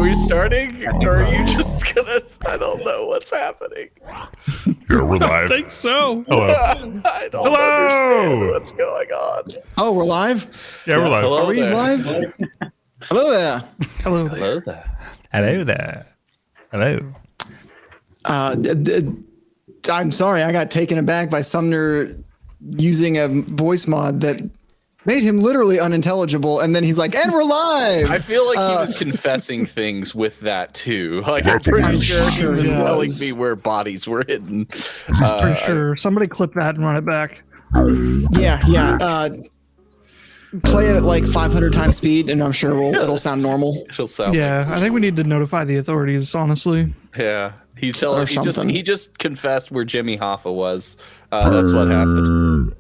we starting? Or are you just gonna... I don't know what's happening. Yeah, we're live. I think so. Hello. I don't understand what's going on. Oh, we're live? Yeah, we're live. Hello Are we there. live? Hello there. Hello there. Hello there. Hello there. Hello. I'm sorry, I got taken aback by Sumner using a voice mod that made him literally unintelligible, and then he's like, and we're live! I feel like he was confessing things with that too. Like I'm pretty I'm sure he sure was he telling was. me where bodies were hidden. For sure. Somebody clip that and run it back. Yeah. Play it at like 500 times speed, and I'm sure it'll sound normal. She'll sound Yeah, I think we need to notify the authorities, honestly. yeah. He's telling Or something. he just confessed where Jimmy Hoffa was. That's what happened.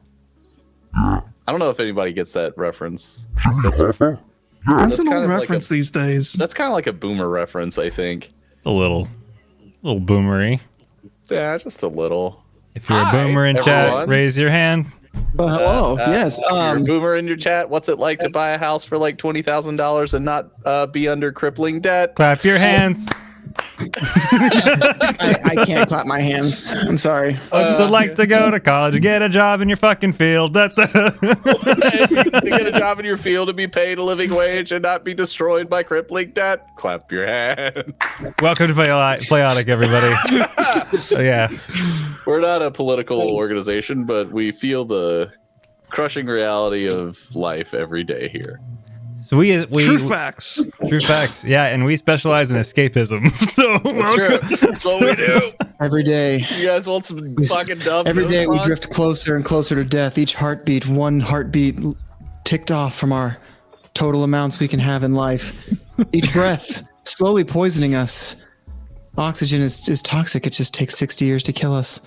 I don't know if anybody gets that reference. That's an kind old of like reference a- these days. That's kind of like a boomer reference, I think. A little boomery. Yeah, just a little. If you're Hi, a boomer in everyone. chat, raise your hand. But hello, yes. If you're a boomer in your chat, what's it like to buy a house for like $20,000 and not be under crippling debt? Clap your hands. I can't clap my hands. I'm sorry. What's it like to go to college and get a job in your fucking field? To get a job in your field and be paid a living wage and not be destroyed by crippling debt? Clap your hands. Welcome to Playotic, everybody. Yeah. We're not a political organization, but we feel the crushing reality of life every day here. So we True facts. True facts. Yeah, and we specialize in escapism. So That's true. That's what we do. Every day. You guys want some fucking dumb? Every day we fun? drift closer and closer to death. Each heartbeat, one heartbeat ticked off from our total amounts we can have in life. Each breath slowly poisoning us. Oxygen is toxic. It just takes 60 years to kill us.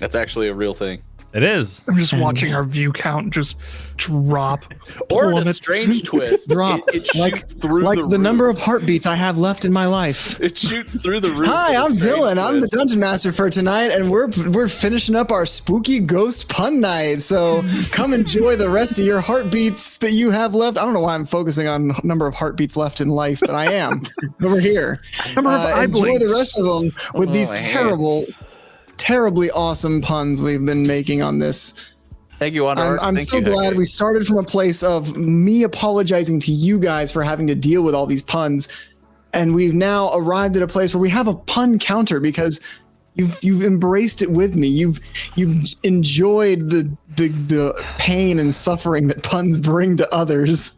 That's actually a real thing. it is. I'm just watching our view count just drop. Or in a plummet. strange twist, Drop it shoots like through like the the number roof. of heartbeats I have left in my life. It shoots through the roof. Hi, in a I'm strange Dylan. I'm the twist. dungeon master for tonight, and we're finishing up our spooky ghost pun night. So come enjoy the rest of your heartbeats that you have left. I don't know why I'm focusing on number of heartbeats left in life, but I am. But we're here. Number of eye Enjoy blinks. the rest of them with these my terribly awesome puns we've been making on this. Thank you, Honor. I'm so glad we started from a place of me apologizing to you guys for having to deal with all these puns, and we've now arrived at a place where we have a pun counter because you've embraced it with me. You've enjoyed the pain and suffering that puns bring to others.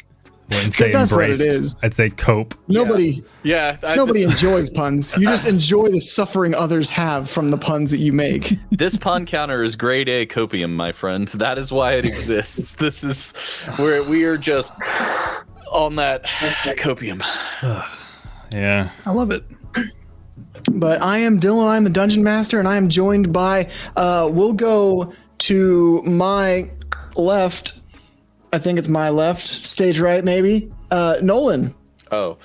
Wouldn't say That's what it embraced. is. I'd say cope. Nobody Nobody. enjoys puns. You just enjoy the suffering others have from the puns that you make. This pun counter is grade A copium, my friend. That is why it exists. This is where we are just on that copium. Yeah. I love it. But I am Dylan, I'm the Dungeon Master, and I am joined by, we'll go to my left, I think it's my left, stage right maybe, Nolan. Oh,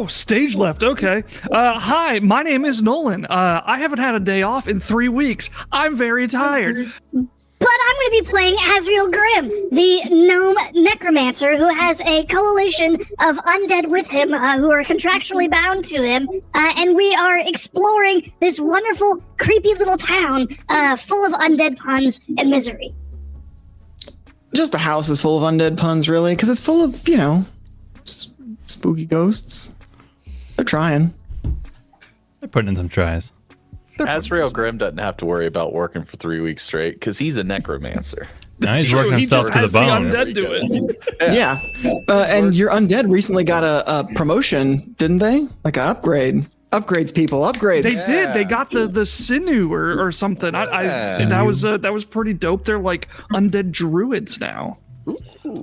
stage left. Okay. Hi, my name is Nolan. I haven't had a day off in 3 weeks. I'm very tired. But I'm going to be playing Azrael Grimm, the gnome necromancer who has a coalition of undead with him who are contractually bound to him. And we are exploring this wonderful, creepy little town full of undead puns and misery. Just the house is full of undead puns, really, because it's full of, spooky ghosts. They're trying. They're putting in some tries. Azrael Grimm doesn't have to worry about working for 3 weeks straight because he's a necromancer. Now he's True, working he himself just to the has the bone. undead do it. Yeah. And your undead recently got a promotion, didn't they? Like an upgrade. Upgrades, people. Upgrades. They did. They got the sinew or something. And that was pretty dope. They're like undead druids now.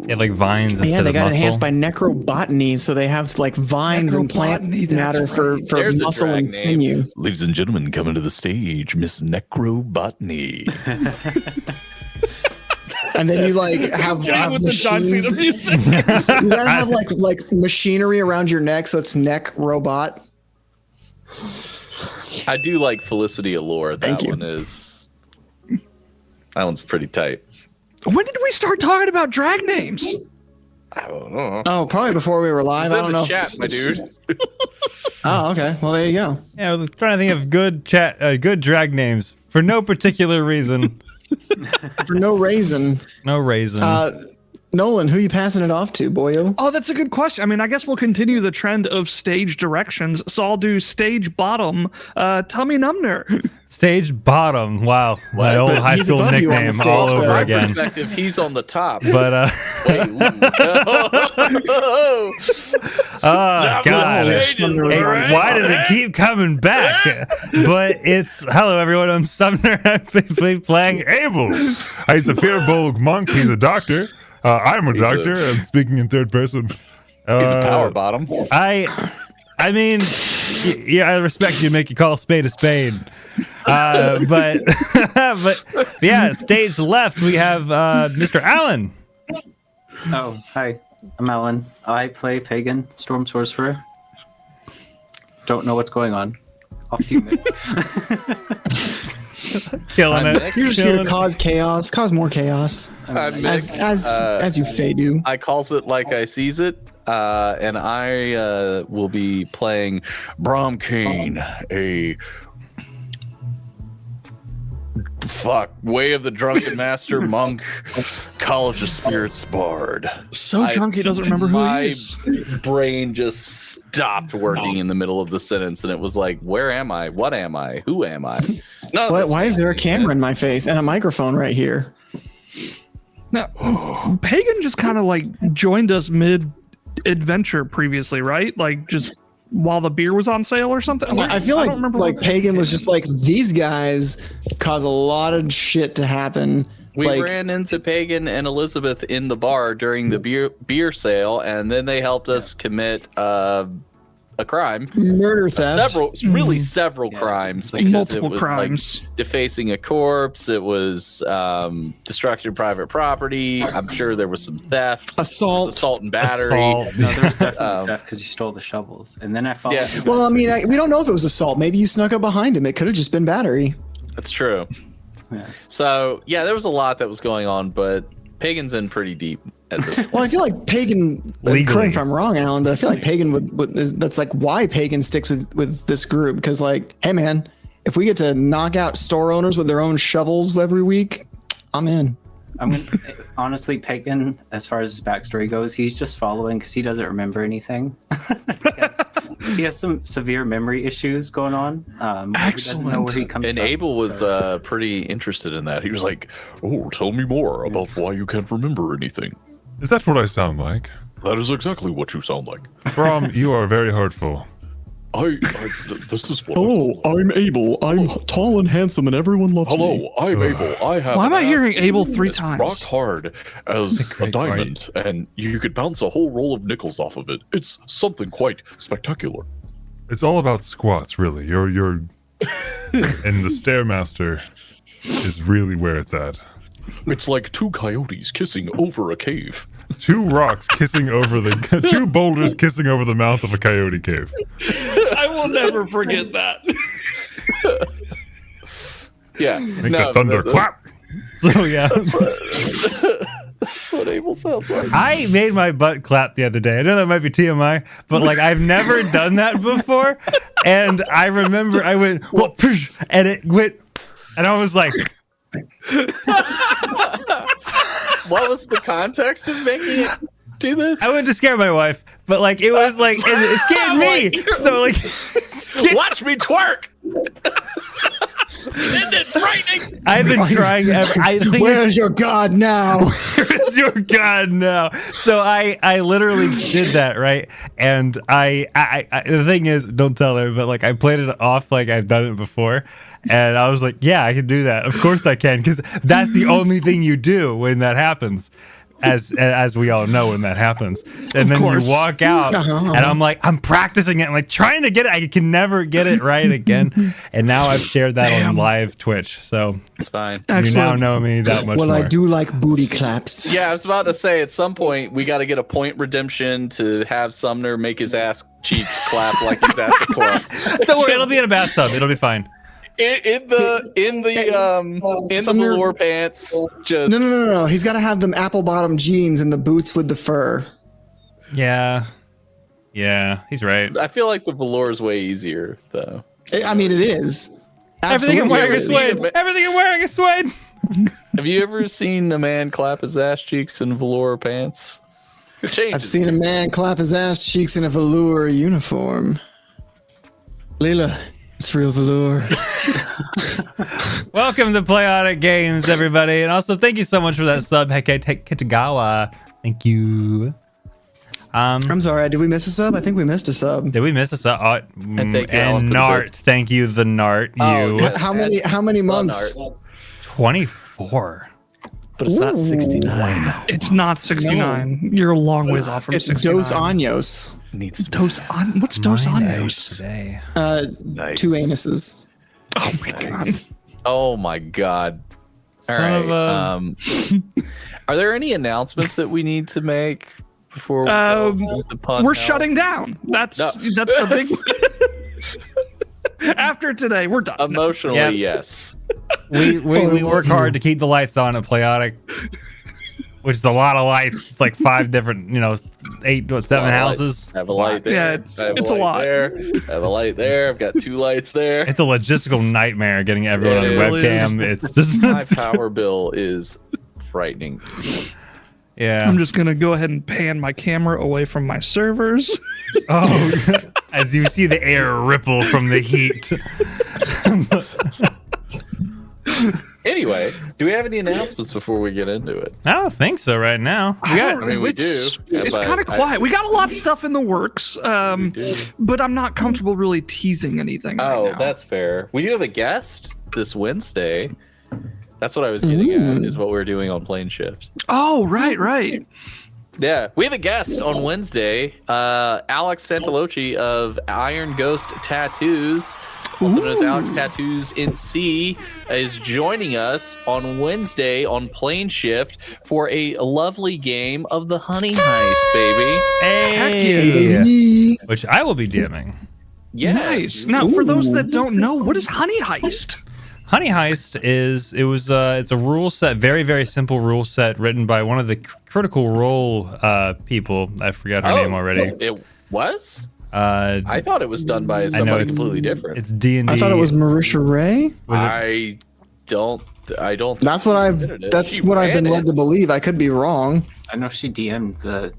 Yeah, like vines instead Yeah, they of got muscle. enhanced by necrobotany, so they have like vines and plant Necrobotany, that's matter for There's a muscle drag and name. sinew. Ladies and gentlemen, coming to the stage, Miss Necrobotany. And then you like have With the John Cena machines. music. You gotta have like machinery around your neck, so it's neck robot. I do like Felicity Allure. Thank you. That one's pretty tight. When did we start talking about drag names? I don't know. Oh, probably before we were live. It's I in don't the know. chat, my dude. Oh, okay. Well, there you go. Yeah, I was trying to think of good drag names for no particular reason. For no reason. No reason. Nolan, who you passing it off to, boyo? Oh, that's a good question. I mean, I guess we'll continue the trend of stage directions. So I'll do stage bottom, Tummy Numner. Stage bottom. Wow. My old But high he's school above you on the nickname stage, all though. over My again. perspective, he's on the top. But Wait, oh god. wish Sumner was on Why does it keep coming back? But it's hello everyone. I'm Sumner. I'm playing Abel. He's a fearful monk. He's a doctor. I'm a doctor. I'm speaking in third person. He's a power bottom. I mean, yeah, I respect you. Make you call a spade a spade. But yeah, stage left we have Mr. Allen. Oh, hi. I'm Alan. I play Pagan, Storm Sorcerer. Don't know what's going on. Off to you, Nick. Killing I'm it. Nick. You're just here Killing to it. cause chaos, cause more chaos, I'm Nick. as you Fae do. I calls it like I sees it, and I will be playing Brom Kane, a Way of the Drunken Master monk, College of Spirits bard. So drunk he doesn't remember who he is. My brain just stopped working in the middle of the sentence, and it was like, where am I? What am I? Who am I? None of this Why is there a makes camera in sense. my face and a microphone right here? Now, Pagan just kind of like joined us mid-adventure previously, right? Like just while the beer was on sale or something. I feel like don't remember like what- Pagan was just like, these guys cause a lot of shit to happen. We like, ran into Pagan and Elizabeth in the bar during the beer sale, and then they helped us commit a crime. murder theft. Several crimes. Like because multiple it was, crimes. Like, defacing a corpse. It was destruction of private property. I'm sure there was some theft. Assault. Assault and battery. Assault. No, there was definitely theft because you stole the shovels. And then I followed Yeah. you back. Well, I mean, we don't know if it was assault. Maybe you snuck up behind him. It could have just been battery. That's true. Yeah. So, yeah, there was a lot that was going on, but Pagan's in pretty deep at this point. Well, I feel like Pagan. Legally. Correct me if I'm wrong, Alan, but I feel like Pagan that's like why Pagan sticks with this group, because like, hey man, if we get to knock out store owners with their own shovels every week, I'm in. I'm gonna, honestly, Pagan, as far as his backstory goes, he's just following because he doesn't remember anything. he has some severe memory issues going on. He doesn't know Excellent. where he comes And from. Abel was so- pretty interested in that. He was like, "Oh, tell me more about why you can't remember anything." Is that what I sound like? That is exactly what you sound like. Brom, you are very hurtful. This is what. I'm Abel. I'm tall and handsome, and everyone loves me. I'm Abel. I have. Why am an I hearing ass Abel as 3 times? Rock hard as a Great, diamond, and you could bounce a whole roll of nickels off of it. It's something quite spectacular. It's all about squats, really. You're and the Stairmaster is really where it's at. It's like two coyotes kissing over a cave. Two rocks kissing over the two boulders kissing over the mouth of a coyote cave. I will never forget that. Yeah, Make the thunder clap. So yeah. That's what Abel sounds like. I made my butt clap the other day. I know that might be TMI, but like I've never done that before. And I remember I went, "Whoa," and it went, and I was like, What was the context of making it do this? I went to scare my wife, but like it was like it scared me. So like, Watch me twerk. Isn't it frightening? I've been trying. I think Where's your god now? Where's your god now? So I literally did that, right? And I the thing is, don't tell her, but like I played it off like I've done it before. And I was like, yeah, I can do that. Of course I can, because that's the only thing you do when that happens. As we all know when that happens. And then course. you walk out and I'm like, I'm practicing it. I'm like trying to get it. I can never get it right again. And now I've shared that on Damn. live Twitch. So It's fine. you now Excellent. know me that much Well, more. I do like booty claps. Yeah, I was about to say at some point we got to get a point redemption to have Sumner make his ass cheeks clap like he's at the club. Don't worry, it'll be in a bathtub. It'll be fine. In the Sumner- velour pants. Just No. He's got to have them apple bottom jeans and the boots with the fur. Yeah. Yeah, he's right. I feel like the velour is way easier, though. I mean, it is. Everything I'm Absolutely wearing it is is. suede. Everything I'm wearing is suede. Have you ever seen a man clap his ass cheeks in velour pants? It changes. I've seen a man clap his ass cheeks in a velour uniform. Leela, it's real velour. Welcome to Playotic Games, everybody. And also, thank you so much for that sub, Kitagawa. Thank you. I'm sorry, did we miss a sub? I think we missed a sub. Did we miss a sub? And thank you, Alan, and for the Nart. bits. Thank you, the Nart. Oh, You. yeah. How many months? 24. But it's not Ooh. 69. It's not 69. You're a long ways off from It's 69. Dos Años. Needs What's Dos Mine Años? is today. Nice. 2 anuses. Oh my god. Oh my god. All Son right. of Are there any announcements that we need to make before we go with the pun? We're hell? shutting down. That's No. the big. After today, we're done. Emotionally, Yeah. yes. We work hard to keep the lights on at Playotic, which is a lot of lights. It's like 5 different, 8 or 7 houses. I have a light there. Yeah, I have it's a light lot. There. I have a light there. I've got 2 lights there. It's a logistical nightmare getting everyone on It the is. webcam. It's just My power bill is frightening. yeah. I'm just gonna go ahead and pan my camera away from my servers. Oh, as you see the air ripple from the heat. Anyway, do we have any announcements before we get into it? I don't think so right now. I mean, we do. It's But kind of quiet. We got a lot of stuff in the works, do. but I'm not comfortable really teasing anything. Oh, right now. that's fair. We do have a guest this Wednesday. That's what I was getting at, is what we're doing on Plane Shift. Oh, right. Yeah, we have a guest on Wednesday. Alex Santalocci of Iron Ghost Tattoos, also known as Alex Tattoos NC, is joining us on Wednesday on Plane Shift for a lovely game of the Honey Heist, baby. Hey, Baby. which I will be DMing. Yes. Nice. Now, for those that don't know, what is Honey Heist? Honey Heist it's a rule set, very very simple rule set written by one of the Critical Role people. I forgot her name already. It was? I I thought it was done by know somebody it's- completely different. It's D&D. I thought it was Marisha Ray. I don't. That's what I've She been ran led it. to believe. I could be wrong. I know she DM'd the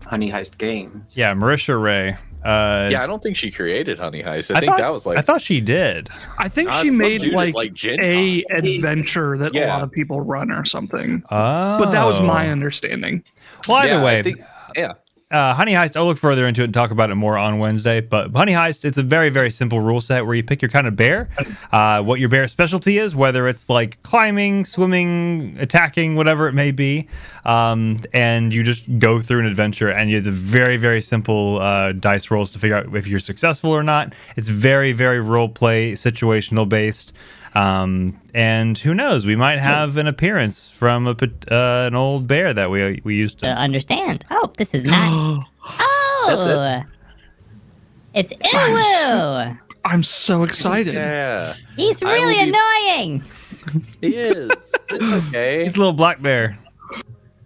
Honey Heist games. Yeah, Marisha Ray. Yeah, I don't think she created Honey Heist. I think thought- that was like I thought she did. I think Nah, she it's some made dude at, like Gen a Con. adventure that a Yeah. lot of people run or something. Oh. But that was my understanding. Well, either Yeah, way, I think, yeah. Honey Heist, I'll look further into it and talk about it more on Wednesday. But Honey Heist, it's a very, very simple rule set where you pick your kind of bear, what your bear's specialty is, whether it's like climbing, swimming, attacking, whatever it may be. And you just go through an adventure, and it's a very, very simple dice rolls to figure out if you're successful or not. It's very, very role play, situational based. And who knows, we might have an appearance from an old bear that we used to. Understand. Oh, this is not. Oh, it's Iwu. I'm so excited. Yeah, He's I really will be- annoying. he is. It's okay. He's a little black bear.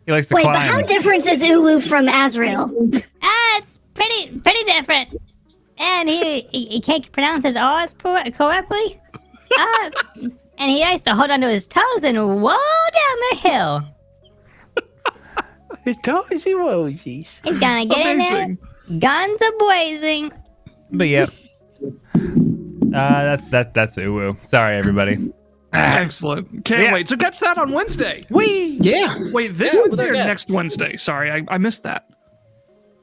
He likes to Wait, but climb. how different is Ulu from Azrael? It's pretty different. And he can't pronounce his R's correctly. And he likes to hold onto his toes and roll down the hill. His toes and roses. He's gonna get Amazing. in there, guns a blazing. But yeah, that's Uwu. Sorry, everybody. Excellent. Can't Yeah. wait. So catch that on Wednesday. Yeah. Wait, this Yeah, with Wednesday our or guests. next Wednesday? Sorry, I missed that.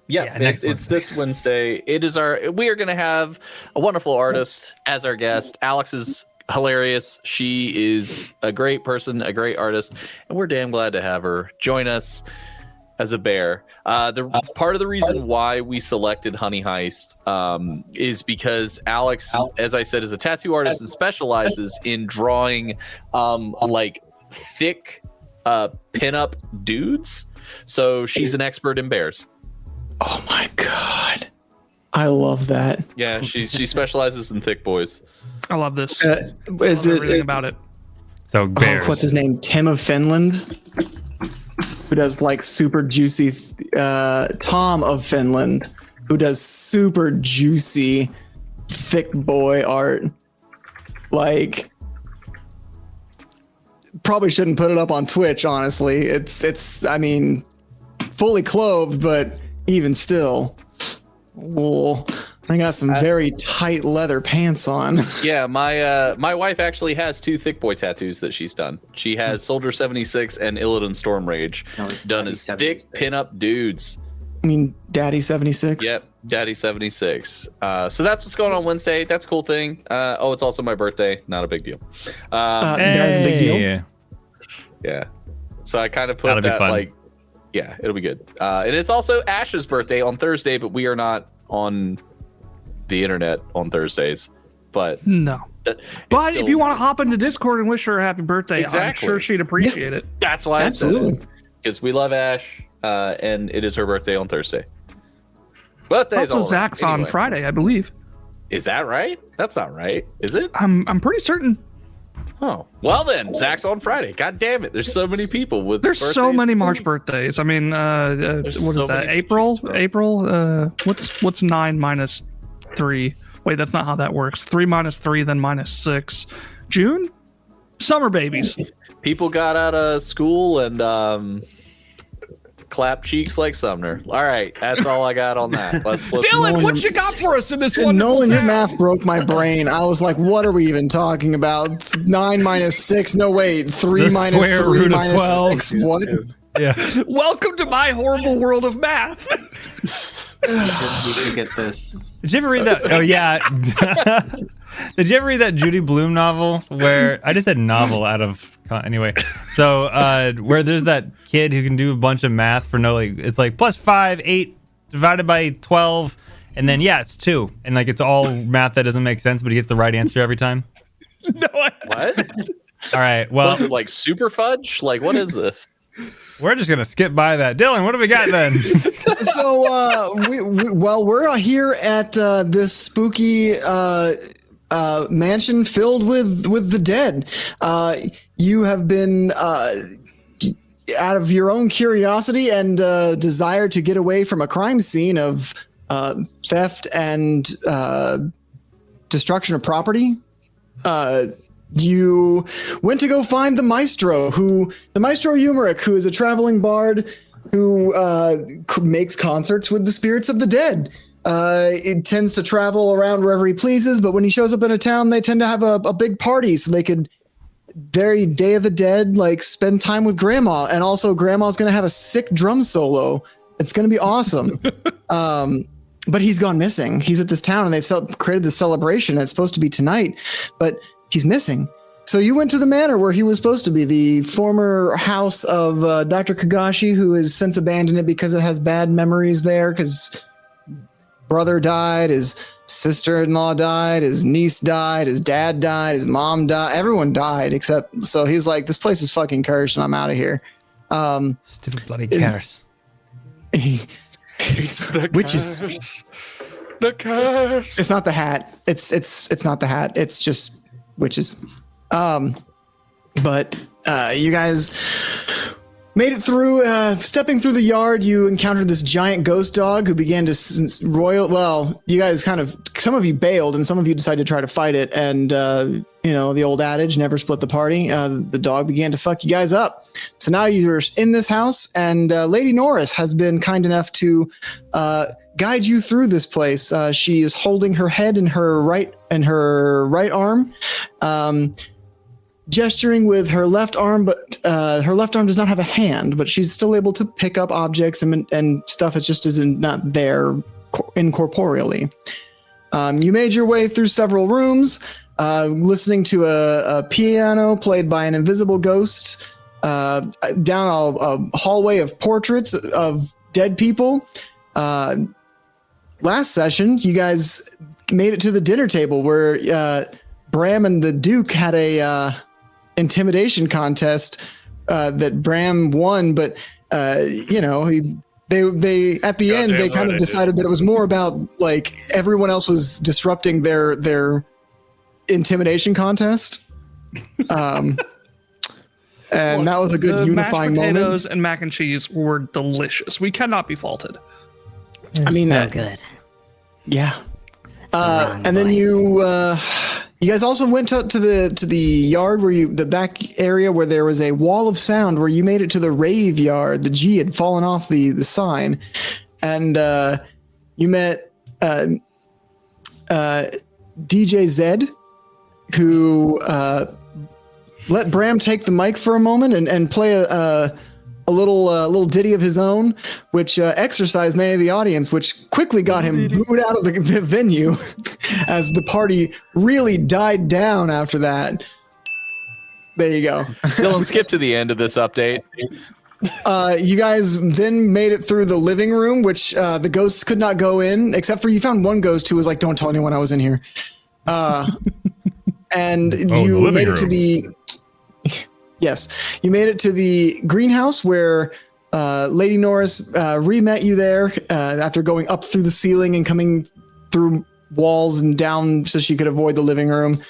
Yeah, next it's this Wednesday. We are going to have a wonderful artist as our guest. Alex is hilarious. She is a great person, a great artist, and we're damn glad to have her join us as a bear. The part of the reason why we selected Honey Heist is because Alex, as I said, is a tattoo artist and specializes in drawing like thick pinup dudes. So she's an expert in bears. Oh my god. I love that. Yeah, she specializes in thick boys. I love this. Is Love it everything about it. So bears. Oh, what's his name? Tim of Finland. who does like super juicy, Tom of Finland, who does super juicy, thick boy art. Like, probably shouldn't put it up on Twitch, honestly. It's I mean, fully clothed, but even still. Oh, I got some very tight leather pants on. Yeah, my wife actually has 2 thick boy tattoos that she's done. She has Soldier 76 and Illidan Storm Rage done as thick pinup dudes. I mean, Daddy 76. Yep, Daddy 76. So that's what's going on Wednesday. That's a cool thing. It's also my birthday. Not a big deal. That is a big deal. Yeah. So I kind of put That'll be that fun. like, yeah, it'll be good. And it's also Ash's birthday on Thursday, but we are not on the internet on Thursdays. But No. But if you want to hop into Discord and wish her a happy birthday, Exactly. I'm sure she'd appreciate it. that's why Absolutely. because we love Ash, and it is her birthday on Thursday. Birthday's Also, all right. Zach's on Anyway. Friday, I believe. Is that right? That's not right, is it? I'm pretty certain. Oh, well then, Zach's on Friday. God damn it! There's so many people with. There's so birthdays many this March week. birthdays. I mean, what is so that? many April? to choose from. April? What's 9 minus 3? Wait, that's not how that works. 3 minus 3, then minus 6. June? Summer babies. People got out of school and clapped cheeks like Sumner. All right, that's all I got on that. Let's Dylan, what you got for us in this one? Nolan, your math broke my brain. I was like, what are we even talking about? 9 minus 6? No, wait. 3 The minus square 3 root of minus 12. 6. What? Yeah. Welcome to my horrible world of math. We should get this. Did you ever read that? Oh yeah. Did you ever read that Judy Blume novel where I just said novel out of anyway? So where there's that kid who can do a bunch of math for no, like it's like +5, 8 divided by 12, and then it's 2, and like it's all math that doesn't make sense, but he gets the right answer every time. No, What? All right, well, Was it like super fudge? Like what is this? we're just gonna skip by that. Dylan, what do we got then? So, we're here at this spooky mansion filled with the dead. You have been out of your own curiosity and desire to get away from a crime scene of theft and destruction of property. You went to go find the Maestro Umeric, who is a traveling bard who makes concerts with the spirits of the dead. It tends to travel around wherever he pleases, but when he shows up in a town, they tend to have a big party so they could very Day of the Dead, like spend time with Grandma. And also Grandma's going to have a sick drum solo. It's going to be awesome. But he's gone missing. He's at this town and they've created this celebration. It's supposed to be tonight, but he's missing. So you went to the manor where he was supposed to be, the former house of Dr. Kagashi, who has since abandoned it because it has bad memories there because brother died, his sister-in-law died, his niece died, his dad died, his mom died. Everyone died except, so he's like, this place is fucking cursed and I'm out of here. Stupid bloody curse. It's the Witches. curse. The curse. It's not the hat. It's not the hat. It's just witches. But you guys made it through. Stepping through the yard, you encountered this giant ghost dog who began to well, you guys some of you bailed and some of you decided to try to fight it. And the old adage, never split the party. The dog began to fuck you guys up. So now you're in this house, and Lady Norris has been kind enough to guide you through this place. She is holding her head in her right arm, gesturing with her left arm, but her left arm does not have a hand, but she's still able to pick up objects and stuff. It just isn't not there incorporeally. You made your way through several rooms, listening to a piano played by an invisible ghost, down a hallway of portraits of dead people. Last session, you guys made it to the dinner table where Bram and the Duke had a intimidation contest that Bram won, but they at the end they kind of decided that it was more about like everyone else was disrupting their intimidation contest. And that was a good the unifying mashed moment. potatoes and mac and cheese were delicious. We cannot be faulted. I mean, so good. yeah. wrong And then voice. you guys also went up to the yard the back area where there was a wall of sound where you made it to the rave yard. The G had fallen off the sign, and you met DJ Zed, who let Bram take the mic for a moment and play a little ditty of his own, which exercised many of the audience, which quickly got him booed out of the venue as the party really died down after that. There you go. Dylan, skip to the end of this update. You guys then made it through the living room, which the ghosts could not go in, except for you found one ghost who was like, "Don't tell anyone I was in here." And you made it to the you made it to the greenhouse where Lady Norris re-met you there after going up through the ceiling and coming through walls and down so she could avoid the living room.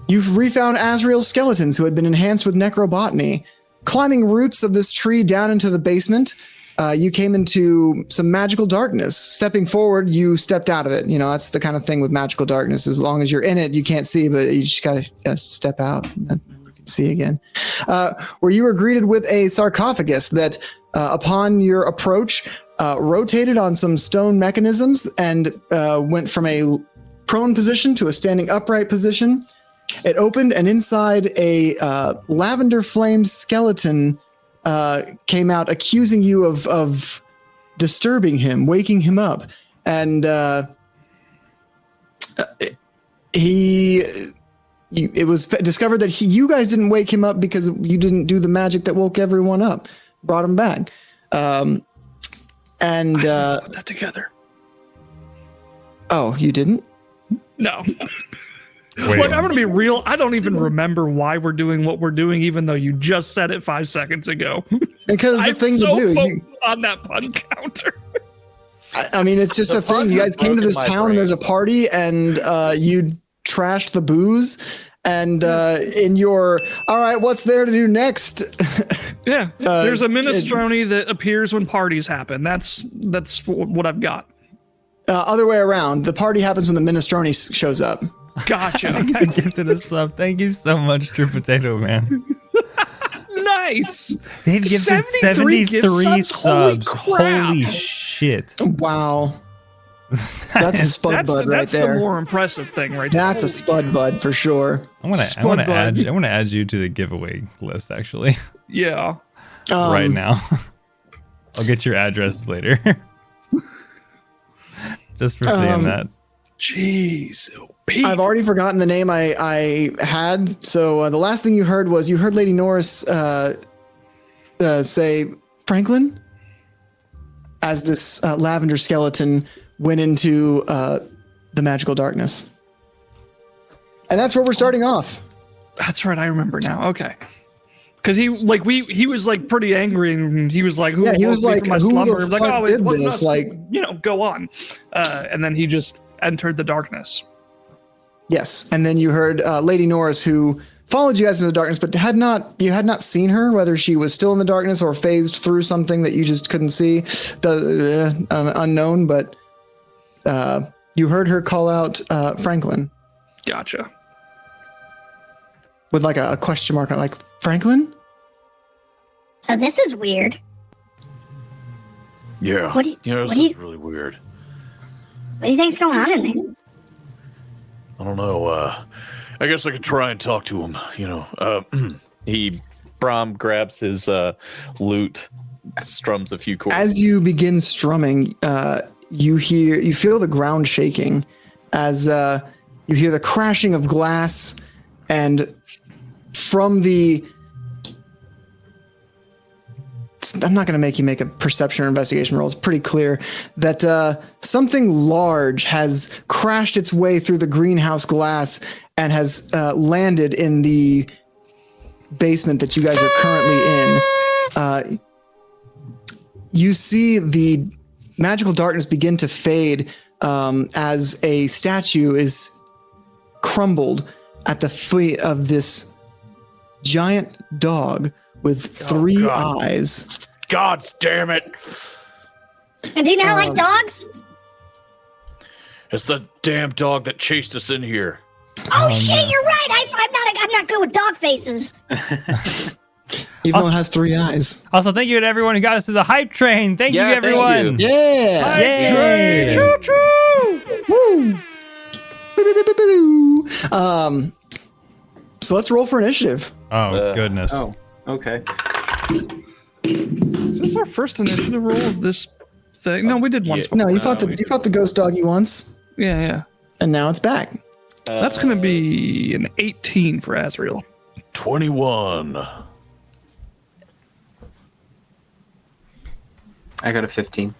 You've refound Azrael's skeletons who had been enhanced with necrobotany. Climbing roots of this tree down into the basement, you came into some magical darkness. Stepping forward, you stepped out of it. You know, that's the kind of thing with magical darkness. As long as you're in it, you can't see, but you just gotta step out and you can see again. Where you were greeted with a sarcophagus that, upon your approach, rotated on some stone mechanisms and went from a prone position to a standing upright position. It opened, and inside a lavender-flamed skeleton came out, accusing you of disturbing him, waking him up. And it was discovered that you guys didn't wake him up because you didn't do the magic that woke everyone up, brought him back. I put that together. Oh, you didn't? No. Wait, Like, I'm going to be real. I don't even remember why we're doing what we're doing, even though you just said it 5 seconds ago. Because it's a I'm thing so to do. focused on that pun counter. I mean, it's just The a thing. fun You guys has came to this broken my town and there's a party, and you trashed the booze. And in your, all right, what's there to do next? Yeah, there's a minestrone that appears when parties happen. That's what I've got. Other way around. The party happens when the minestrone shows up. Gotcha. I got gifted a sub. Thank you so much, True Potato Man. Nice. They've gifted 73 gift subs. Holy crap. Holy shit. Wow. That's a spud bud right that's there. the more impressive thing right That's there. a spud bud for sure. I want to add you to the giveaway list actually. Yeah. Right now. I'll get your address later. Just for saying that. Jeez. Pete. I've already forgotten the name I had. So the last thing you heard was you heard Lady Norris say, Franklin, as this lavender skeleton went into the magical darkness. And that's where we're starting off. That's right. I remember now. Okay. Because he was like pretty angry, and he was like, "Who?" Yeah, he woke was me like, from my "Who slumber?" the Like, fuck "Oh, it did wasn't this?" us." Like, go on. And then he just entered the darkness. yes, and then you heard Lady Norris, who followed you guys into the darkness, but you had not seen her, whether she was still in the darkness or phased through something that you just couldn't see, unknown. But you heard her call out Franklin Gotcha. with like a question mark on, like, Franklin. So this is weird. Yeah. What do you- this what do you- is really weird. What do you think's going on in there? I don't know. I guess I could try and talk to him. Brom grabs his lute, strums a few chords. As you begin strumming, you feel the ground shaking as you hear the crashing of glass, and from the, I'm not going to make you make a perception or investigation roll. It's pretty clear that something large has crashed its way through the greenhouse glass and has landed in the basement that you guys are currently in. You see the magical darkness begin to fade as a statue is crumbled at the feet of this giant dog with 3 eyes. God damn it! And do you not like dogs? It's the damn dog that chased us in here. Oh shit, you're right. I'm not good with dog faces. Even though it has 3 eyes. Also, thank you to everyone who got us to the hype train. Thank you, Yeah, everyone. thank Yeah! Hype train. Choo-choo! Woo! Boo-boo-boo-boo-boo. So let's roll for initiative. Oh, goodness. Oh, okay. Is this our first initiative roll of this thing? No, we did once. No, you before. fought the ghost doggy once, Yeah. and now it's back. That's going to be an 18 for Azrael. 21. I got a 15.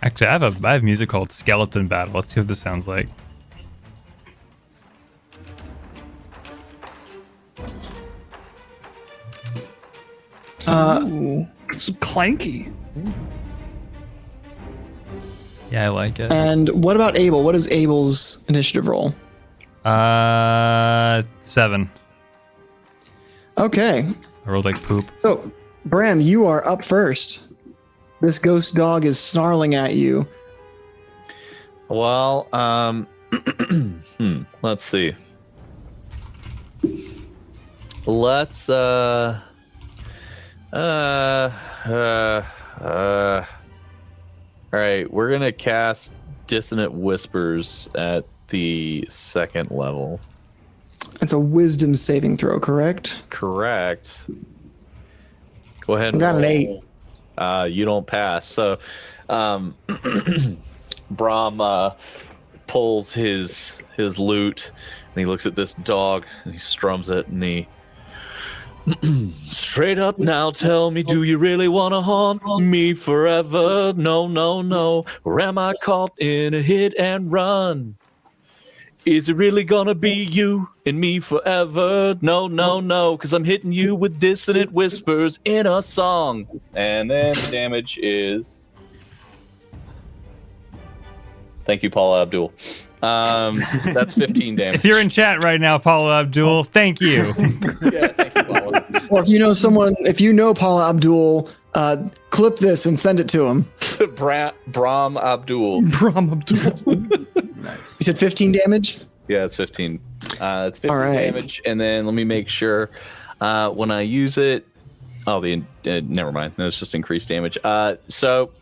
Actually, I have music called Skeleton Battle. Let's see what this sounds like. Ooh, it's clanky. Yeah, I like it. And what about Abel? What is Abel's initiative roll? 7. Okay, I rolled like poop. so Bram, you are up first. This ghost dog is snarling at you. Well, let's see. Let's all right, we're gonna cast Dissonant Whispers at the 2nd level. It's a wisdom saving throw, correct? Correct. Go ahead I and got an roll. 8. You don't pass. So Brahm pulls his lute and he looks at this dog and he strums it and he straight up now tell me, do you really want to haunt me forever? No, no, no. Or am I caught in a hit and run? Is it really gonna be you and me forever? No, no, no, because I'm hitting you with dissonant whispers in a song. And then the damage is... Thank you, Paula Abdul. That's 15 damage. If you're in chat right now, Paula Abdul, thank you. Yeah, thank you, Paula. Or if you know Paula Abdul, clip this and send it to him. Brahm Abdul. Brahm Abdul. Nice. You said 15 damage? Yeah, it's 15. It's 15 All right. damage, and then let me make sure when I use it. Oh, never mind. No, it's just increased damage. So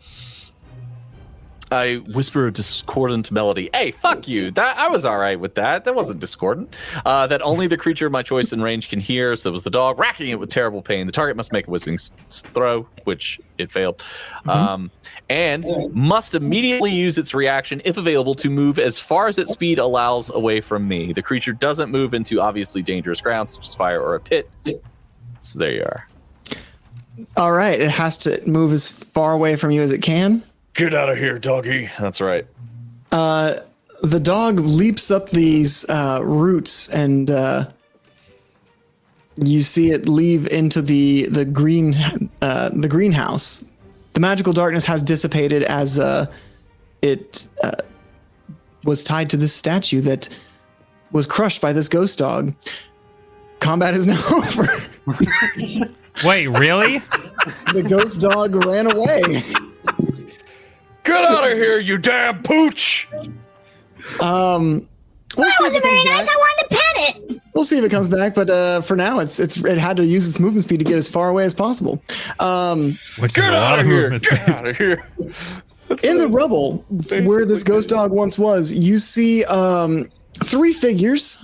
I whisper a discordant melody. Hey, fuck you! That I was all right with that. That wasn't discordant. That only the creature of my choice in range can hear. So it was the dog racking it with terrible pain. The target must make a wisdom throw, which it failed, and must immediately use its reaction, if available, to move as far as its speed allows away from me. The creature doesn't move into obviously dangerous ground, such as fire or a pit. So there you are. All right, it has to move as far away from you as it can. Get out of here, doggy. That's right. The dog leaps up these roots, and you see it leave into the greenhouse. The magical darkness has dissipated as it was tied to this statue that was crushed by this ghost dog. Combat is now over. Wait, really? The ghost dog ran away. Get out of here, you damn pooch! We'll That see if wasn't it very comes nice. back. I wanted to pet it. We'll see if it comes back, but for now, it had to use its movement speed to get as far away as possible. Which is a lot of movement. Get out of here! In the rubble where this ghost dog once was, you see 3 figures,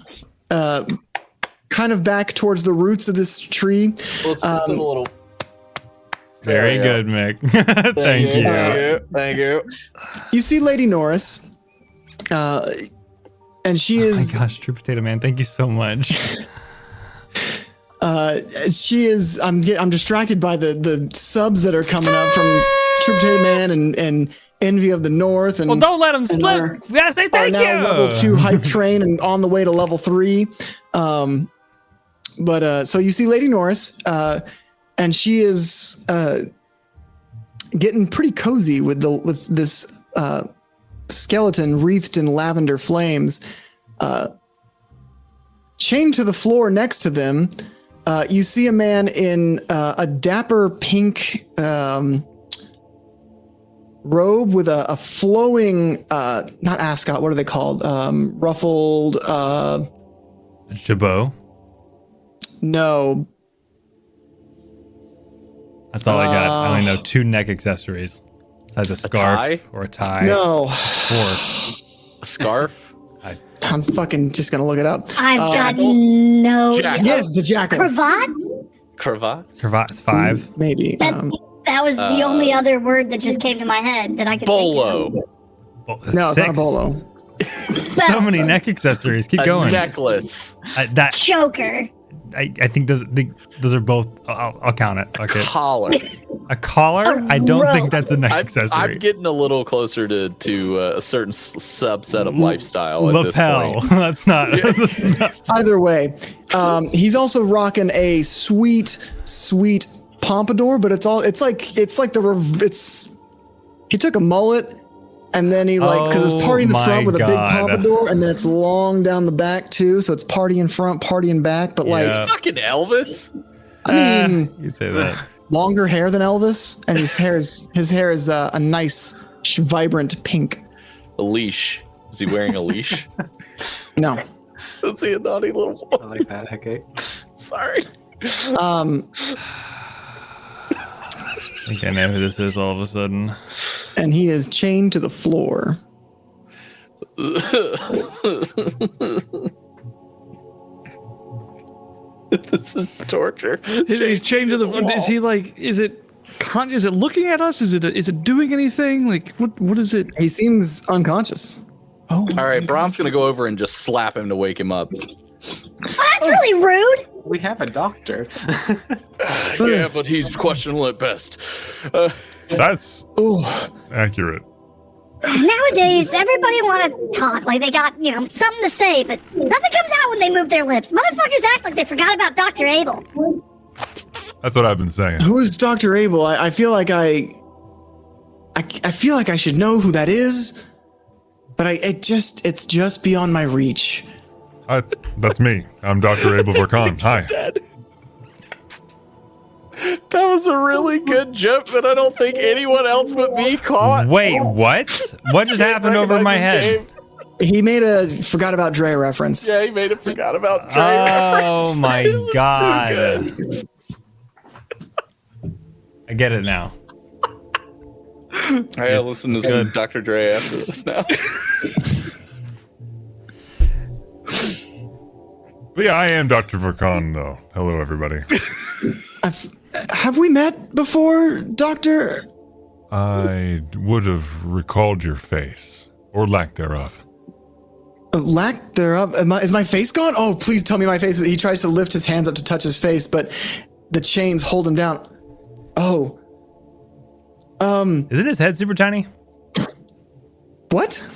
kind of back towards the roots of this tree. Let's a little. Very good, Mick. Thank you. Thank you. You see Lady Norris, and she is. Oh my gosh, True Potato Man, thank you so much. She is. I'm distracted by the subs that are coming up from True Potato Man and Envy of the North. And Well, don't let him slip. We gotta say thank are now you. level 2 hype train and on the way to level 3. But so you see Lady Norris, and she is getting pretty cozy with this skeleton wreathed in lavender flames. chained to the floor next to them, you see a man in a dapper pink robe with a flowing, not ascot, what are they called? Ruffled, Jabot. no. That's all I got. I only know 2 neck accessories. Besides a scarf tie? or a tie. No. Or A scarf? I'm fucking just going to look it up. I've got no. Jacket. Yes, the jacket. Cravat? Cravat? cravat's 5. Maybe. That was the only other word that just came to my head that I could Bolo. think No, it's not a bolo. So many neck accessories. Keep A going. necklace. of. That Choker. I think those are both. I'll count it. Okay. Collar. A collar? A I don't rope. think that's a neck I'm accessory. getting a little closer to a certain subset of lifestyle at this Lapel. point. That's not. That's not- Either way, he's also rocking a sweet pompadour, but he took a mullet and then he because it's party in the Oh front with a my big God. pompadour, and then it's long down the back too, so it's party in front, party in back, but Yeah. Fucking Elvis. I mean, you say that. longer hair than Elvis, and his hair is a nice vibrant pink. A leash. Is he wearing a leash? No. Is he a naughty little boy? I like that. Okay. Sorry. I think I know who this is all of a sudden. And he is chained to the floor. This is torture. He's chained to the. Is he like? Is it looking at us? Is it doing anything? Like what is it? He seems unconscious. Oh, All right, Brom's gonna go over and just slap him to wake him up. That's really rude. We have a doctor. Yeah, but he's questionable at best. That's Oh, accurate. Nowadays, everybody want to talk like they got, something to say, but nothing comes out when they move their lips. Motherfuckers act like they forgot about Dr. Abel. That's what I've been saying. who is Dr. Abel? I feel like I feel like I should know who that is, but it's just beyond my reach. That's me. I'm Dr. Abel Verkan. Hi. That was a really good joke that I don't think anyone else but me caught. Wait, what? What just happened over my head? He made a forgot about Dre reference. Yeah, he made it forgot about Dre Oh reference. my It was so God. good. I get it now. I gotta listen to some Dr. Dre after this now. But yeah, I am Dr. Verkan, though. Hello, everybody. Have we met before, Doctor? I would have recalled your face, or lack thereof. Lack thereof. Is my face gone? Oh, please tell me my face. He tries to lift his hands up to touch his face, but the chains hold him down. Oh. Isn't his head super tiny? What?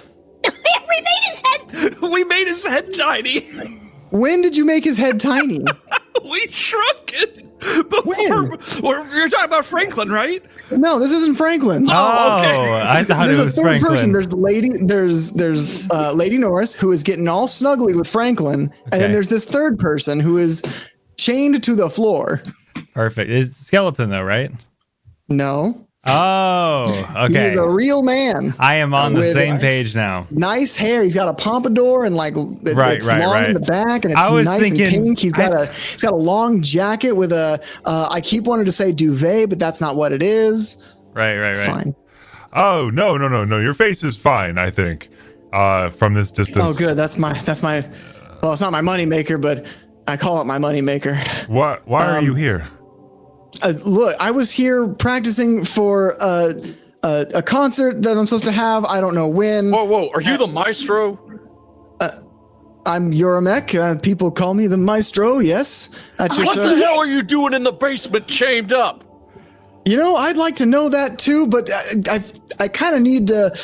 We made his head. we made his head tiny. When did you make his head tiny? We shrunk it. When? You're talking about Franklin, right? No, this isn't Franklin. Oh, okay. I thought There's it a was third Franklin. person. There's the lady. There's Lady Norris, who is getting all snuggly with Franklin, and then Okay. there's this third person who is chained to the floor. Perfect. It's skeleton though, right? No, Oh, he okay. is a real man. I am on the with- same page now. Nice hair. He's got a pompadour and like Right, it's right, long right. in the back, and it's I was nice thinking- and pink. He's got a long jacket with a. I keep wanting to say duvet, but that's not what it is. Right. It's fine. Oh, no. Your face is fine, I think. From this distance. Oh, good. That's my. Well, it's not my moneymaker, but I call it my moneymaker. Why are you here? Look, I was here practicing for a concert that I'm supposed to have. I don't know when. Whoa, are you the maestro? I'm Uramek. People call me the Maestro. Yes, that's your What show. the hell are you doing in the basement chained up? You know, I'd like to know that too, but I kind of need to.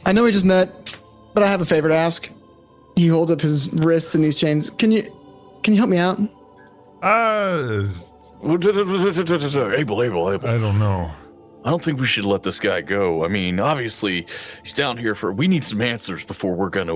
I know we just met, but I have a favor to ask. He holds up his wrists in these chains. Can you help me out? Abel. I don't know. I don't think we should let this guy go. I mean, obviously, he's down here we need some answers before we're gonna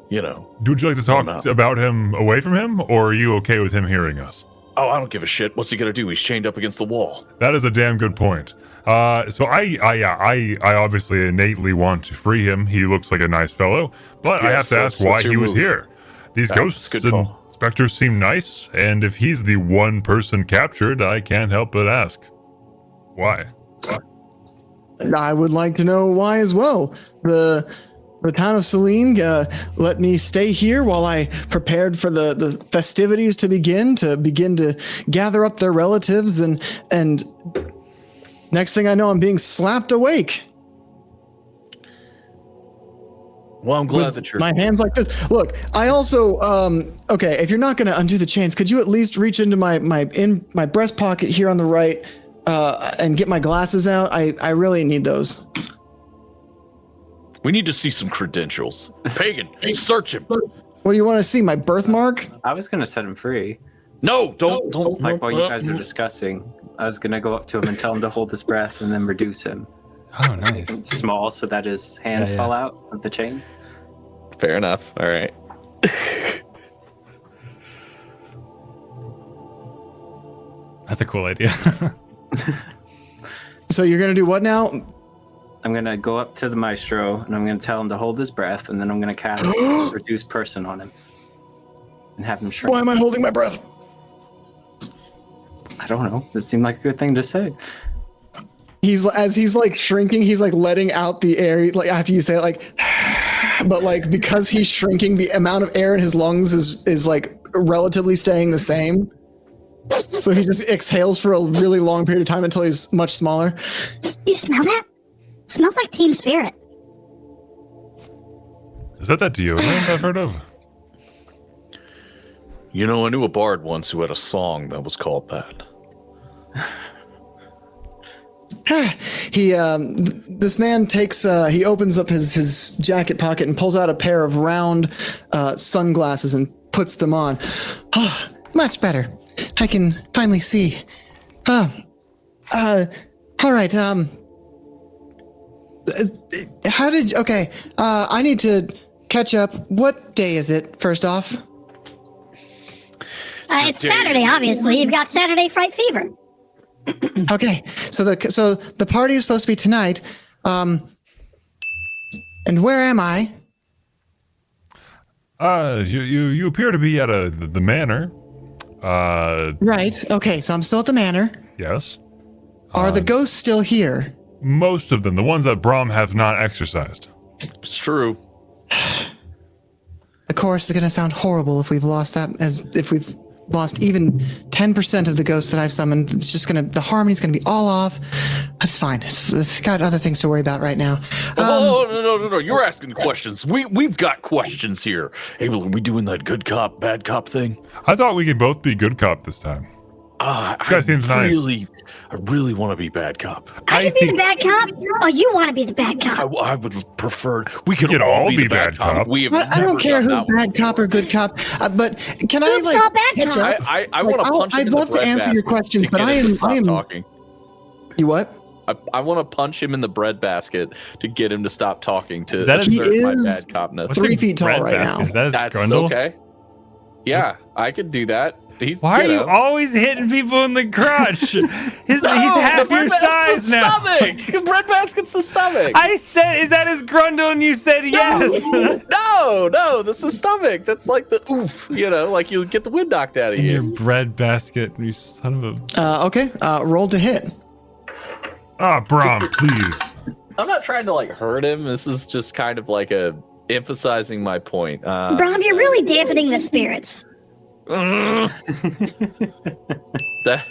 you know. Would you like to talk about him away from him, or are you okay with him hearing us? Oh, I don't give a shit. What's he gonna do? He's chained up against the wall. That is a damn good point. So I obviously innately want to free him. He looks like a nice fellow, but I have to ask why he was here. These ghosts and specters seem nice, and if he's the one person captured, I can't help but ask, why? I would like to know why as well. The town of Selene let me stay here while I prepared for the festivities to begin to gather up their relatives, and next thing I know, I'm being slapped awake. Well, I'm glad that you're... My hands like this. Look, I also, okay, if you're not going to undo the chains, could you at least reach into my breast pocket here on the right and get my glasses out? I really need those. We need to see some credentials. Pagan, search him. What do you want to see, my birthmark? I was going to set him free. No, don't. Like while you guys are discussing, I was going to go up to him and tell him to hold his breath and then reduce him. Oh, nice. Small so that his hands fall out of the chains. Fair enough. All right. That's a cool idea. So you're going to do what now? I'm going to go up to the Maestro and I'm going to tell him to hold his breath, and then I'm going to cast reduce person on him and have him shrink. Why am I holding my breath? I don't know. This seemed like a good thing to say. He's like shrinking, he's like letting out the air, like after you say it, like, but like because he's shrinking, the amount of air in his lungs is like relatively staying the same. So he just exhales for a really long period of time until he's much smaller. You smell that? It smells like Team Spirit. Is that deodorant I've heard of? You know, I knew a bard once who had a song that was called that. This man takes, he opens up his jacket pocket and pulls out a pair of round sunglasses and puts them on. Oh, much better. I can finally see. All right. Okay. I need to catch up. What day is it, first off? It's Saturday, obviously. You've got Saturday Fright Fever. Okay, so the party is supposed to be tonight. And where am I? You appear to be at the manor. Right. Okay, so I'm still at the manor. Yes. Are the ghosts still here? Most of them, the ones that Brahm have not exercised. It's true. The chorus is going to sound horrible if we've lost lost even 10% of the ghosts that I've summoned. It's just the harmony's gonna be all off. That's fine. It's got other things to worry about right now. No. You're asking questions. We've got questions here. Hey, are we doing that good cop, bad cop thing? I thought we could both be good cop this time. This guy seems nice. I really want to be bad cop. I can be the bad cop? Oh, you want to be the bad cop? I would prefer. We could all be the bad cop. I don't care who's bad cop or good cop, but can I catch up? I want to punch him I'd love to answer your questions, but I am talking. You what? I want to punch him in the bread basket to get him to stop talking. To he is my bad copness. 3 feet tall right now. That's okay. Yeah, I could do that. Why are you always hitting people in the crotch? He's half your size now. Stomach. Breadbasket's the stomach. I said, is that his grundle? And you said yes. No, that's the stomach. That's like the oof. You know, like you get the wind knocked out of you. Your breadbasket, you son of a. Okay. Roll to hit. Brahm, please. I'm not trying to hurt him. This is just kind of like emphasizing my point. Brahm, you're really dampening the spirits. That's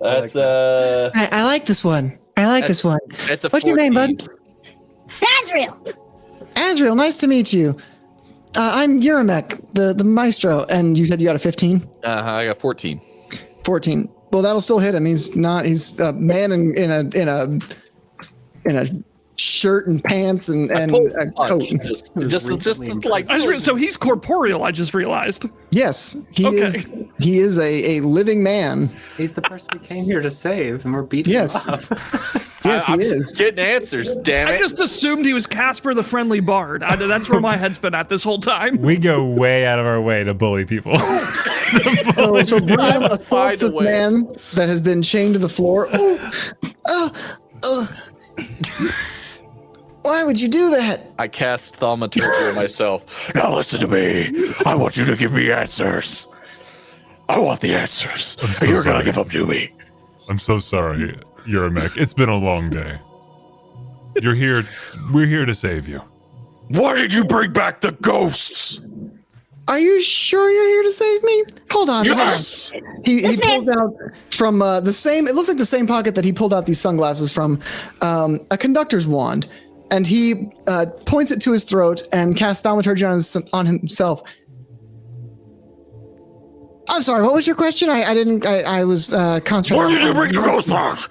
I like this one. This one. It's a What's 14. your name, bud? Azrael, nice to meet you. I'm Uramek, the maestro, and you said you got a 15? I got 14. 14. Well, that'll still hit him. He's a man in a shirt and pants and a coat. Just like so he's corporeal. I just realized. Yes, he is. He is a living man. He's the person we came here to save, and we're beating him up. Yes, I'm he is. getting answers, damn it. I just assumed he was Casper the Friendly Bard. That's where my head's been at this whole time. We go way out of our way to bully people. So Brim assaults this man that has been chained to the floor. Why would you do that? I cast thaumaturgy on myself. Now listen to me. I want you to give me answers. I want the answers. So You're sorry. gonna give them to me. I'm so sorry, Uramek. It's been a long day. You're here. We're here to save you. Why did you bring back the ghosts? Are you sure you're here to save me? Hold on. Yes. Hold on. He pulled out from the same. It looks like the same pocket that he pulled out these sunglasses from, a conductor's wand, and he points it to his throat and casts thaumaturgy on himself. I'm sorry. What was your question? I was concentrating. Why did you bring the ghost back?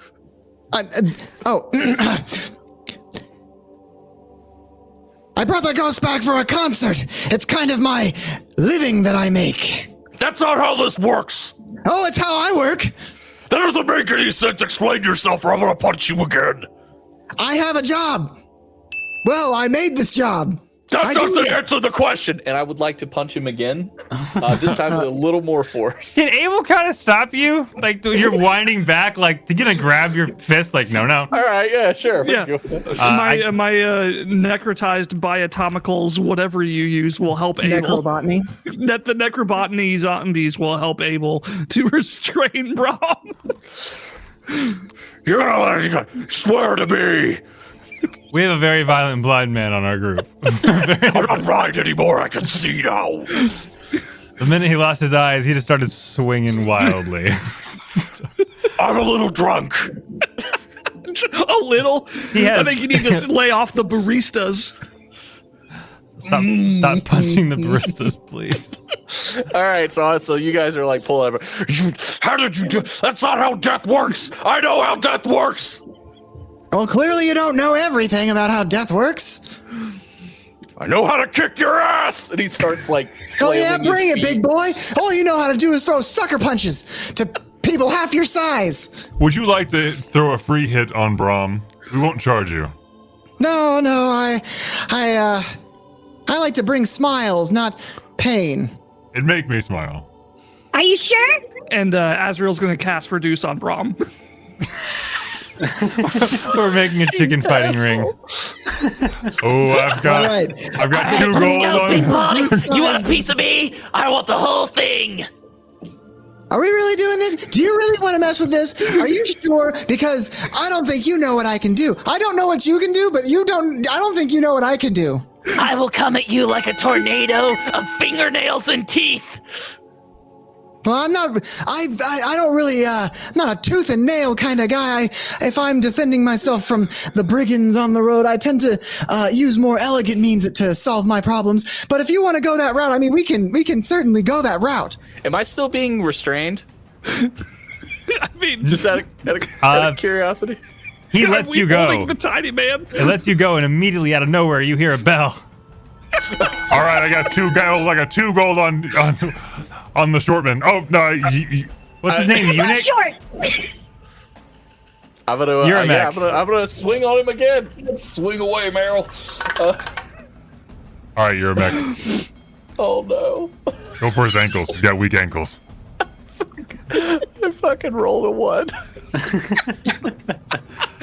I brought the ghost back for a concert. It's kind of my living that I make. That's not how this works. Oh, it's how I work. That doesn't make any sense. Explain yourself or I'm gonna punch you again. I have a job. Well, I made this job. That doesn't answer the question. And I would like to punch him again. This time with a little more force. Can Abel kind of stop you? Like you're winding back, like to gonna grab your fist? Like no. All right, yeah, sure. Yeah. My necrotized biotomicals, whatever you use, will help Abel. Necrobotany. That the necrobotany zombies will help Abel to restrain Brom. You're gonna let you go. Swear to me. We have a very violent blind man on our group. I'm not blind anymore. I can see now. The minute he lost his eyes, he just started swinging wildly. I'm a little drunk. A little? Has, I think you need to lay off the baristas. Stop punching the baristas, please. All right, so you guys are like pulling over. How did you do? That's not how death works. I know how death works. Well, clearly you don't know everything about how death works. I know how to kick your ass. And he starts like. Oh yeah, bring it, big boy. All you know how to do is throw sucker punches to people half your size. Would you like to throw a free hit on Brom? We won't charge you. No, I like to bring smiles, not pain. It'd make me smile. Are you sure? And Azrael's going to cast Reduce on Brom. We're making a chicken fighting ring. Oh, I've got 2 gold on. You want a piece of me? I want the whole thing. Are we really doing this? Do you really want to mess with this? Are you sure? Because I don't think you know what I can do. I don't know what you can do, but I don't think you know what I can do. I will come at you like a tornado of fingernails and teeth. Well, I'm not. I don't really. I'm not a tooth and nail kind of guy. If I'm defending myself from the brigands on the road, I tend to use more elegant means to solve my problems. But if you want to go that route, I mean, we can certainly go that route. Am I still being restrained? I mean, Just out of curiosity. He lets you go. The tiny man. It lets you go, and immediately out of nowhere, you hear a bell. All right, I got 2 gold. I got 2 gold on the short man. Oh no! What's his name? Eunuch? Short. I'm gonna swing on him again. Swing away, Meryl. All right, you're a mech. Oh no! Go for his ankles. He's got weak ankles. I fucking rolled a 1.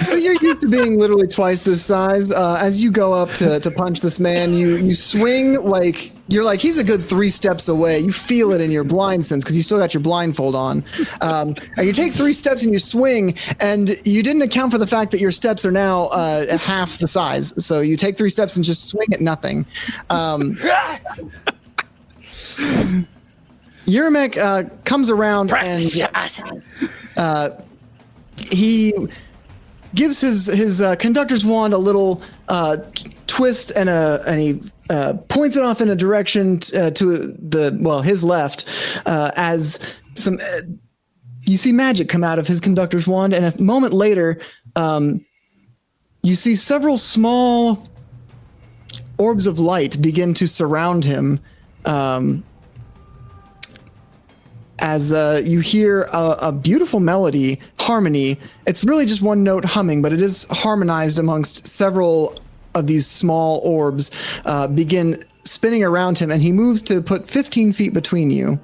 So you're used to being literally twice this size. As you go up to punch this man, you swing like you're like he's a good 3 steps away. You feel it in your blind sense because you still got your blindfold on. And you take 3 steps and you swing, and you didn't account for the fact that your steps are now half the size. So you take 3 steps and just swing at nothing. Uramek comes around and he gives his conductor's wand a little twist and he points it off in a direction to his left as some you see magic come out of his conductor's wand, and a moment later you see several small orbs of light begin to surround him. as you hear a beautiful melody, harmony. It's really just one note humming, but it is harmonized amongst several of these small orbs begin spinning around him, and he moves to put 15 feet between you.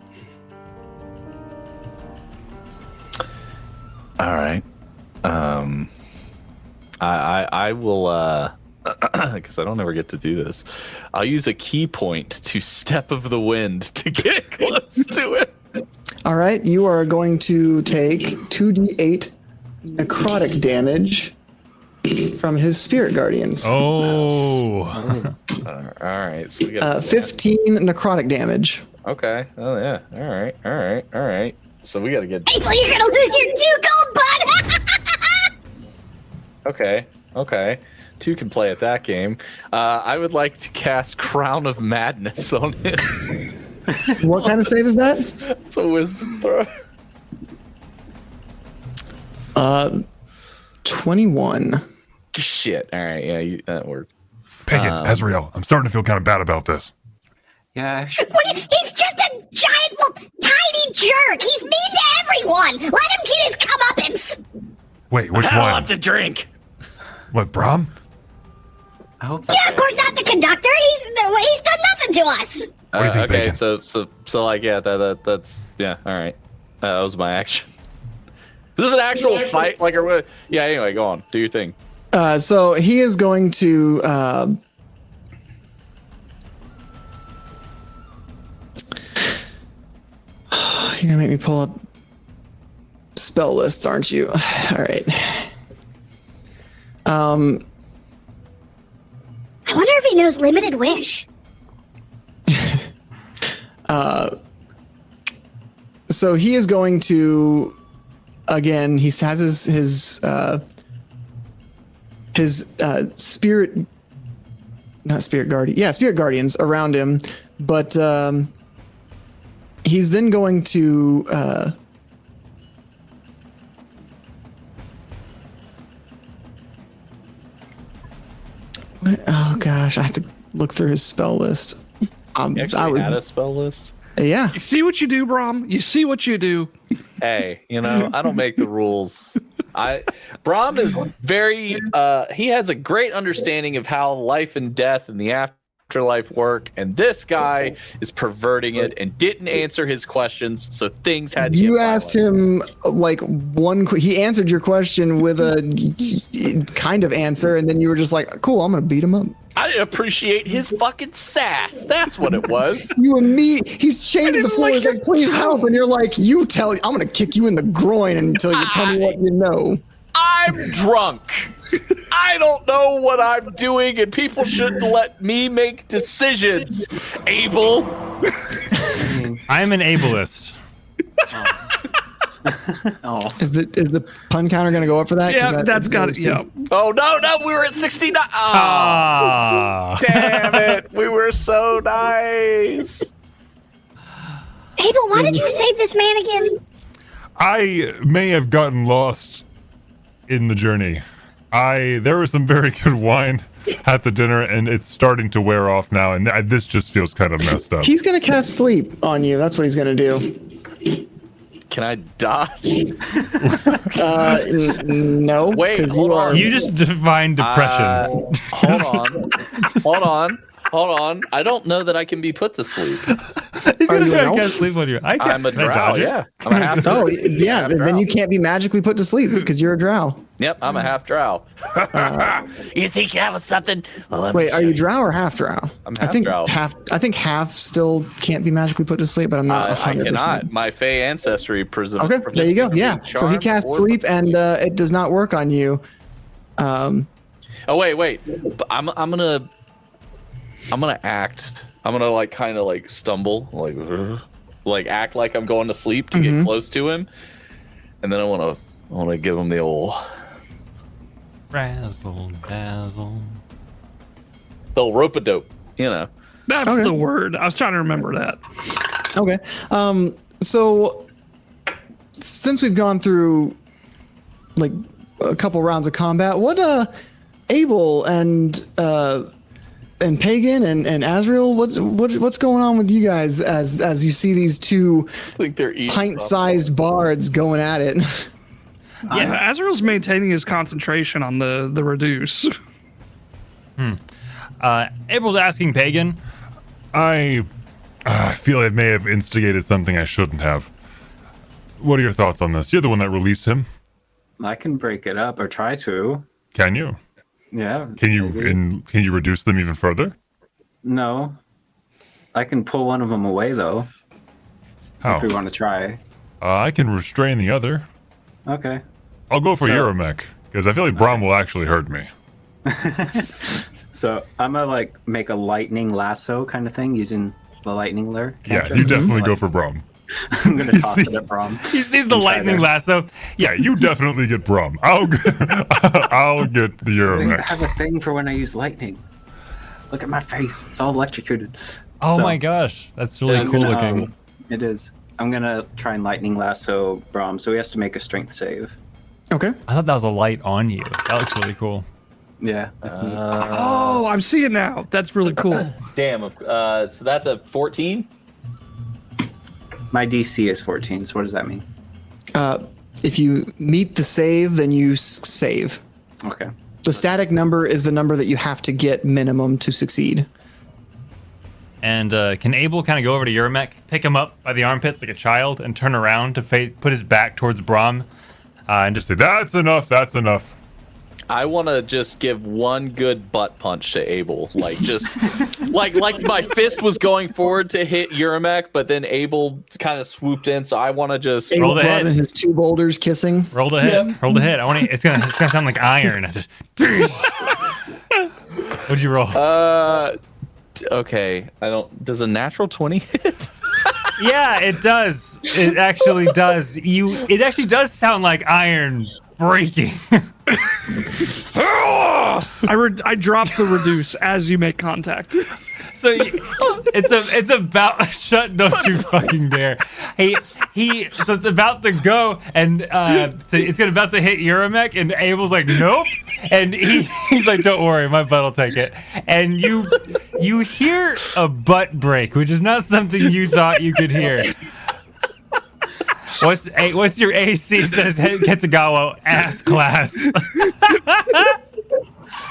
All right. I will, because I don't ever get to do this. I'll use a key point to Step of the Wind to get close to it. All right, you are going to take 2d8 necrotic damage from his spirit guardians. Oh. All right. So we got 15 necrotic damage. Okay. Oh yeah. All right. So we got to get. April, you're gonna lose your 2 gold, bud. Okay. 2 can play at that game. I would like to cast Crown of Madness on him. What kind of save is that? It's a wisdom throw. 21. Shit. All right. Yeah, that worked. Pagan, Azrael, I'm starting to feel kind of bad about this. Yeah. He's just a giant, tiny jerk. He's mean to everyone. Let him get his comeuppance. Wait, which I one? want to drink. What, Brom? I hope. Yeah, of course not the conductor. He's done nothing to us. What do you think, okay, Bacon? so like, yeah, that's yeah. All right, that was my action. This is an actual fight, like, or what? Yeah. Anyway, go on, do your thing. So he is going to. You're gonna make me pull up spell lists, aren't you? All right. I wonder if he knows Limited Wish. So he is going to, again, he has his spirit, not spirit guardian, yeah, spirit guardians around him, but he's then going to oh gosh, I have to look through his spell list. You actually had a spell list. Yeah. You see what you do, Brom? You see what you do. Hey, I don't make the rules. Brahm is very he has a great understanding of how life and death and the afterlife work, and this guy is perverting it and didn't answer his questions, so things had to You get asked violent. him like he answered your question with a kind of answer, and then you were just like, cool, I'm gonna beat him up. I didn't appreciate his fucking sass. That's what it was. He's chained to the floor. He's like, please help. And you're like, I'm going to kick you in the groin until you tell me what you know. I'm drunk. I don't know what I'm doing, and people shouldn't let me make decisions. Abel. I'm an ableist. Oh. Is the pun counter going to go up for that? Yeah, that's got it. Yeah. Oh, no, we were at 69. Oh, Ah. damn it. We were so nice. Abel, why did you save this man again? I may have gotten lost in the journey. There was some very good wine at the dinner, and it's starting to wear off now, and this just feels kind of messed up. He's going to cast sleep on you. That's what he's going to do. Can I dodge? No. Wait, hold on. You just defined depression. Hold on. I don't know that I can be put to sleep. He's Are gonna you try an to elf? cast sleep on you. I can't. I'm a can I drow, dodge it? yeah. I'm a half Oh, yeah. Then you can't be magically put to sleep because you're a drow. Yep, I'm a half drow. You think you have something? Well, Wait, are you drow or half drow? I'm I half think drow. I think half still can't be magically put to sleep, but I'm not 100%. I cannot. My Fey ancestry presumes. Okay, there you go. Yeah. So he casts sleep, and it does not work on you. Oh wait. But I'm gonna act. I'm gonna like kind of like stumble, like act like I'm going to sleep to get close to him, and then I want to give him the old Razzle dazzle. the rope-a-dope. That's Okay. the word. I was trying to remember that. Okay. So since we've gone through like a couple rounds of combat, what Abel and and Pagan and Azrael, what's going on with you guys as you see these two I think they're pint-sized bards going at it? Yeah, Azrael's maintaining his concentration on the reduce. Abel's asking Pagan. I feel I may have instigated something I shouldn't have. What are your thoughts on this? You're the one that released him. I can break it up or try to. Can you? Yeah. Can you reduce them even further? No. I can pull one of them away though. How? If we want to try. I can restrain the other. Okay. I'll go for Euromech because I feel like Brom will actually hurt me. So I'm gonna like make a lightning lasso kind of thing using the lightning lure. Yeah, you definitely go for Brom. I'm gonna toss it at Brom. He sees the lightning lasso. Yeah, you definitely get Brom. I'll get the I Euromech. have a thing for when I use lightning. Look at my face; it's all electrocuted. Oh So, my gosh, that's really cool looking. It is. I'm gonna try and lightning lasso Brom, so he has to make a strength save. Okay. I thought that was a light on you. That looks really cool. Yeah, that's me. Oh, I'm seeing now. That's really cool. Damn. So that's a 14. My DC is 14. So what does that mean? If you meet the save, then you save. Okay. The static number is the number that you have to get minimum to succeed. And can Abel kind of go over to Euromech, pick him up by the armpits like a child, and turn around to put his back towards Brom, and just Say, that's enough. That's enough. I want to just give one good butt punch to Abel, like just like my fist was going forward to hit Euromech, but then Abel kind of swooped in, so I want to just Abel roll the brought head. in his two boulders kissing. roll the hit. Roll the hit. I want to. It's gonna sound like iron. I just. What'd you roll? Okay, I don't. Does a natural 20 hit? Yeah, it does. It actually does. It actually does sound like iron breaking. I drop the reduce as you make contact. So it's about shut. Don't you fucking dare. So it's about to go, and it's about to hit Euromech, and Abel's like, nope, and he's like, don't worry, my butt will take it. And you hear a butt break, which is not something you thought you could hear. What's your AC? Says Ketsugawa ass class.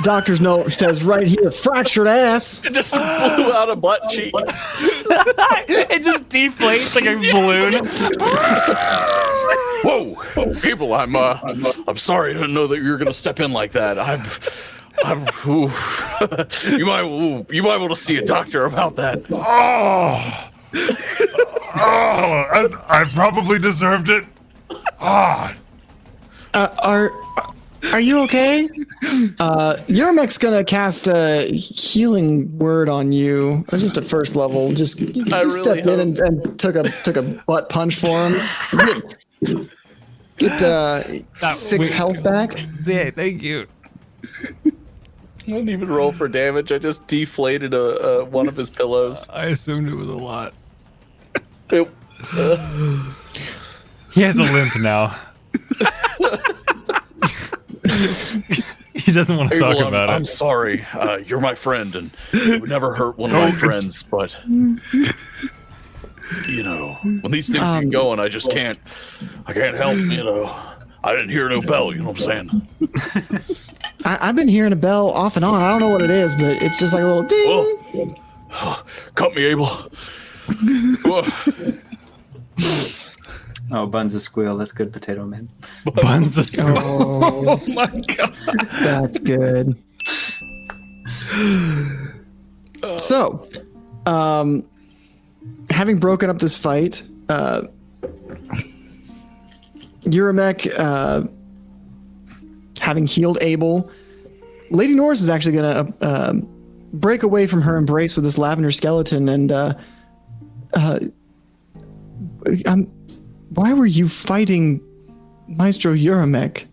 Doctor's note says right here, fractured ass. It just blew out a butt cheek. It just deflates like a balloon. Whoa, people! I'm sorry. I didn't know that you were gonna step in like that. You might want to see a doctor about that. I probably deserved it. Are you okay? Euromech's gonna cast a healing word on you. Just at first level. Just you really stepped in and took a butt punch for him. Get 6 health back. Yeah, thank you. I didn't even roll for damage. I just deflated one of his pillows. I assumed it was a lot. It- He has a limp now. He doesn't want to talk about I'm it. sorry. You're my friend, and it would never hurt one of my friends. But you know, when these things get going, I just can't. I can't help. You know, I didn't hear no bell. You know what I'm saying? I've been hearing a bell off and on. I don't know what it is, but it's just like a little ding. Cut me, Abel. Oh, Buns a squeal. That's good, Potato Man. Buns of Oh, My God. that's good. So, having broken up this fight, Euromech, having healed Abel, Lady Norris is actually going to break away from her embrace with this lavender skeleton and why were you fighting Maestro Euromech?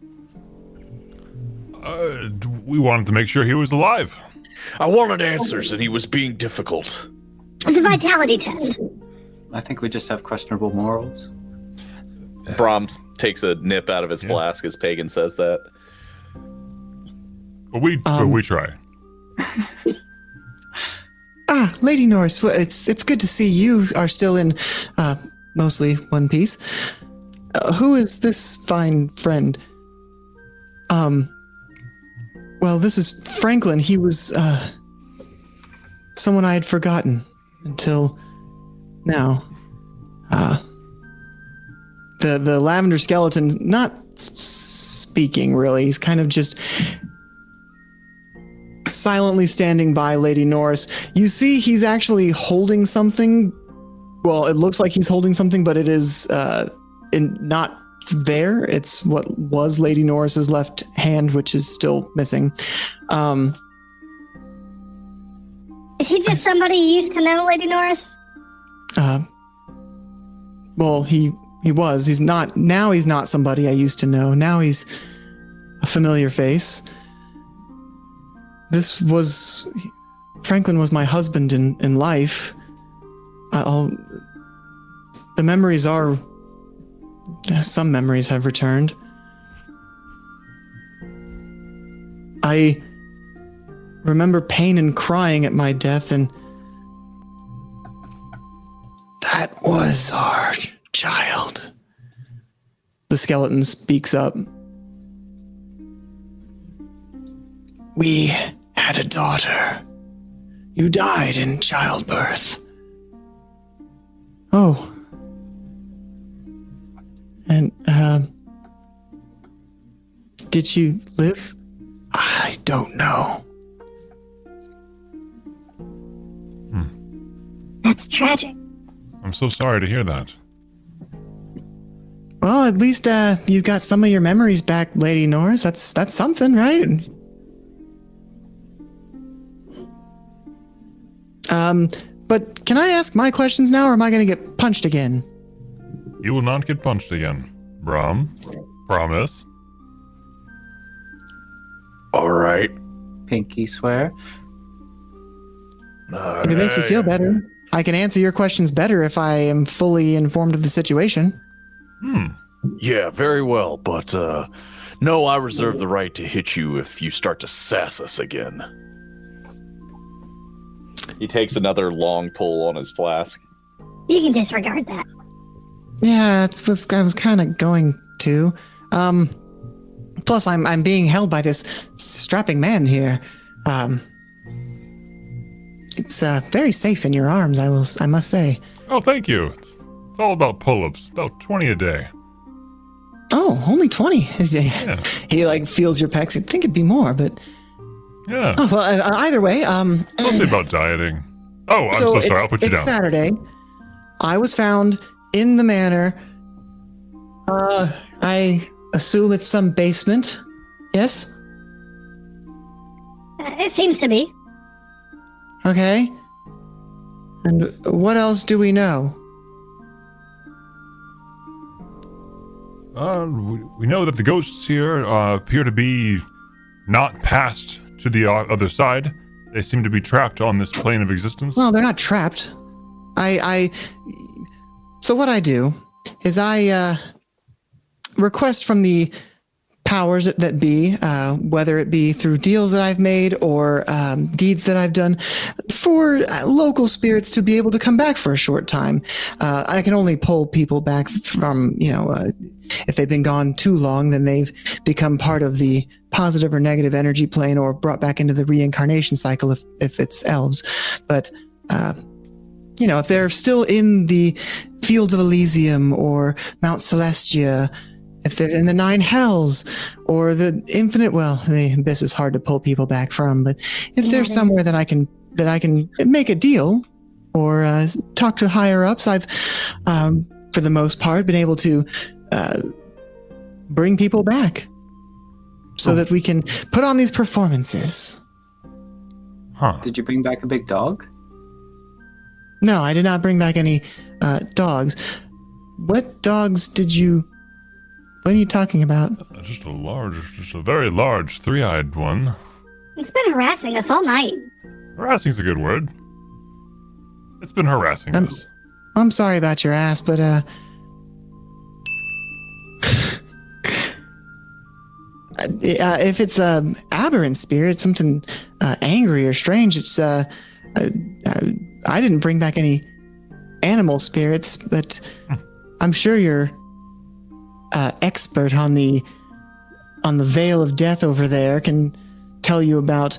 We wanted to make sure he was alive. I wanted answers, and he was being difficult. It's a vitality test. I think we just have questionable morals. Brom takes a nip out of his flask as Pagan says that. But we try. Lady Norris, well, it's good to see you are still in mostly one piece. Who is this fine friend? Well, this is Franklin. He was someone I had forgotten until now. The lavender skeleton, not speaking really. He's kind of just silently standing by Lady Norris. You see he's actually holding something. Well, it looks like he's holding something, but it is not there. It's what was Lady Norris's left hand, which is still missing. Is he just somebody you used to know, Lady Norris? Well, he was. He's not. Now he's not somebody I used to know. Now he's a familiar face. Franklin was my husband in life. The memories are... Some memories have returned. I remember pain and crying at my death, and that was our child. The skeleton speaks up. We had a daughter. You died in childbirth. Oh. And, did she live? I don't know. That's tragic. I'm so sorry to hear that. Well, at least, you got some of your memories back, Lady Norris. That's something, right? But can I ask my questions now, or am I gonna get punched again? You will not get punched again. Brom. Promise. All right. Pinky swear. If it makes you feel better, I can answer your questions better if I am fully informed of the situation. Yeah, very well, but no, I reserve the right to hit you if you start to sass us again. He takes another long pull on his flask. You can disregard that. Yeah, it's what I was kind of going to. Plus, I'm being held by this strapping man here. It's very safe in your arms, I must say. Oh, thank you. It's all about pull-ups. About 20 a day. Oh, only 20. Yeah. He like feels your pecs. I'd think it'd be more, but Yeah. oh, well, either way, Mostly about dieting. Oh, I'm so sorry. I'll put you down. It's Saturday. I was found in the manor. I assume it's some basement. Yes? It seems to be. Okay. And what else do we know? We know that the ghosts here appear to be not passed to the other side. They seem to be trapped on this plane of existence. Well, they're not trapped. So what I do is I request from the powers that be, whether it be through deals that I've made or deeds that I've done, for local spirits to be able to come back for a short time. I can only pull people back from, if they've been gone too long, then they've become part of the positive or negative energy plane or brought back into the reincarnation cycle if it's elves. But, if they're still in the Fields of Elysium or Mount Celestia, if they're in the Nine Hells or the Infinite, well, the Abyss is hard to pull people back from, but if there's somewhere that I can make a deal or talk to higher ups, I've, for the most part, been able to bring people back so that we can put on these performances. Huh. Did you bring back a big dog? No, I did not bring back any dogs. What dogs did you... What are you talking about? Just a very large, three-eyed one. It's been harassing us all night. Harassing's a good word. It's been harassing us. I'm sorry about your ass, but if it's a aberrant spirit, something angry or strange, it's I didn't bring back any animal spirits, but I'm sure you're expert on the veil of death over there. Can tell you about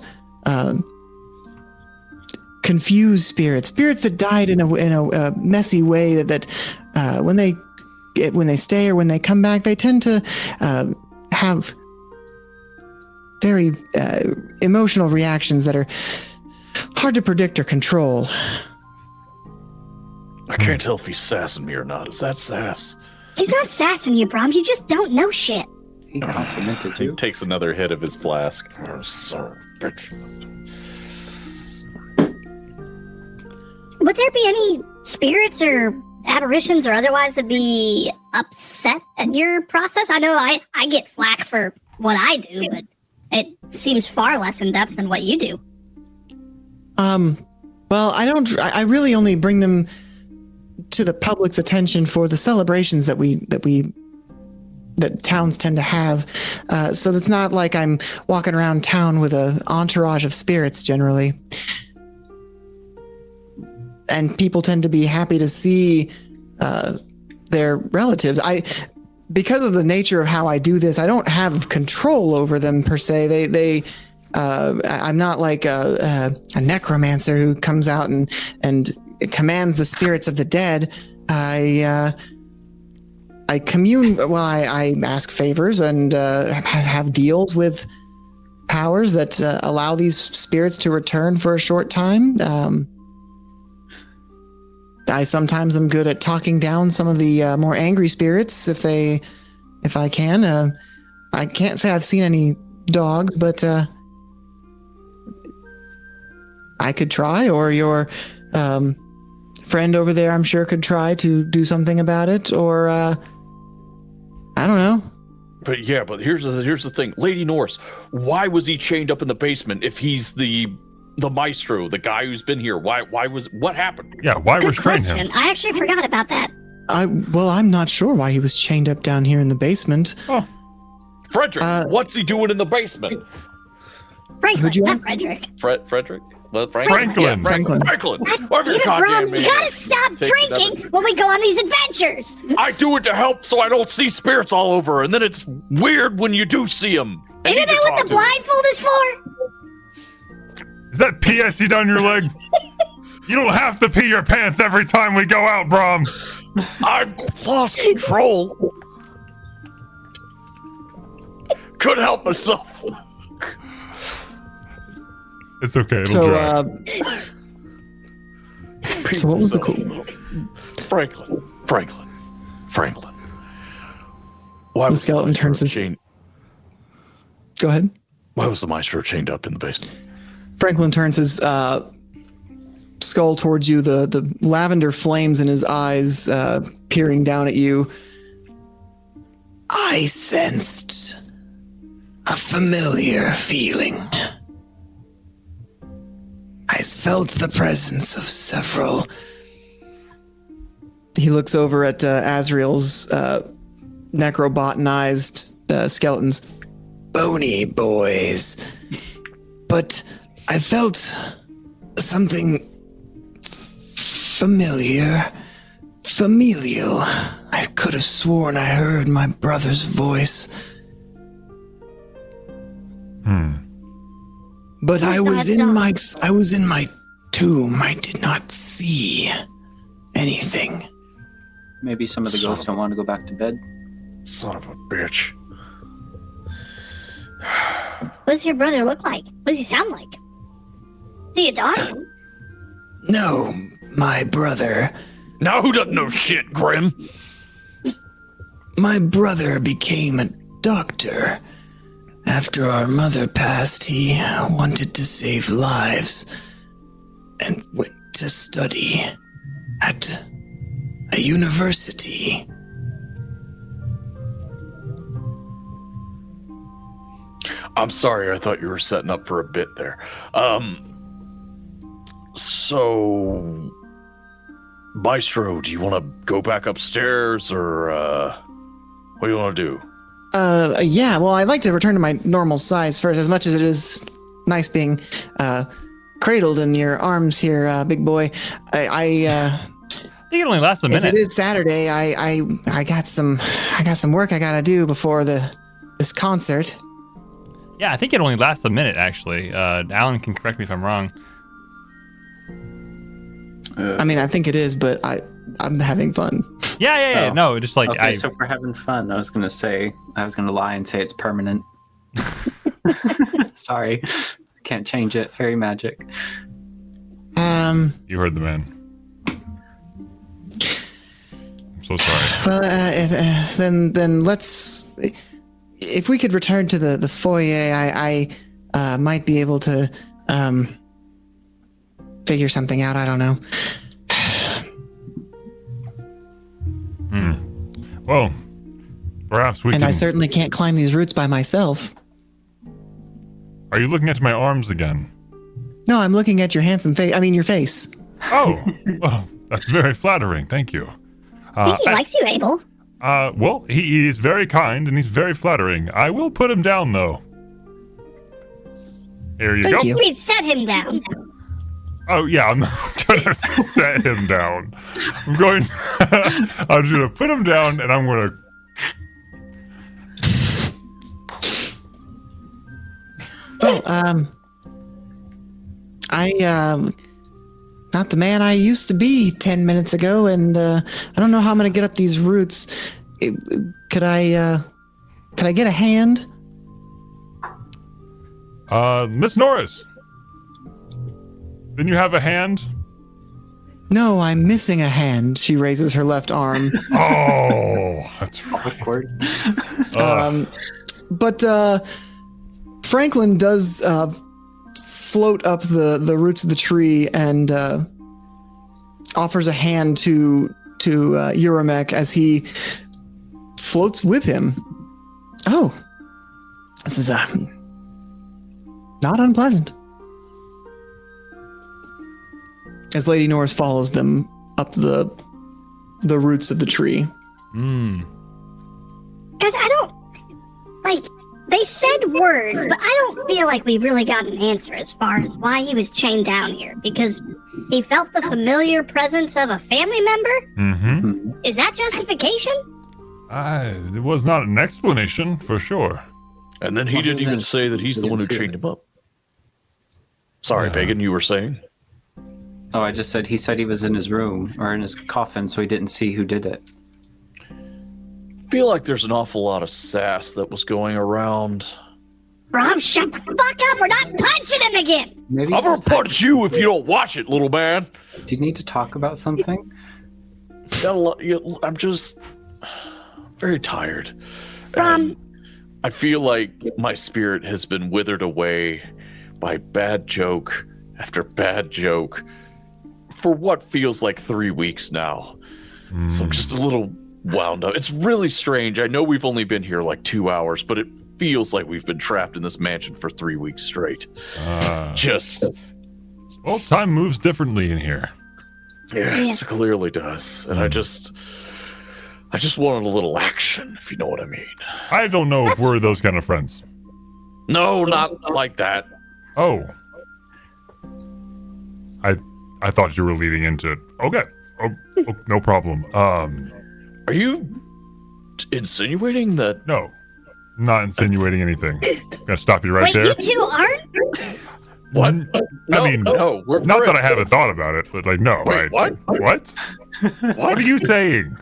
confused spirits that died in a messy way that when they stay or when they come back, they tend to have very emotional reactions that are hard to predict or control. I can't tell if he's sassing me or not. Is that sass? He's not sassing you, Brom. You just don't know shit. He complimented He you. takes another hit of his flask. Would there be any spirits or apparitions or otherwise that be upset at your process? I know I get flack for what I do, but it seems far less in depth than what you do. Well, I really only bring them to the public's attention for the celebrations that towns tend to have. So it's not like I'm walking around town with an entourage of spirits generally. And people tend to be happy to see their relatives. Because of the nature of how I do this, I don't have control over them per se. I'm not like a necromancer who comes out and commands the spirits of the dead. I commune. Well, I ask favors and have deals with powers that allow these spirits to return for a short time. I sometimes am good at talking down some of the more angry spirits if I can. I can't say I've seen any dogs, but I could try, or your friend over there, I'm sure, could try to do something about it, or I don't know. But here's the thing, Lady Norse. Why was he chained up in the basement if he's the Maestro, the guy who's been here? What happened? Yeah, why Good restrain question. him? I actually forgot about that. I'm not sure why he was chained up down here in the basement. Oh, Frederick, what's he doing in the basement? Franklin, Who'd you not ask? Frederick. Frederick? Well, Franklin. Yeah, Franklin. Whatever Damn it, goddamn Brom, man you gotta is. stop Take drinking another- when we go on these adventures. I do it to help so I don't see spirits all over, and then it's weird when you do see them. Isn't that what the blindfold is for? Is that PSC down your leg? You don't have to pee your pants every time we go out, Brom. I've lost control. Couldn't help myself. It's okay. It'll dry. So what was the cool? Franklin. Why The was skeleton Maestro turns his- chained? Go ahead. Why was the Maestro chained up in the basement? Franklin turns his skull towards you, the lavender flames in his eyes peering down at you. I sensed a familiar feeling. I felt the presence of several. He looks over at Azrael's necrobotanized skeletons. Bony boys. But I felt something familiar. Familial. I could have sworn I heard my brother's voice. But I was in my tomb. I did not see anything. Maybe some of the ghosts don't want to go back to bed. Son of a bitch. What does your brother look like? What does he sound like? Is he a dog? No, my brother. Now who doesn't know shit, Grim? My brother became a doctor. After our mother passed, he wanted to save lives and went to study at a university. I'm sorry, I thought you were setting up for a bit there. So, Maestro, do you want to go back upstairs, or what do you want to do? Yeah, well, I'd like to return to my normal size first, as much as it is nice being cradled in your arms here, big boy. I think it only lasts a minute. If it is Saturday, I got some work I gotta do before this concert. Yeah, I think it only lasts a minute, actually. Alan can correct me if I'm wrong. I mean, I think it is, but I'm having fun. Yeah. No, just like okay, so if we're having fun, I was gonna lie and say it's permanent. Sorry, can't change it. Fairy magic. You heard the man. I'm so sorry. Well, then let's. If we could return to the foyer, I might be able to figure something out. I don't know. Well, perhaps we can. And I certainly can't climb these roots by myself. Are you looking at my arms again? No, I'm looking at your handsome face. I mean, your face. Oh, well, that's very flattering. Thank you. I think he likes you, Abel. Well, he is very kind and he's very flattering. I will put him down, though. Here you go. You mean set him down. Oh, yeah, I'm not going to set him down. I'm just going to put him down and I'm going to... Well, not the man I used to be 10 minutes ago, and I don't know how I'm going to get up these roots. Could I get a hand? Miss Norris. Didn't you have a hand? No, I'm missing a hand. She raises her left arm. Oh, that's right. But Franklin does float up the roots of the tree and offers a hand to Uramek as he floats with him. Oh, this is not unpleasant. As Lady Norris follows them up the roots of the tree. Because I don't they said words, but I don't feel like we really got an answer as far as why he was chained down here. Because he felt the familiar presence of a family member? Mm-hmm. Is that justification? It was not an explanation, for sure. And then he didn't even say that he's the one who chained him up. Sorry, Pagan, you were saying? Oh, I just said he was in his room or in his coffin, so he didn't see who did it. I feel like there's an awful lot of sass that was going around. Rob, shut the fuck up! We're not punching him again! I'm gonna punch you if you don't watch it, little man. Do you need to talk about something? I'm just very tired. I feel like my spirit has been withered away by bad joke after bad joke for what feels like 3 weeks now. So I'm just a little wound up. It's really strange. I know we've only been here like 2 hours, but it feels like we've been trapped in this mansion for 3 weeks straight. Well, time moves differently in here. Yes, it clearly does. And I just wanted a little action, if you know what I mean. I don't know if we're those kind of friends. No, not like that. Oh. I thought you were leading into it. Okay. Oh, no problem. Are you insinuating that? No, not insinuating anything. Gotta stop you right there. Wait, you two aren't? What? I mean, we're not friends. that I haven't thought about it, but like, no. Wait, what? What? What are you saying?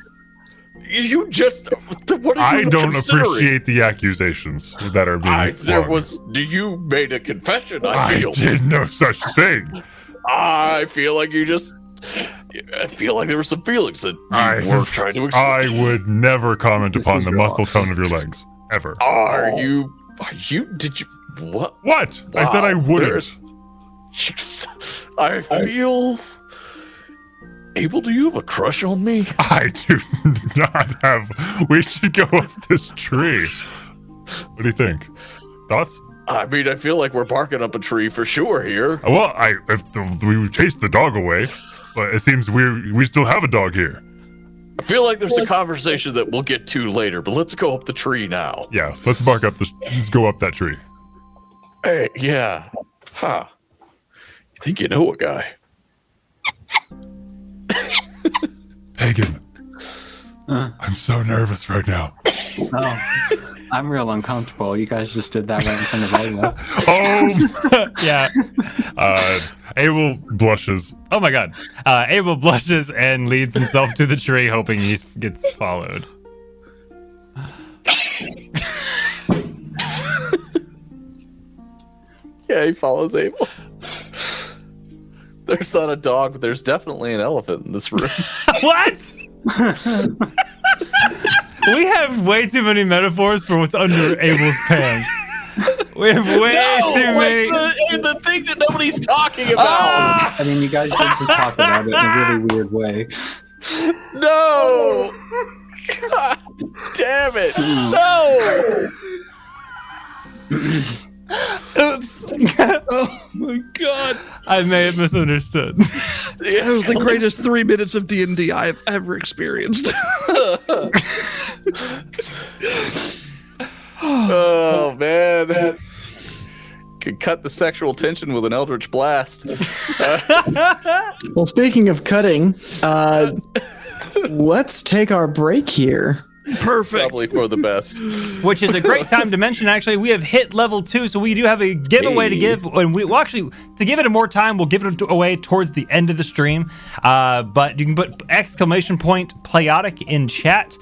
You just. What are you I don't considering? appreciate the accusations that are being flung. You made a confession, I did no such thing. I feel like you just. I feel like there were some feelings that you were trying to explain. I would never comment upon the muscle tone of your legs. Ever. Did you. What? What? Wow, I said I wouldn't. I feel. Abel, do you have a crush on me? I do not have. We should go up this tree. What do you think? Thoughts? I mean, I feel like we're barking up a tree for sure here. Well, we chased the dog away, but it seems we still have a dog here. I feel like there's a conversation that we'll get to later, but let's go up the tree now. Yeah, let's go up that tree. Hey, yeah. Huh. You think you know a guy. Pagan, I'm so nervous right now. I'm real uncomfortable. You guys just did that right in front of all of us. Oh, Yeah. Abel blushes. Oh my god. Abel blushes and leads himself to the tree, hoping he gets followed. Yeah, he follows Abel. There's not a dog, but there's definitely an elephant in this room. What? We have way too many metaphors for what's under Abel's pants. We have way too many. The thing that nobody's talking about. I mean, you guys did just talk about it in a really weird way. No! God damn it! No! Oops. Oh my god. I may have misunderstood. That was the greatest 3 minutes of D&D I have ever experienced. Oh man. Could cut the sexual tension with an eldritch blast. Well, speaking of cutting, let's take our break here. Perfect. Probably for the best. Which is a great time to mention, actually, we have hit level 2, so we do have a giveaway to give. And we will actually, to give it more time, we'll give it away towards the end of the stream. But you can put !Playotic in chat.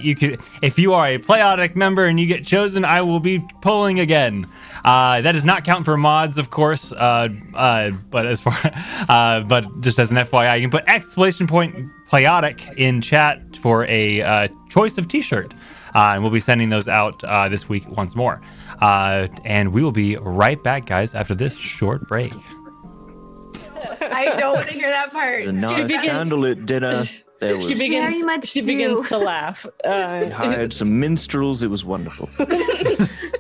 You could, if you are a Playotic member and you get chosen, I will be pulling again. That does not count for mods, of course. But as far, but just as an FYI, you can put !Playotic in chat for a choice of t-shirt. And we'll be sending those out this week once more. And we will be right back, guys, after this short break. I don't want to hear that part. The scandal at dinner. There was, She begins to laugh. we hired some minstrels. It was wonderful.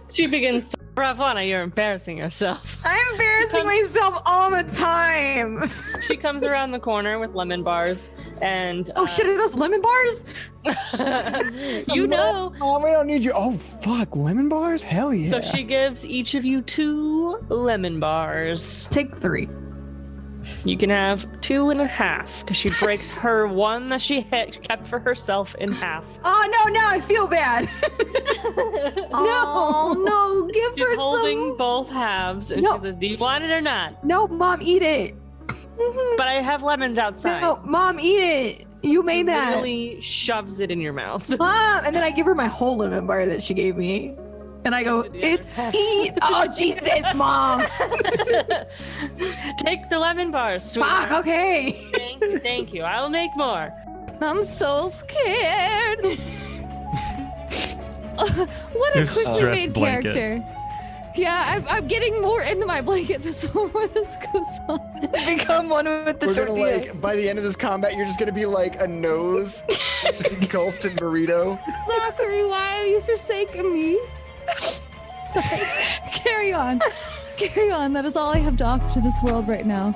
She begins to Ravana, you're embarrassing yourself. I'm embarrassing myself all the time. She comes around the corner with lemon bars and Oh shit, are those lemon bars? you know. Oh, we don't need you. Oh fuck, lemon bars? Hell yeah. So she gives each of you 2 lemon bars. Take 3. You can have 2.5 because she breaks her one that she kept for herself in half. Oh no, I feel bad. No, give She's her holding some. both halves and No. she says, "Do you want it or not?" No, Mom, eat it. But I have lemons outside. No, Mom, eat it. You made that. Literally shoves it in your mouth. Mom, and then I give her my whole lemon bar that she gave me. And I go, it's eat. Oh, Jesus, Mom. Take the lemon bars, sweetheart. Fuck, okay. Thank you. I will make more. I'm so scared. What a Your quickly stress made blanket. character. Yeah, I'm getting more into my blanket the more this goes on. Become one with the We're gonna tortilla. like by the end of this combat, you're just gonna be like a nose engulfed in burrito. Zachary, why are you forsaking me? Sorry. Carry on. Carry on. That is all I have to offer to this world right now.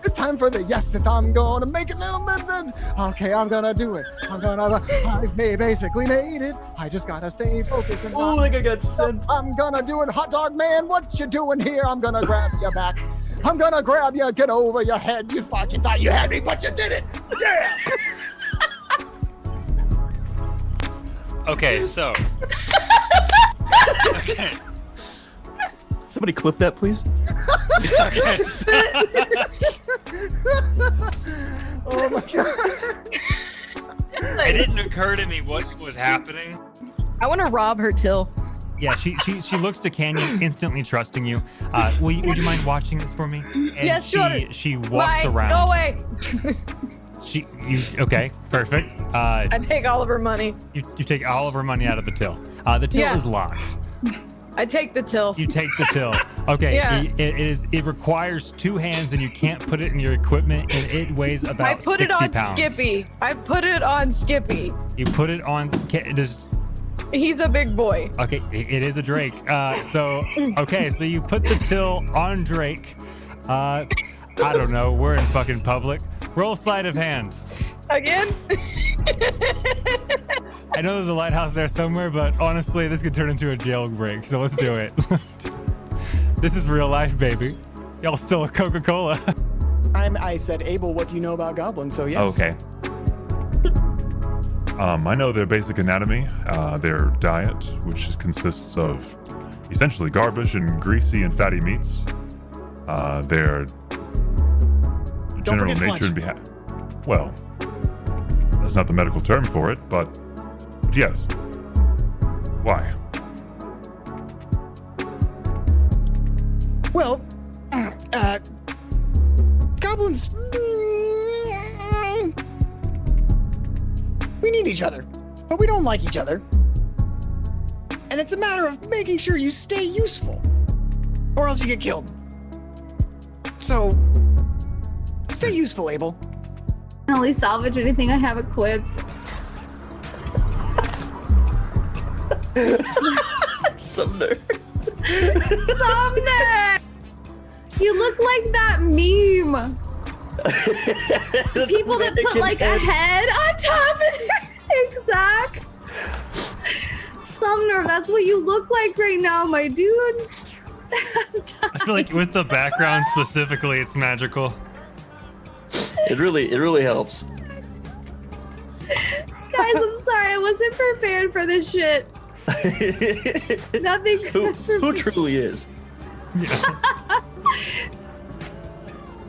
It's time for the yes. If I'm gonna make it, little bit. Okay, I'm gonna do it. I've basically made it. I just gotta stay focused. And Oh, like I got sent. I'm gonna do it, hot dog man. What you doing here? I'm gonna grab you back. I'm gonna grab you, get over your head. You fucking thought you had me, but you didn't. Yeah. Okay, so. Okay. Somebody clip that, please. Oh my god. It didn't occur to me what was happening. I want to rob her till. Yeah, she looks to Canyon, instantly trusting you. Would you mind watching this for me? And Yeah, sure. She walks around. Go away. Okay, perfect. I take all of her money. You take all of her money out of the till. The till Yeah. is locked. I take the till. You take the till. Okay, Yeah. it requires 2 hands and you can't put it in your equipment and it weighs about I put 60 it on pounds. Skippy. I put it on Skippy. You put it on. He's a big boy. Okay, it is a Drake. So you put the till on Drake. I don't know. We're in fucking public. Roll sleight of hand. Again? I know there's a lighthouse there somewhere, but honestly, this could turn into a jailbreak. So let's do it. This is real life, baby. Y'all still a Coca-Cola? I said, Abel, what do you know about goblins? So yes. Okay. I know their basic anatomy, their diet, which consists of essentially garbage and greasy and fatty meats. Their general forget nature and sludge. behavior. Well, that's not the medical term for it, but yes. Why? Well, goblins. We need each other, but we don't like each other. And it's a matter of making sure you stay useful, or else you get killed. So, stay useful, Abel. Can only salvage anything I have equipped. Sumner. Sumner! You look like that meme. People that put like a head on top of it. Exact. Sumner, that's what you look like right now, my dude. I feel like with the background specifically, it's magical. It really helps. Guys, I'm sorry, I wasn't prepared for this shit. Nothing good for Who me. truly is?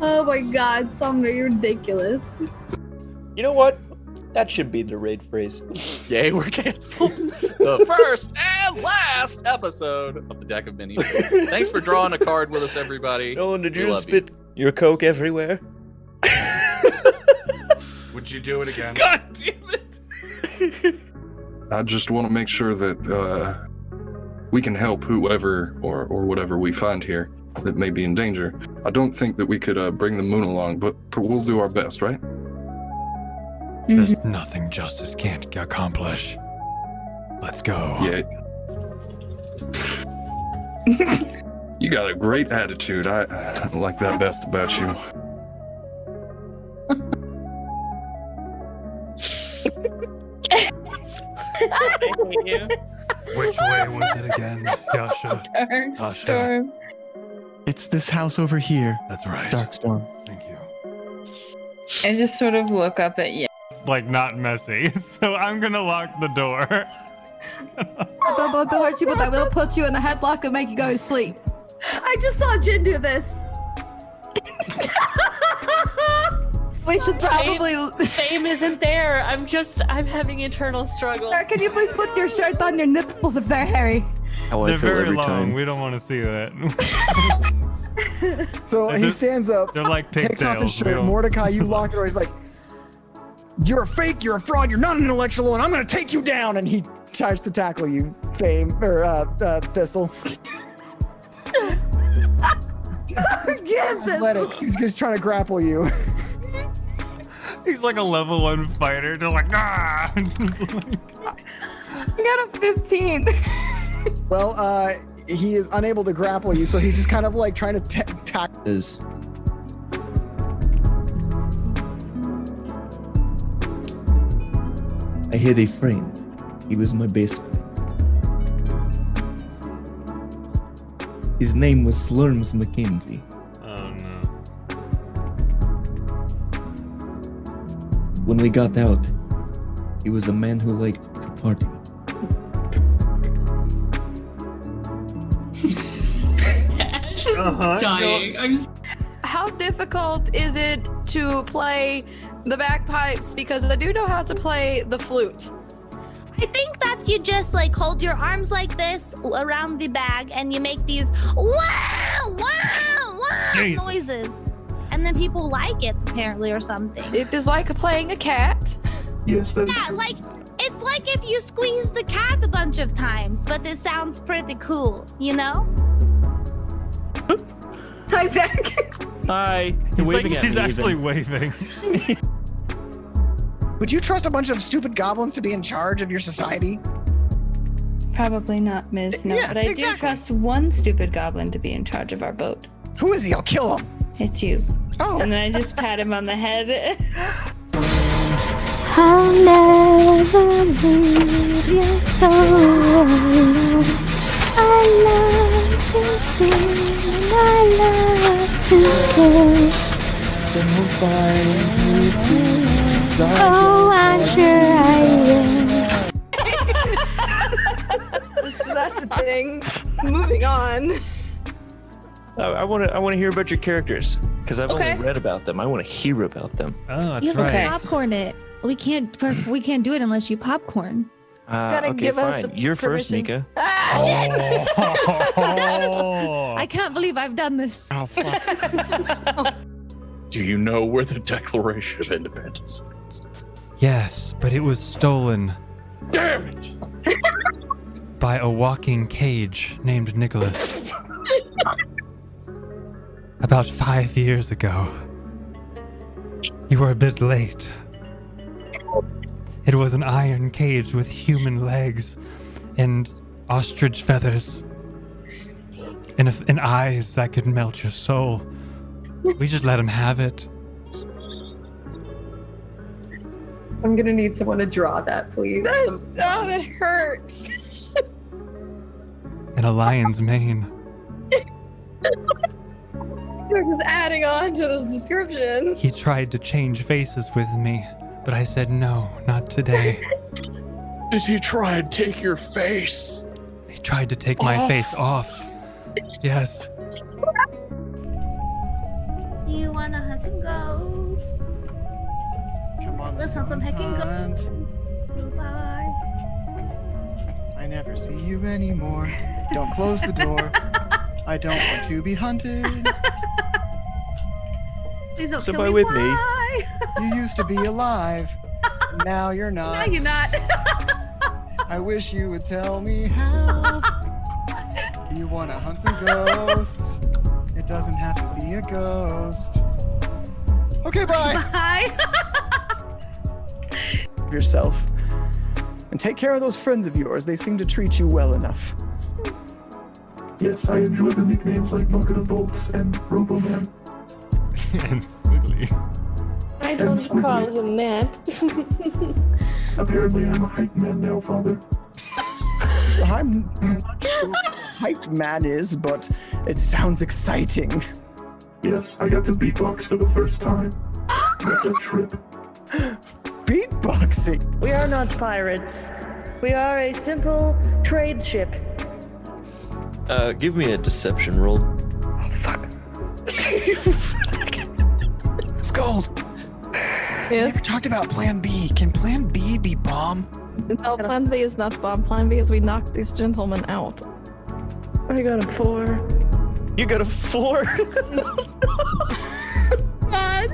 Oh my god, Sumner, you're ridiculous. You know what? That should be the raid phrase. Yay, we're canceled. The first and last episode of the Deck of Minis. Thanks for drawing a card with us, everybody. Nolan, did We you love just spit your Coke everywhere? Would you do it again? God damn it! I just want to make sure that we can help whoever or whatever we find here that may be in danger. I don't think that we could bring the moon along, but we'll do our best, right? There's nothing justice can't accomplish. Let's go. Yeah. You got a great attitude. I like that best about you. Which way was it again, Yasha? Dark storm. It's this house over here. That's right. Darkstorm. Thank you. I just sort of look up at you. Like, not messy, so I'm gonna lock the door. Don't hurt you, but I will put you in the headlock and make you go to sleep. I just saw Jin do this. We should probably. Fame isn't there. I'm having internal struggle. Sir, can you please put your shirt on your nipples if they're hairy? How I They're feel very every long. time. We don't want to see that. So he stands up, They're like takes off his pigtails. We shirt. don't- Mordecai, you lock the door. He's like, "You're a fake. You're a fraud. You're not an intellectual, and I'm gonna take you down." And he tries to tackle you, Fame or Thistle. Athletics. He's just trying to grapple you. He's like a level 1 fighter, just like ah. I got a 15. Well, he is unable to grapple you, so he's just kind of like trying to tackle. I had a friend. He was my best friend. His name was Slurms Mackenzie. Oh no. When we got out, he was a man who liked to party. Just dying. How difficult is it to play the bagpipes? Because I do know how to play the flute. I think that you just like hold your arms like this around the bag and you make these wow, wow, wow Jesus. noises. And then people like it apparently or something. It is like playing a cat. Yes, Yeah, like it's like if you squeeze the cat a bunch of times, but it sounds pretty cool, you know? Hi, Zach. Hi. He's like, she's actually waving. Would you trust a bunch of stupid goblins to be in charge of your society? Probably not, Ms. No, Yeah, but I do exactly. trust one stupid goblin to be in charge of our boat. Who is he? I'll kill him. It's you. Oh. And then I just pat him on the head. I'll never leave your soul. I love to sing, I love Oh, I'm sure I will. That's a thing. Moving on. I want to hear about your characters because I've Okay. only read about them. I want to hear about them. Oh, You have to popcorn it. We can't do it unless you popcorn. Gotta Okay, give us fine. You're first, permission. Mika. I can't believe I've done this. Oh, fuck. Do you know where the Declaration of Independence is? Yes, but it was stolen Damn it! by a walking cage named Nicholas. About 5 years ago. You were a bit late. It was an iron cage with human legs and ostrich feathers and eyes that could melt your soul. We just let him have it. I'm gonna need someone to draw that, please. That hurts. And a lion's mane. You're just adding on to this description. He tried to change faces with me, but I said no, not today. Did he try and take your face? He tried to take my face off. Yes. You wanna hunt some ghosts? Come on, Let's hunt some heckin' ghosts. Goodbye. I never see you anymore. Don't close the door. I don't want to be hunted. Please don't Somebody kill me. with me. Why? You used to be alive. Now you're No, not. you're not. I wish you would tell me how. You want to hunt some ghosts. It doesn't have to be a ghost. Okay, bye. Bye. Yourself. And take care of those friends of yours. They seem to treat you well enough. Yes, I enjoy the nicknames like Bucket of Bolts and Roboman. And Squiggly. I don't call him that. Apparently, I'm a hype man now, Father. I'm not sure what a hype man is, but it sounds exciting. Yes, I got to beatbox for the first time. What a trip. Beatboxing? We are not pirates. We are a simple trade ship. Give me a deception roll. Oh, fuck. Scold! We never talked about Plan B. Can Plan B be bomb? No, Plan B is not bomb. Plan B is we knock these gentlemen out. I got a 4. You got a 4? God.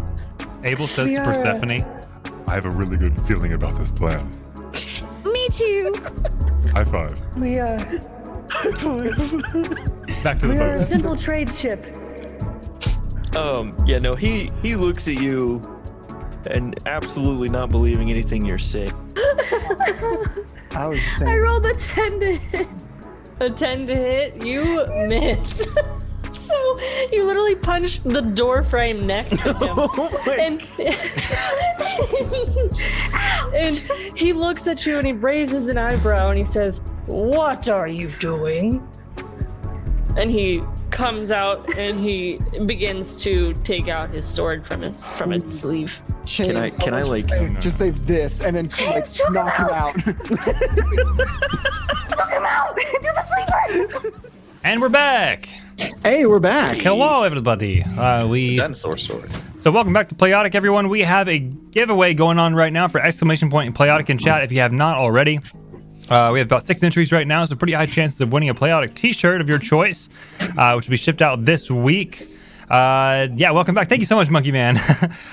Abel says We to are- Persephone, I have a really good feeling about this plan. Me too. High five. We are. back to the We are a boat. simple trade ship. Yeah, no, he looks at you and absolutely not believing anything you're saying. I was just I saying. rolled a 10 to hit. A 10 to hit, you miss. So you literally punched the door frame next to him. And he looks at you and he raises an eyebrow and he says, "What are you doing?" And he comes out and he begins to take out his sword from its sleeve. Chains, Can I like just say this and then like knock him out? Knock him out. Do the sleeper. And we're back. Hey, we're back. Hello, everybody. Dinosaur sword. So welcome back to Playotic, everyone. We have a giveaway going on right now for exclamation point and Playotic in chat if you have not already. We have about 6 entries right now, so pretty high chances of winning a Playotic t-shirt of your choice, which will be shipped out this week. Yeah, welcome back. Thank you so much, Monkey Man.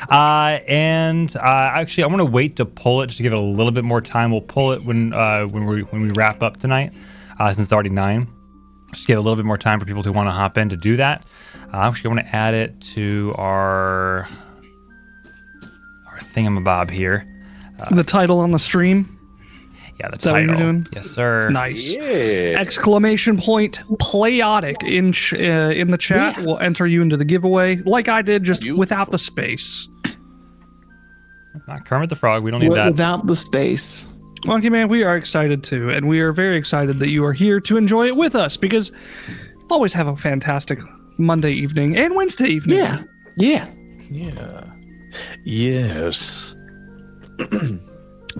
Actually, I want to wait to pull it just to give it a little bit more time. We'll pull it when we wrap up tonight, since it's already 9. Just give a little bit more time for people who want to hop in to do that. Actually, I want to add it to our thingamabob here. The title on the stream. Yeah, the Is that what title. you're doing? Yes, sir. Nice. Yeah. Exclamation point Playotic in the chat will enter you into the giveaway, like I did, just without the space. Not Kermit the Frog. We don't need that. Without the space. Monkey Man, we are excited too, and we are very excited that you are here to enjoy it with us, because always have a fantastic Monday evening and Wednesday evening. Yeah. Yes.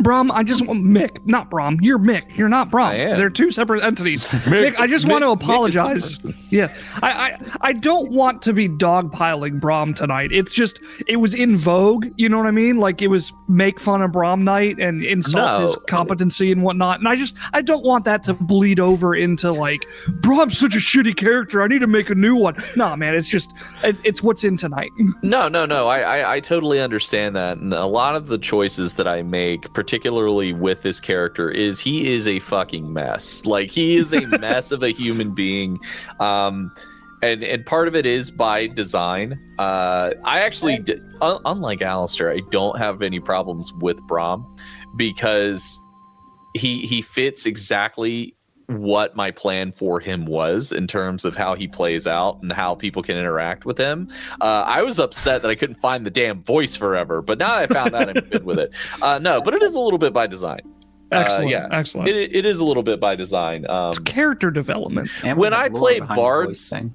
Brom, I just want Mick, not Brom. You're Mick. You're not Brom. I am. They're two separate entities. Mick, I just want to apologize. Yeah, I don't want to be dogpiling Brom tonight. It's just it was in vogue. You know what I mean? Like it was make fun of Brom night and insult his competency and whatnot. And I don't want that to bleed over into like Brom's such a shitty character. I need to make a new one. Nah, man, it's just it's what's in tonight. No. I totally understand that, and a lot of the choices that I make, particularly with this character, is he is a fucking mess. Like he is a mess of a human being, and part of it is by design. I actually, unlike Alistair, I don't have any problems with Brom because he fits exactly what my plan for him was in terms of how he plays out and how people can interact with him. I was upset that I couldn't find the damn voice forever, but now that I found that, I'm good with it. No, but it is a little bit by design. Excellent, yeah, excellent. It is a little bit by design. It's character development. And when I play bards, and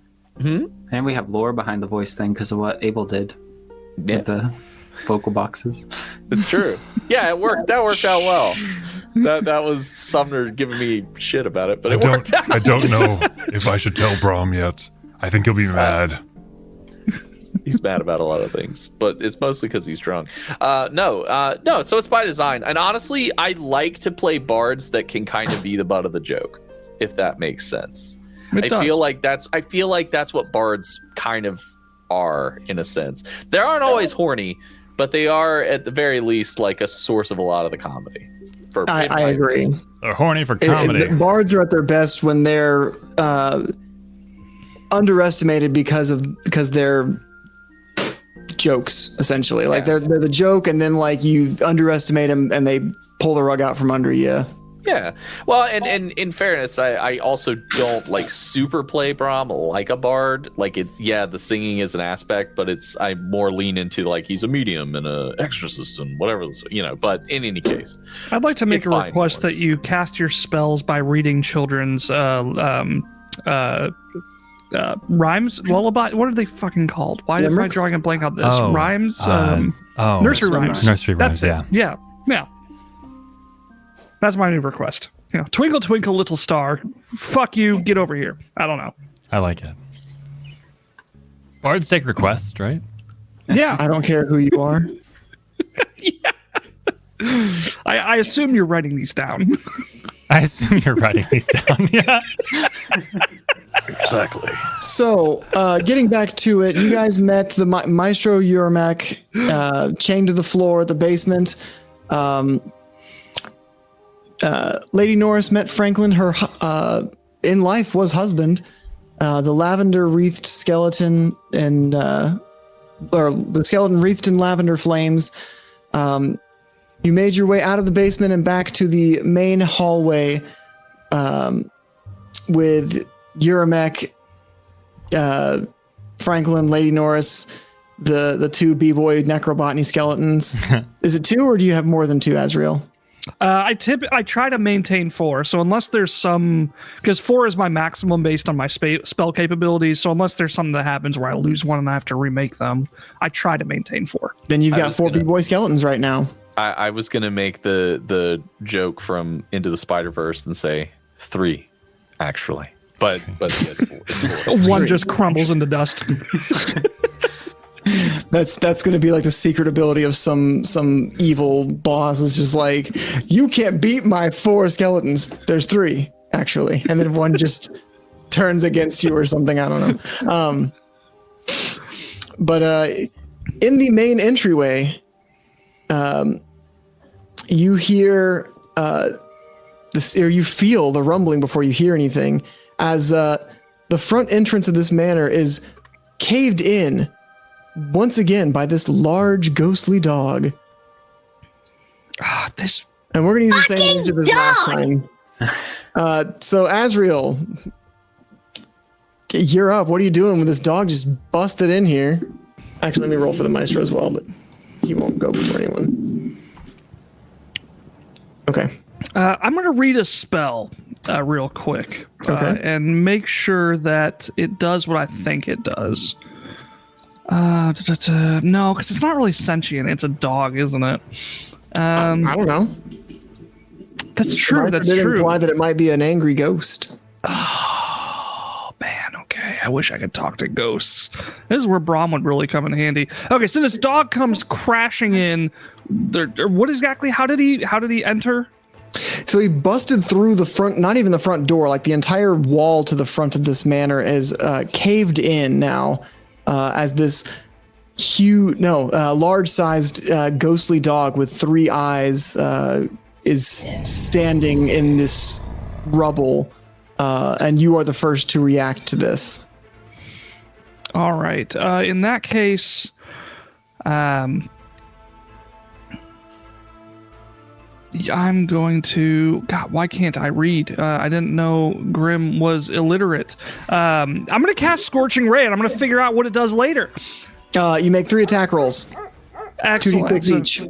we have lore behind the voice thing because of what Abel did with the vocal boxes. It's true. Yeah, it worked. That worked out well. That was Sumner giving me shit about it, but it worked out. I don't know if I should tell Brom yet. I think he'll be mad. He's mad about a lot of things, but it's mostly because he's drunk. No. So it's by design, and honestly, I like to play bards that can kind of be the butt of the joke, if that makes sense. I feel like that's what bards kind of are in a sense. They aren't always horny, but they are at the very least like a source of a lot of the comedy. I agree. They're horny for comedy. Bards are at their best when they're underestimated because they're jokes, essentially. Like they're the joke, and then like you underestimate them and they pull the rug out from under you. Yeah. Well, and in fairness, I also don't like super play Brom like a bard. Like it, yeah, the singing is an aspect, but I more lean into like he's a medium and a exorcist and whatever, but in any case. I'd like to make a request that you cast your spells by reading children's rhymes, lullaby. What are they fucking called? Why am I drawing a blank on this? Rhymes? Nursery rhymes. Nursery rhymes, That's it. Yeah. That's my new request. Twinkle, twinkle, little star. Fuck you. Get over here. I don't know. I like it. Bards take requests, right? Yeah. I don't care who you are. I assume you're writing these down. I assume you're writing these down. Yeah. Exactly. So, getting back to it, you guys met the Maestro Uramek chained to the floor at the basement. Lady Norris met Franklin, her in life was husband, the lavender wreathed skeleton, and or the skeleton wreathed in lavender flames. You made your way out of the basement and back to the main hallway with Uramek, Franklin, Lady Norris, the two B-boy necrobotany skeletons. Is it two, or do you have more than two, Azrael? I try to maintain 4. So unless there's because 4 is my maximum based on my spell capabilities. So unless there's something that happens where I lose one and I have to remake them, I try to maintain 4. Then you've got 4 B-boy skeletons right now. I was gonna make the joke from Into the Spider-Verse and say 3, actually, but yes, it's 4. One just crumbles into dust. That's going to be like the secret ability of some evil boss. Is just like, you can't beat my 4 skeletons. There's 3 actually, and then one just turns against you or something. I don't know. But in the main entryway, you hear this, or you feel the rumbling before you hear anything, as the front entrance of this manor is caved in once again by this large ghostly dog. And we're gonna use the same image of his last time. So Azrael, you're up. What are you doing with this dog just busted in here? Actually, let me roll for the Maestro as well, but he won't go before anyone. Okay. I'm gonna read a spell. real quick Okay. and make sure that it does what I think it does. No, because it's not really sentient. It's a dog, isn't it? I don't know. That's true. That's did true. imply that it might be an angry ghost. Oh man, okay. I wish I could talk to ghosts. This is where Brahm would really come in handy. Okay, so this dog comes crashing in. What exactly? How did he enter? So he busted through the front, not even the front door, like the entire wall to the front of this manor is caved in now, as this large-sized ghostly dog with 3 eyes is standing in this rubble, and you are the first to react to this. All right. In that case, I'm going to. God, why can't I read? I didn't know Grim was illiterate. I'm going to cast Scorching Ray, and I'm going to figure out what it does later. You make 3 attack rolls. Excellent. 2d6 each.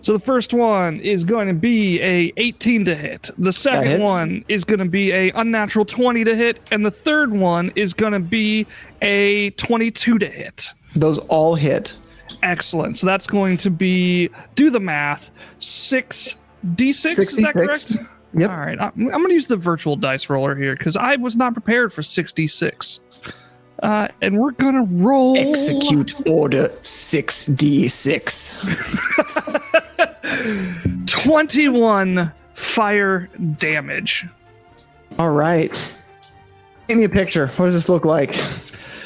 So the first one is going to be a 18 to hit. The second one is going to be a unnatural 20 to hit, and the third one is going to be a 22 to hit. Those all hit. Excellent. So that's going to be, do the math, 6d6, 66. is that correct? Yep. All right. I'm going to use the virtual dice roller here because I was not prepared for 66. And we're going to roll. Execute order 6d6. 21 fire damage. All right. Give me a picture. What does this look like?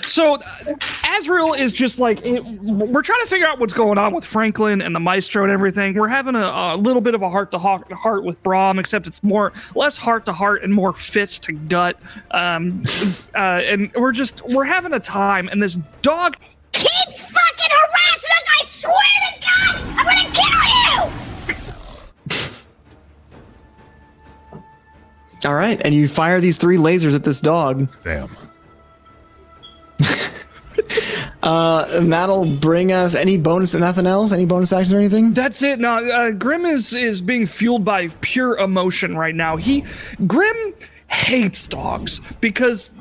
So Azrael is just like, we're trying to figure out what's going on with Franklin and the Maestro and everything. We're having a little bit of a heart-to-heart with Brahm, except it's less heart-to-heart and more fist to gut. And we're having a time, and this dog keeps fucking harassing us. I swear to God, I'm gonna kill you. All right, and you fire these 3 lasers at this dog. Damn. And that'll bring us any bonus, nothing else? Any bonus actions or anything? That's it. Now, Grim is being fueled by pure emotion right now. Grim hates dogs because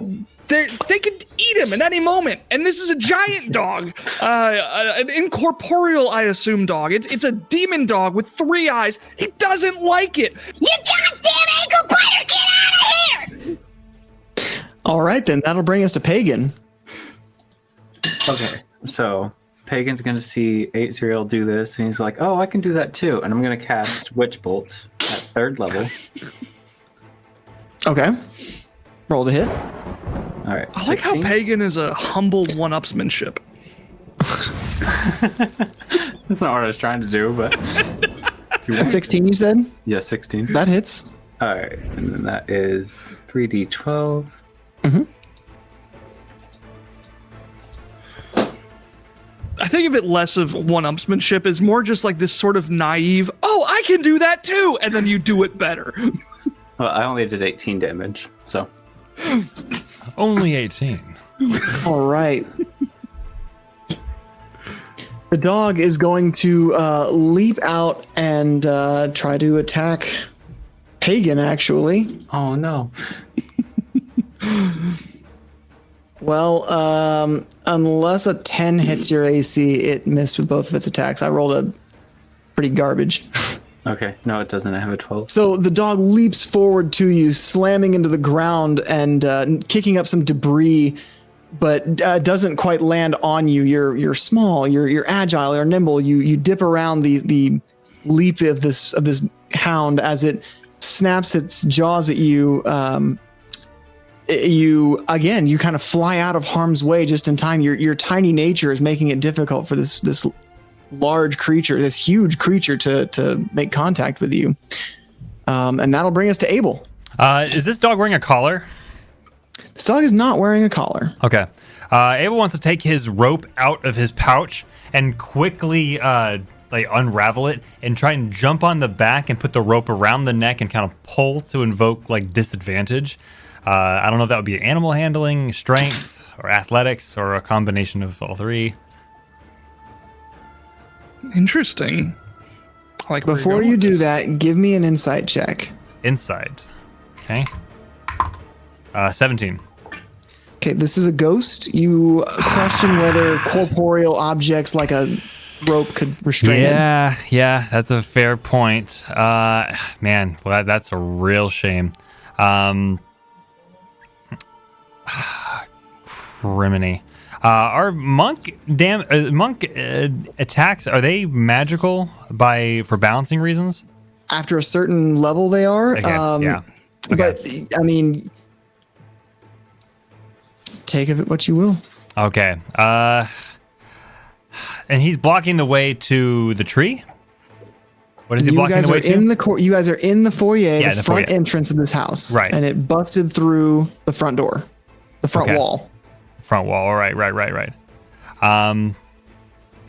they could eat him at any moment. And this is a giant dog, an incorporeal, I assume, dog. It's a demon dog with 3 eyes. He doesn't like it. You goddamn ankle biter, get out of here! All right, then that'll bring us to Pagan. Okay, so Pagan's going to see 8-0 do this, and he's like, oh, I can do that too. And I'm going to cast Witch Bolt at 3rd level. Okay. Roll to hit. All right, I like how Pagan is a humble one-upsmanship. That's not what I was trying to do, but... if you want 16, you said? Yeah, 16. That hits. All right, and then that is 3d12. Mm-hmm. I think of it less of one-upsmanship as more just like this sort of naive, oh, I can do that too, and then you do it better. Well, I only did 18 damage, so. Only 18. All right. The dog is going to leap out and try to attack Pagan, actually. Oh, no. Well, unless a 10 hits your AC, it missed with both of its attacks. I rolled a pretty garbage. Okay, no, it doesn't. I have a 12. So the dog leaps forward to you, slamming into the ground and kicking up some debris, but doesn't quite land on you. You're small. You're agile. You're nimble. You dip around the leap of this hound as it snaps its jaws at you. You kind of fly out of harm's way just in time. Your tiny nature is making it difficult for this large creature, this huge creature to make contact with you. And that'll bring us to Abel. Is this dog wearing a collar? This dog is not wearing a collar. Okay. Abel wants to take his rope out of his pouch and quickly unravel it and try and jump on the back and put the rope around the neck and kind of pull to invoke disadvantage. I don't know if that would be animal handling, strength, or athletics, or a combination of all 3. Interesting. Like before you do that, give me an insight check. Insight. Okay. 17. Okay, this is a ghost. You question whether corporeal objects like a rope could restrain it. Yeah, that's a fair point. Man, well, that's a real shame. Criminy. Are monk attacks, are they magical for balancing reasons? After a certain level they are. Okay, yeah. Okay. But I mean, take of it what you will. Okay. And he's blocking the way to the tree? What is he blocking the way to? You guys are in the foyer, Yeah, the front entrance of this house. Right. And it busted through the front door. The front wall. Front wall. All right.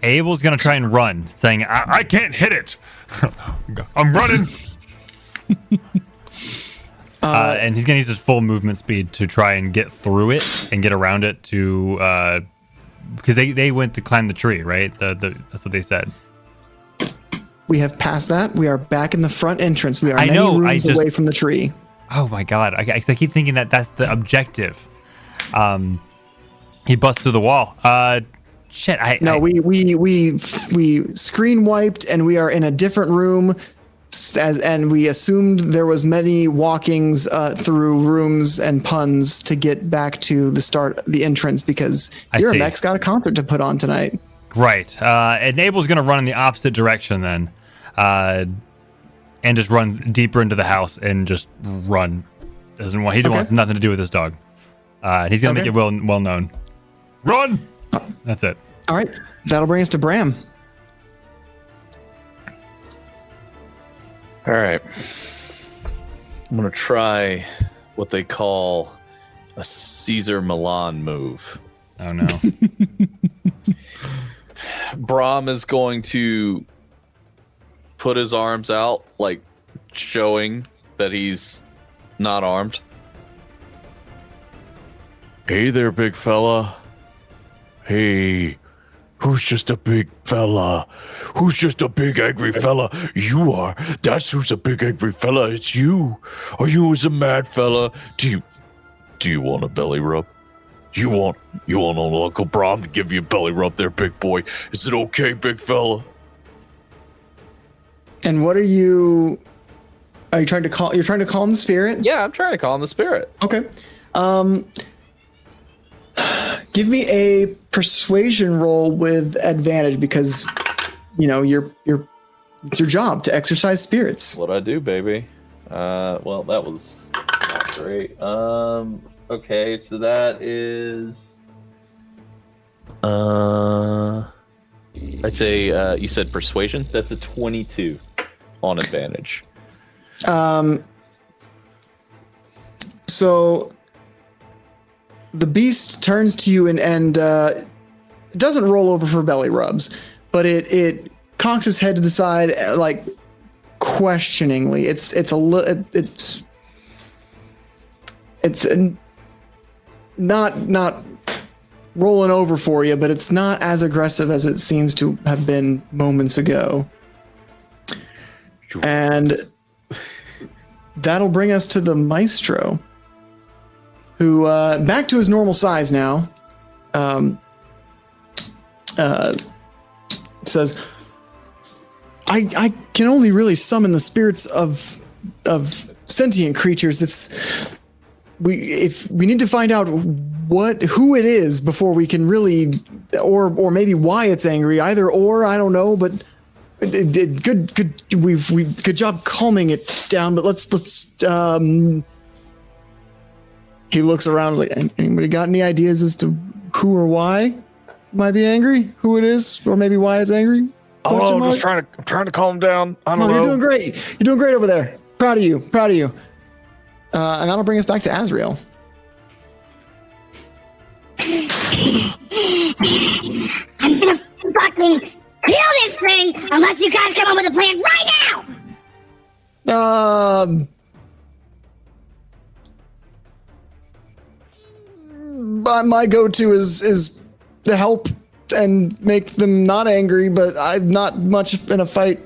Abel's going to try and run, saying, I can't hit it. I'm running. And he's going to use his full movement speed to try and get through it and get around it to... because they went to climb the tree, right? That's what they said. We have passed that. We are back in the front entrance. We are many rooms away from the tree. Oh my god! I keep thinking that's the objective. He busts through the wall. Shit. We screen wiped and we are in a different room. And we assumed there was many walkings through rooms and puns to get back to the entrance because your mech's got a concert to put on tonight. Right. And Abel's going to run in the opposite direction then, and just run deeper into the house and just run. He wants nothing to do with this dog. He's going to make it well known. Run. That's it. All right. That'll bring us to Bram. All right. I'm going to try what they call a Caesar Milan move. Oh, no. Brahm is going to put his arms out, like showing that he's not armed. Hey there, big fella. Hey. Who's just a big fella? Who's just a big angry fella? You are. That's who's a big angry fella. It's you. Are you as a mad fella? Do you want a belly rub? You want old Uncle Brahm to give you a belly rub there, big boy? Is it okay, big fella? And what are you trying to call? You're trying to calm the spirit? Yeah, I'm trying to calm the spirit. Okay. Give me a persuasion roll with advantage because, it's your job to exercise spirits. What I do, baby. Well, that was not great. Okay, so that is. I'd say you said persuasion. That's a 22 on advantage. So the beast turns to you and it doesn't roll over for belly rubs, but it cocks its head to the side like questioningly. It's not rolling over for you, but it's not as aggressive as it seems to have been moments ago. And that'll bring us to the Maestro, who back to his normal size now, says, I can only really summon the spirits of sentient creatures. We need to find out who it is before we can really, or maybe why it's angry. Either or, I don't know. But good job calming it down. But let's. He looks around like, anybody got any ideas as to who or why might be angry? Who it is, or maybe why it's angry? Oh, I'm just trying to calm down. I don't know. You're doing great. You're doing great over there. Proud of you. And that'll bring us back to Azrael. I'm gonna fucking kill this thing unless you guys come up with a plan right now! My go-to is to help and make them not angry, but I'm not much in a fight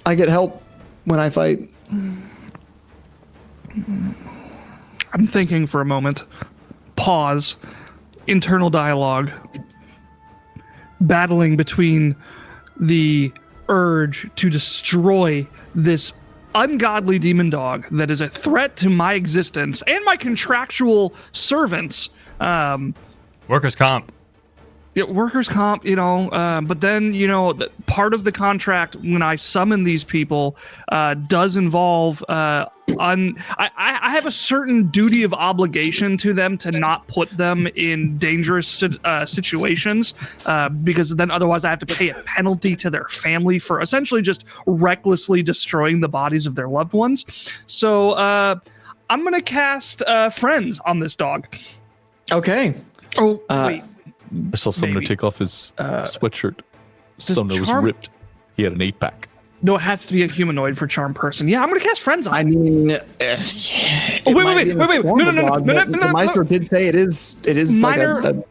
I get help when I fight. I'm thinking for a moment. Pause. Internal dialogue. Battling between the urge to destroy this ungodly demon dog that is a threat to my existence and my contractual servants. Workers' comp. Yeah, workers' comp, but then, part of the contract when I summon these people does involve, I have a certain duty of obligation to them to not put them in dangerous situations, because then otherwise I have to pay a penalty to their family for essentially just recklessly destroying the bodies of their loved ones. So I'm going to cast Friends on this dog. Okay. Oh, wait. I saw someone Maybe. take off his sweatshirt. Does Someone was Charm- ripped. He had an 8-pack. No, it has to be a humanoid for charm person. Yeah, I'm going to cast Friends on. I mean, wait. No. The Maestro did say it is Minor, like a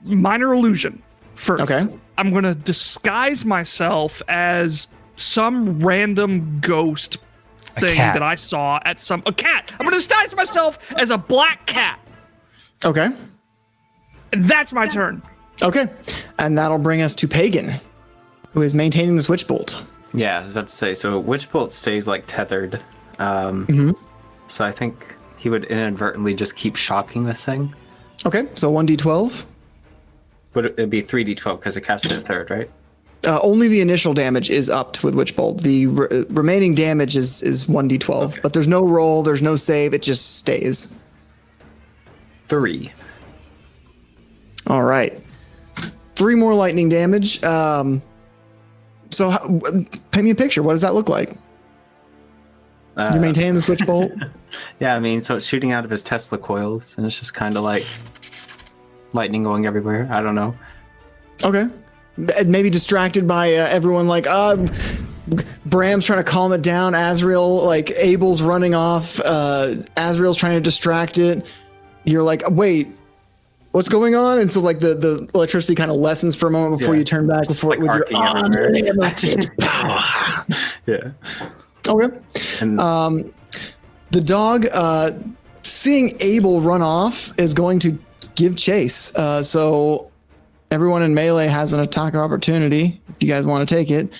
minor illusion. First, Okay. I'm going to disguise myself as some random ghost thing cat. that I saw at a cat. I'm going to disguise myself as a black cat. Okay. And that's my turn. Okay. And that'll bring us to Pagan, who is maintaining the switch bolt. Yeah, I was about to say, so Witch Bolt stays like tethered. So I think he would inadvertently just keep shocking this thing. Okay, so 1d12. But it'd be 3d12 because it cast it at third, right? Only the initial damage is upped with Witch Bolt. The remaining damage is 1d12, but there's no roll, there's no save, it just stays. 3. All right. 3 more lightning damage. So paint me a picture. What does that look like? You're maintaining the switch bolt? Yeah, I mean, so it's shooting out of his Tesla coils, and it's just kind of like lightning going everywhere. I don't know. Okay. Maybe distracted by everyone, like, Bram's trying to calm it down. Azrael, like, Abel's running off. Azrael's trying to distract it. You're like, wait, what's going on? And so, like, the electricity kind of lessens for a moment before you turn back with your unlimited power. Yeah. Okay. And the dog, seeing Abel run off, is going to give chase. So everyone in melee has an attack opportunity if you guys want to take it.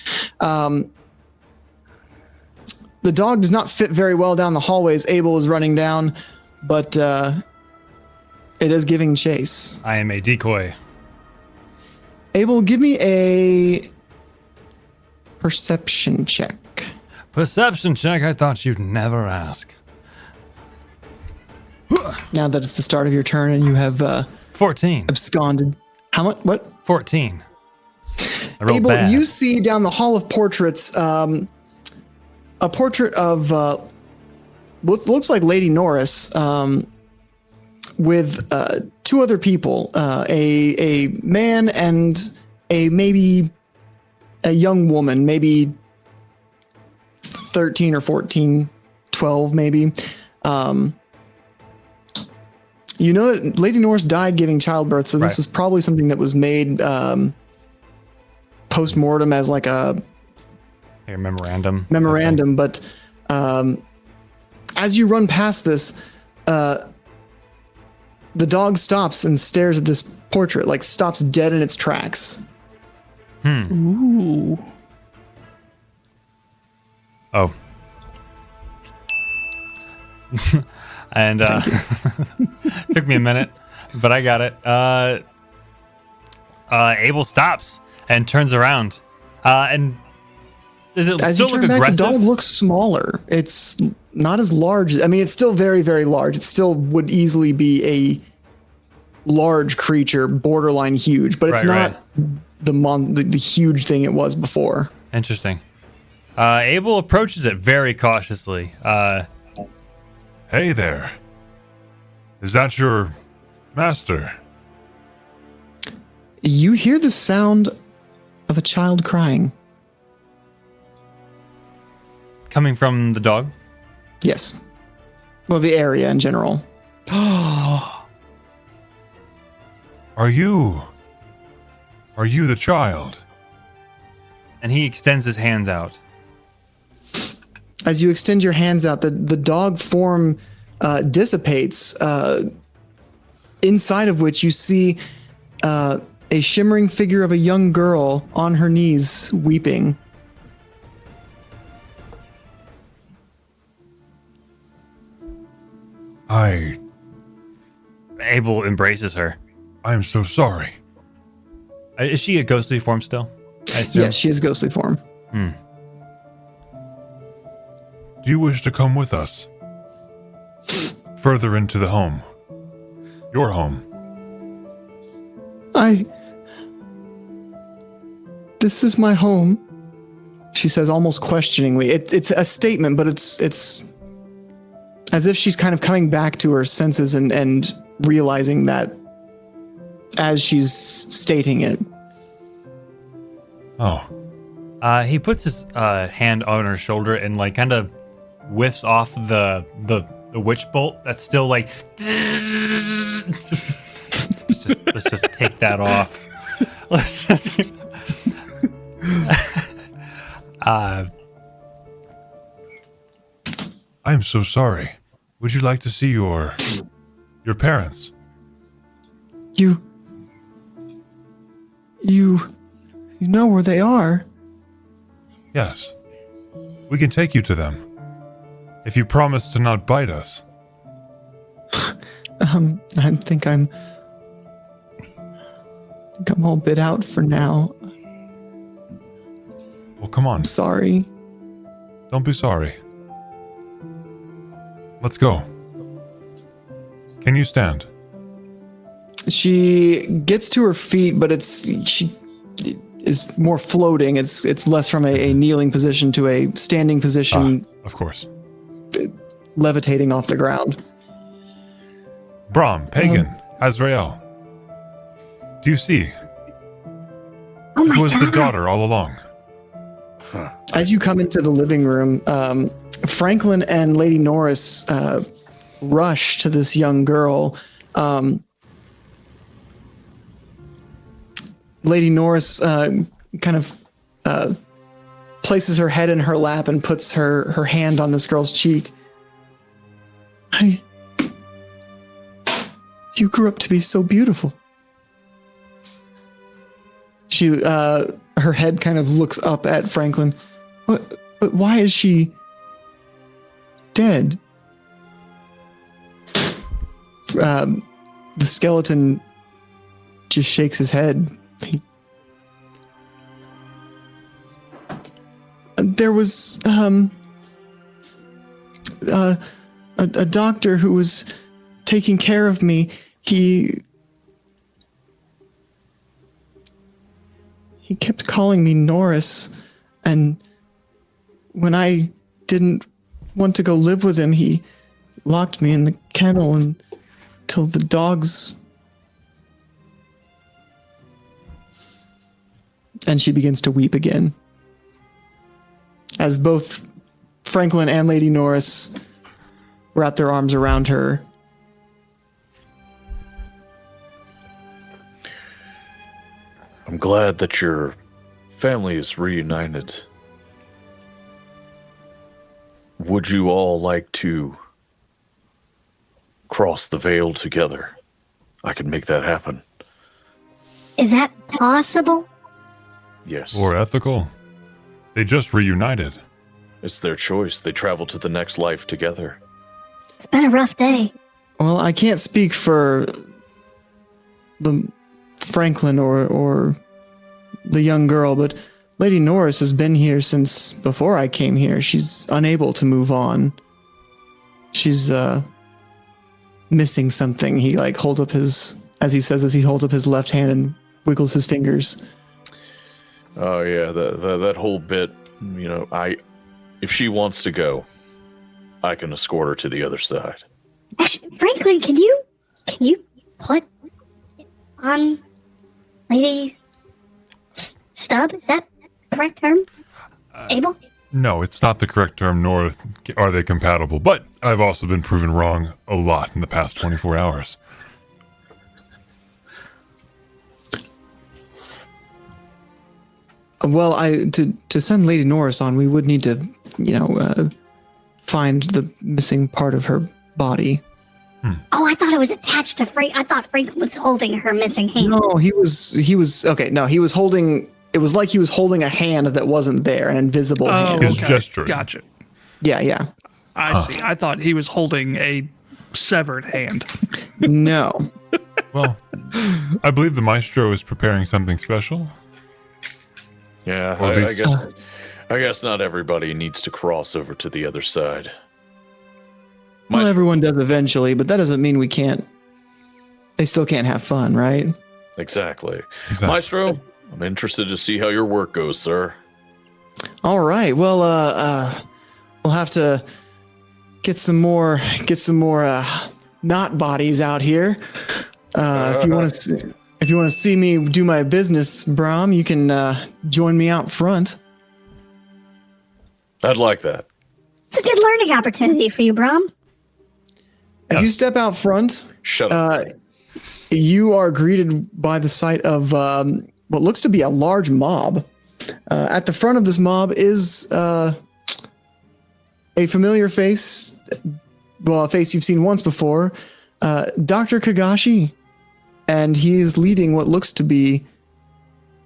The dog does not fit very well down the hallways Abel is running down, but it is giving chase. I am a decoy. Abel, give me a perception check. Perception check? I thought you'd never ask. Now that it's the start of your turn and you have 14 absconded. How much? What? 14. I rolled Abel, bad. you see down the hall of portraits a portrait of what looks like Lady Norris with 2 other people, a man and maybe a young woman, maybe 13 or 14, 12 maybe. You know that Lady Norris died giving childbirth, so this was probably something that was made post-mortem as like a memorandum. But as you run past this, the dog stops and stares at this portrait, like stops dead in its tracks. Ooh. Oh. And took me a minute, but I got it. Abel stops and turns around. And does it As still you turn look back, aggressive? the dog looks smaller. It's not as large. I mean, it's still very, very large. It still would easily be a large creature, borderline huge, but it's not the huge thing it was before. Interesting. Abel approaches it very cautiously. Hey there. Is that your master? You hear the sound of a child crying. Coming from the dog? Yes. Well, the area in general. Are you the child? And he extends his hands out. as you extend your hands out, the dog form dissipates, inside of which you see a shimmering figure of a young girl on her knees weeping. Abel embraces her. I am so sorry. Is she a ghostly form still? I assume? Yes, she is ghostly form. Hmm. Do you wish to come with us? Further into the home. Your home. This is my home, she says almost questioningly. It's a statement, but it's as if she's kind of coming back to her senses and realizing that as she's stating it. Oh. He puts his hand on her shoulder and like kind of whiffs off the witch bolt that's still like let's just take that off. Let's just I am so sorry. Would you like to see your parents? You know where they are? Yes. We can take you to them. If you promise to not bite us. I think I'm all bit out for now. Well, come on. I'm sorry. Don't be sorry. Let's go. Can you stand? She gets to her feet, but she is more floating. It's less from a kneeling position to a standing position. Of course. Levitating off the ground. Brahm, Pagan, Azrael. Do you see? Oh my Who was the God. daughter all along? As you come into the living room, Franklin and Lady Norris rush to this young girl. Lady Norris kind of places her head in her lap and puts her hand on this girl's cheek. You grew up to be so beautiful. She, her head kind of looks up at Franklin. But why is she dead? The skeleton just shakes his head. There was a doctor who was taking care of me. He kept calling me Norris, and when I didn't want to go live with him, he locked me in the kennel until the dogs. And she begins to weep again. As both Franklin and Lady Norris wrap their arms around her. I'm glad that your family is reunited. Would you all like to cross the veil together? I can make that happen. Is that possible? Yes. Or ethical? They just reunited. It's their choice. They travel to the next life together. It's been a rough day. Well, I can't speak for the Franklin or the young girl, but Lady Norris has been here since before I came here. She's unable to move on. She's missing something. He holds up his, as he says, as he holds up his left hand and wiggles his fingers. Oh yeah, that whole bit. If she wants to go, I can escort her to the other side. Actually, Franklin, can you put on Lady's stub? Is that the correct term? Abel? No, it's not the correct term, nor are they compatible. But I've also been proven wrong a lot in the past 24 hours. Well, to send Lady Norris on, we would need to, find the missing part of her body. Oh, I thought it was attached to Frank. I thought Frank was holding her missing hand. No, he was okay. No, he was holding. It was like he was holding a hand that wasn't there, an invisible hand. Oh, okay. Gotcha. Yeah. I see. I thought he was holding a severed hand. No. Well, I believe the Maestro is preparing something special. Yeah, Well, I guess not everybody needs to cross over to the other side. Well, everyone does eventually, but that doesn't mean we can't. They still can't have fun, right? Exactly. Maestro, I'm interested to see how your work goes, sir. All right. Well, we'll have to get some more not bodies out here. If you want to see me do my business, Brahm, you can join me out front. I'd like that. It's a good learning opportunity for you, Brahm. As you step out front, Shut up. You are greeted by the sight of what looks to be a large mob. At the front of this mob is a familiar face, well, a face you've seen once before, Dr. Kagashi, and he is leading what looks to be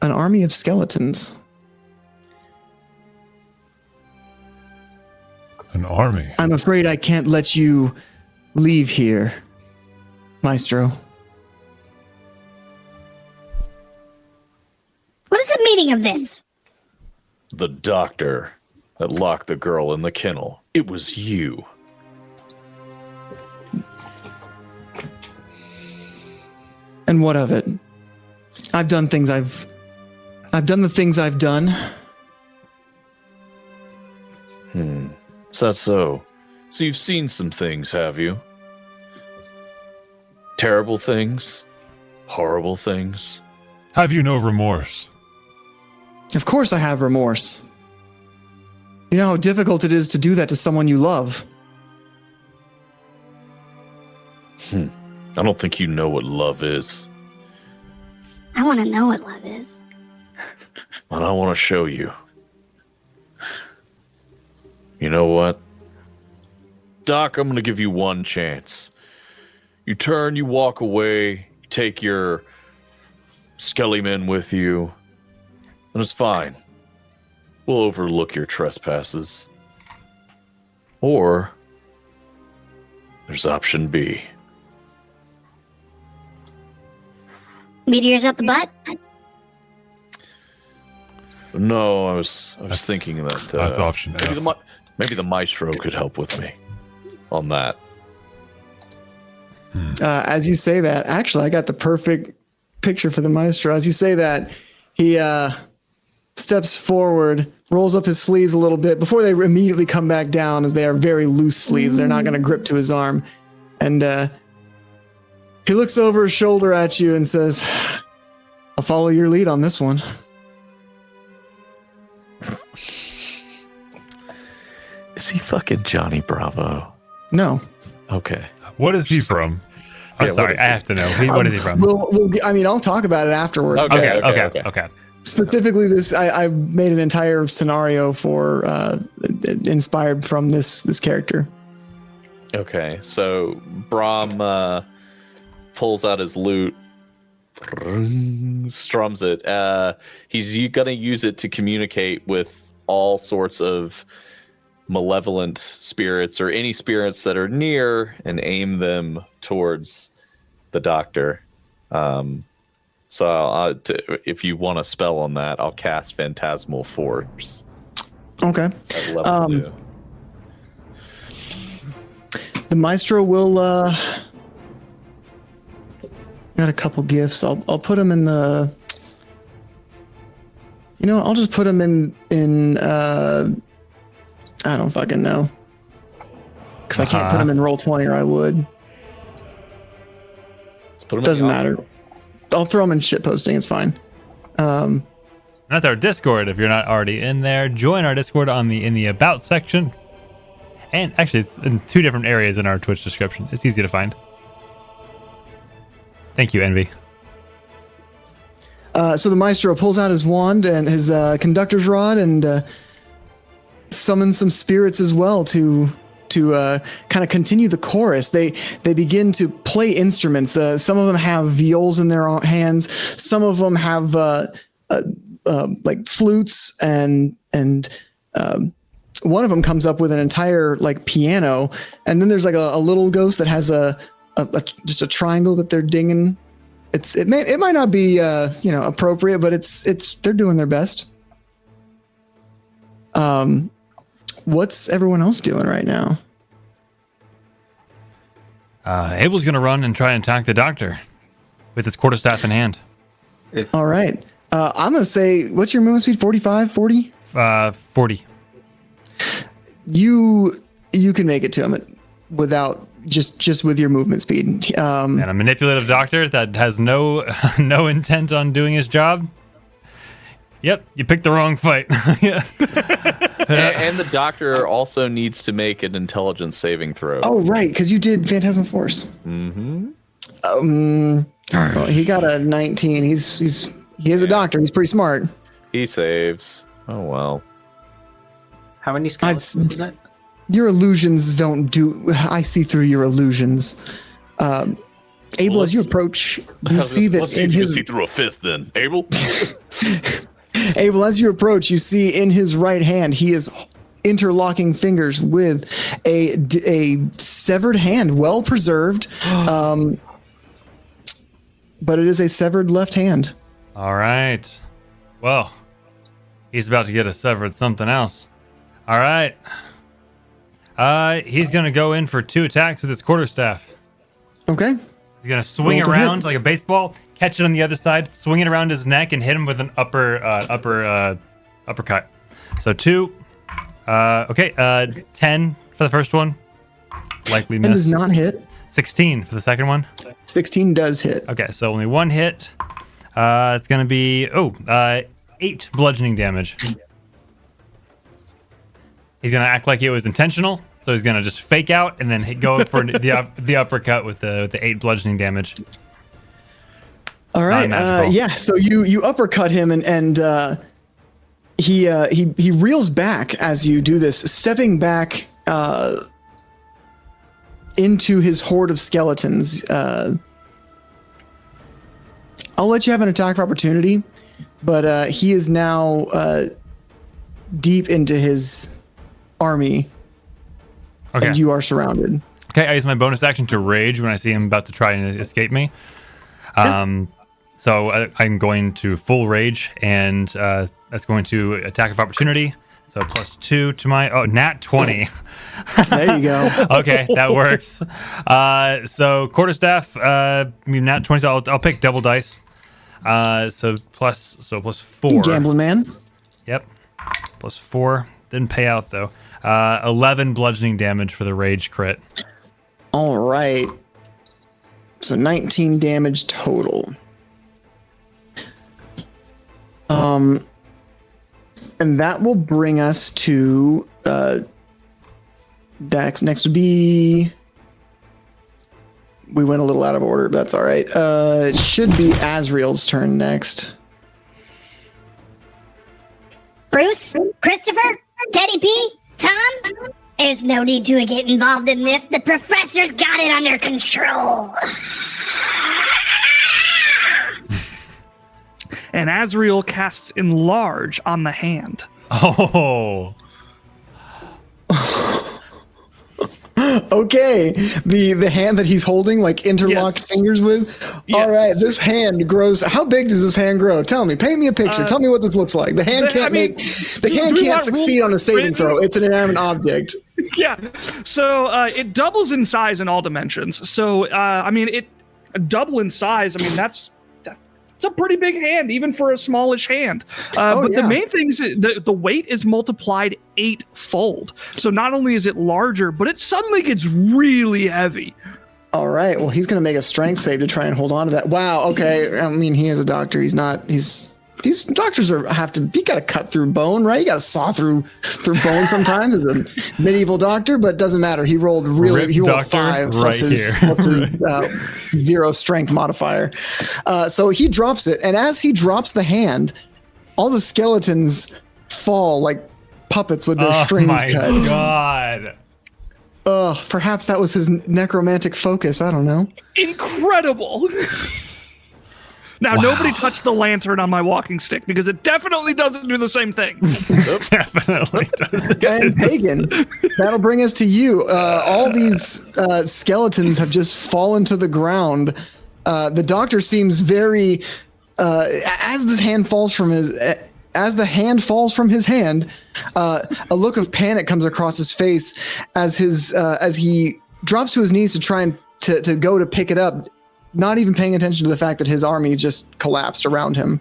an army of skeletons. An army? I'm afraid I can't let you leave here, Maestro. What is the meaning of this? The doctor that locked the girl in the kennel. It was you. And what of it? I've done the things I've done. Is that so? So you've seen some things, have you? Terrible things? Horrible things? Have you no remorse? Of course I have remorse. You know how difficult it is to do that to someone you love. I don't think you know what love is. I want to know what love is. And I want to show you. You know what? Doc, I'm going to give you one chance. You turn, you walk away, you take your skelly men with you, and it's fine. We'll overlook your trespasses. Or there's option B. Meteors up the butt? No, I was thinking that that's option F. Maybe the Maestro could help with me on that. As you say that, actually, I got the perfect picture for the Maestro. As you say that, he steps forward, rolls up his sleeves a little bit before they immediately come back down, as they are very loose sleeves. They're not going to grip to his arm. And he looks over his shoulder at you and says, I'll follow your lead on this one. Is he fucking Johnny Bravo? No. Okay. What is he from? I'm sorry, I have to know. What is he from? I'll talk about it afterwards. Okay. Specifically, I made an entire scenario for inspired from this character. Okay, so Brahm pulls out his lute, strums it. He's gonna use it to communicate with all sorts of malevolent spirits or any spirits that are near, and aim them towards the doctor. So if you want a spell on that, I'll cast Phantasmal Force. Okay. At level 2. The Maestro will got a couple gifts. I'll put them in the. You know, I'll just put them in I don't fucking know. Because I can't put them in Roll20 or I would. Doesn't matter. I'll throw them in shitposting. It's fine. That's our Discord. If you're not already in there, join our Discord in the About section. And actually, it's in 2 different areas in our Twitch description. It's easy to find. Thank you, Envy. So the Maestro pulls out his wand and his conductor's rod and summons some spirits as well to kind of continue the chorus. They begin to play instruments. Some of them have viols in their hands. Some of them have like flutes, and one of them comes up with an entire like piano. And then there's like a little ghost that has just a triangle that they're dinging. It might not be appropriate, but it's they're doing their best. What's everyone else doing right now? Abel's gonna run and try and attack the doctor with his quarterstaff in hand. All right. I'm gonna say, what's your movement speed? 45, 40? 40. You can make it to him without just with your movement speed. And a manipulative doctor that has no intent on doing his job. Yep, you picked the wrong fight. Yeah. And the doctor also needs to make an intelligence saving throw. Oh, right, because you did Phantasmal Force. Mm-hmm. Well, he got a 19. He is a doctor. He's pretty smart. He saves. Oh well. How many skeletons is it? Your illusions don't do. I see through your illusions. Abel, as you approach, you see that let's see if you can see through a fist. Then, Abel. Abel, as you approach, you see in his right hand he is interlocking fingers with a severed hand, well preserved, but it is a severed left hand. All right. Well, he's about to get a severed something else. All right. He's gonna go in for 2 attacks with his quarterstaff. Okay. He's gonna swing around like a baseball, catch it on the other side, swing it around his neck, and hit him with an uppercut. So 2. 10 for the first one. Likely miss. And does not hit. 16 for the second one. 16 does hit. Okay, so only 1 hit. It's gonna be 8 bludgeoning damage. He's gonna act like it was intentional, so he's gonna just fake out and then go for the uppercut with the 8 bludgeoning damage. All right. Yeah. So you uppercut him and he reels back as you do this, stepping back into his horde of skeletons. I'll let you have an attack of opportunity, but he is now deep into his army. Okay. And you are surrounded. Okay, I use my bonus action to rage when I see him about to try and escape me. So I'm going to full rage, and that's going to attack of opportunity. So +2 to my nat 20. There you go. Okay, that works. So quarterstaff, nat 20. So I'll pick double dice. So +4. Gambling man. Yep. +4. Didn't pay out though. 11 bludgeoning damage for the rage crit. All right. So 19 damage total. And that will bring us to Dax. Next would be. We went a little out of order, but that's all right. It should be Azriel's turn next. Bruce, Christopher, Teddy P, Tom, there's no need to get involved in this. The professor's got it under control. And Azriel casts Enlarge on the hand. Oh. Okay, the hand that he's holding, like interlocked fingers with. Yes. All right, this hand grows. How big does this hand grow? Tell me. Paint me a picture. Tell me what this looks like. The hand can't succeed on a saving throw. It's an inanimate object. Yeah. So it doubles in size in all dimensions. So it double in size. I mean, that's a pretty big hand, even for a smallish hand. The main thing is the weight is multiplied 8-fold. So not only is it larger, but it suddenly gets really heavy. All right. Well, he's going to make a strength save to try and hold on to that. Wow. Okay. I mean, he is a doctor. These doctors you got to cut through bone, right? You got to saw through bone sometimes as a medieval doctor, but it doesn't matter. He rolled 5 plus his 0 strength modifier. So he drops it. And as he drops the hand, all the skeletons fall like puppets with their strings cut. Oh my God. Perhaps that was his necromantic focus. I don't know. Incredible. Now, nobody touched the lantern on my walking stick because it definitely doesn't do the same thing. Definitely doesn't. And Pagan, that'll bring us to you. All these skeletons have just fallen to the ground. The doctor seems very, as the hand falls from his hand, a look of panic comes across his face as he drops to his knees to try and to go to pick it up, not even paying attention to the fact that his army just collapsed around him.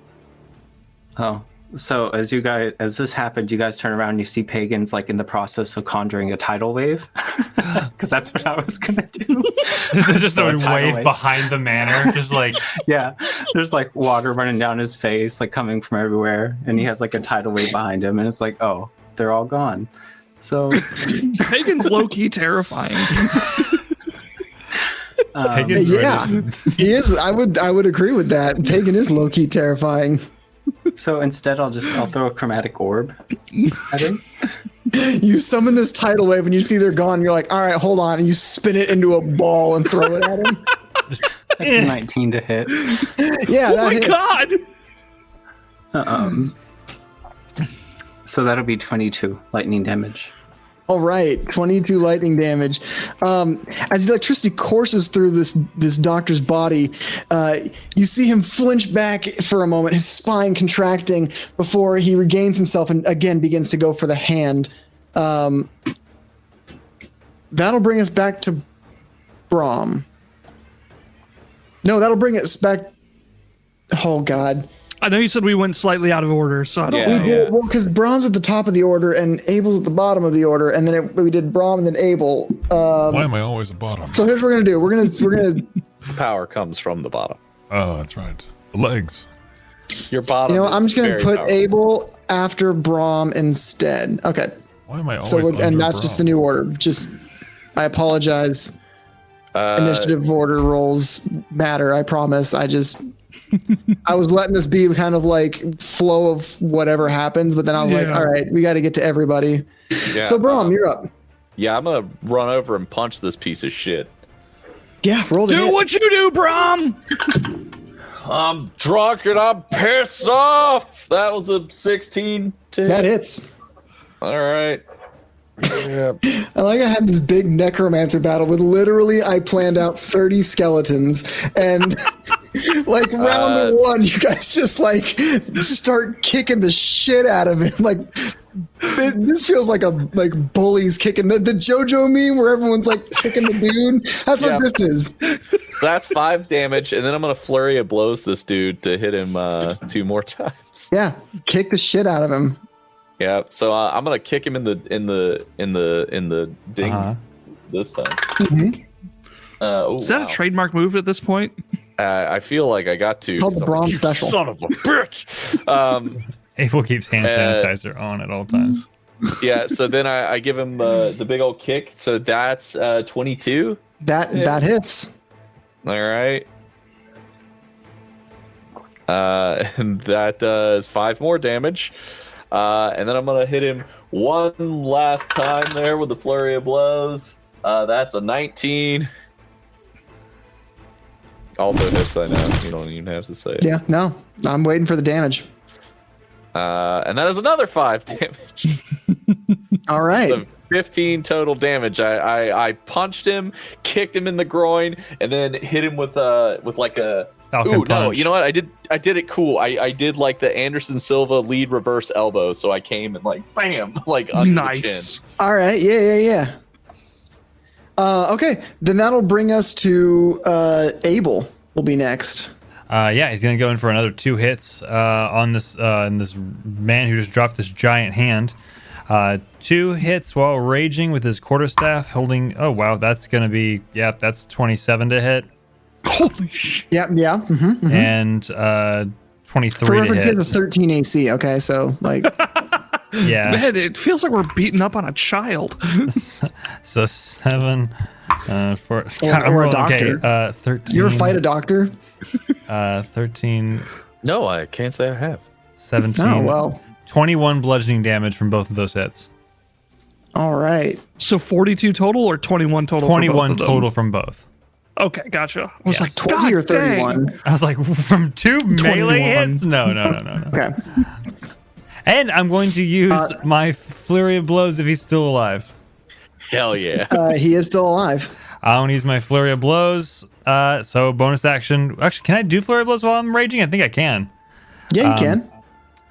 Oh, so as this happened, you guys turn around and you see Pagan's like in the process of conjuring a tidal wave, because that's what I was gonna do. There's just a wave behind the manor, just like yeah. There's like water running down his face, like coming from everywhere, and he has like a tidal wave behind him, and it's like, oh, they're all gone. So Pagan's low key terrifying. Yeah, he is. I would agree with that. Pagan is low key terrifying. So instead, I'll throw a chromatic orb at him. You summon this tidal wave, and you see they're gone. You're like, all right, hold on, and you spin it into a ball and throw it at him. That's a 19 to hit. Yeah. Oh my god. So that'll be 22 lightning damage. All right, 22 lightning damage. As the electricity courses through this doctor's body, you see him flinch back for a moment, his spine contracting before he regains himself and again begins to go for the hand. That'll bring us back to Braum. No, that'll bring us back. Oh, God. I know you said we went slightly out of order, so I don't know. We did, well, because Braum's at the top of the order and Abel's at the bottom of the order, and then we did Braum and then Abel. Why am I always at bottom? So here's what we're gonna do. We're gonna. Power comes from the bottom. Oh, that's right. The legs. Your bottom. You know, I'm just gonna very put powerful. Abel after Braum instead. Okay. Why am I always and that's just the new order. Just, I apologize. Initiative order rolls matter. I promise. I was letting this be kind of like flow of whatever happens, but then I was like, all right, we got to get to everybody. Yeah, So Braum, you're up. Yeah, I'm gonna run over and punch this piece of shit. Yeah, roll the Do hit. what you do, Braum! I'm drunk and I'm pissed off. That was a 16 to hit. That hits. All right. Yeah. I like I had this big necromancer battle with literally I planned out 30 skeletons and like round one you guys just like start kicking the shit out of it. Like this feels like bullies kicking the JoJo meme where everyone's like kicking the dude. That's what this is. That's 5 damage, and then I'm gonna flurry of blows this dude to hit him 2 more times. Yeah, kick the shit out of him. Yeah, so I'm gonna kick him in the ding this time. Is that a trademark move at this point? I feel like I got to. It's called the Braum special. Son of a bitch. Abel keeps hand sanitizer on at all times. Yeah, so then I give him the big old kick. So that's 22. That hits. All right. And that does 5 more damage. And then I'm going to hit him one last time there with the flurry of blows. That's a 19. Also hits, I know. You don't even have to say it. Yeah, no. I'm waiting for the damage. And that is another 5 damage. All right. So 15 total damage. I punched him, kicked him in the groin, and then hit him with like a Falcon no, punch. you know what? I did it cool. I did like the Anderson Silva lead reverse elbow, so I came and like bam, like under the chin. All right. Yeah. Okay, then that'll bring us to Abel. Will be next. Yeah, he's gonna go in for another 2 hits on this man who just dropped this giant hand. 2 hits while raging with his quarterstaff, holding. Oh wow, that's gonna be that's 27 to hit. Holy shit! Yeah. Mm-hmm. And 23 For to reference, he hit. has a 13 AC. Okay, so like. Yeah. Man, it feels like we're beating up on a child. So 7, 4. Or a doctor. Okay, 13. You ever fight a doctor? 13. No, I can't say I have. 17. Oh well. 21 bludgeoning damage from both of those hits. All right. So 42 total or 21 total? 21 total from both. Okay, gotcha. I was like 20 or 31. Dang. I was like, from 2 melee hits? No. Okay. And I'm going to use my flurry of blows if he's still alive. Hell yeah. He is still alive. I want to use my flurry of blows. So bonus action. Actually, can I do flurry of blows while I'm raging? I think I can. Yeah, you can.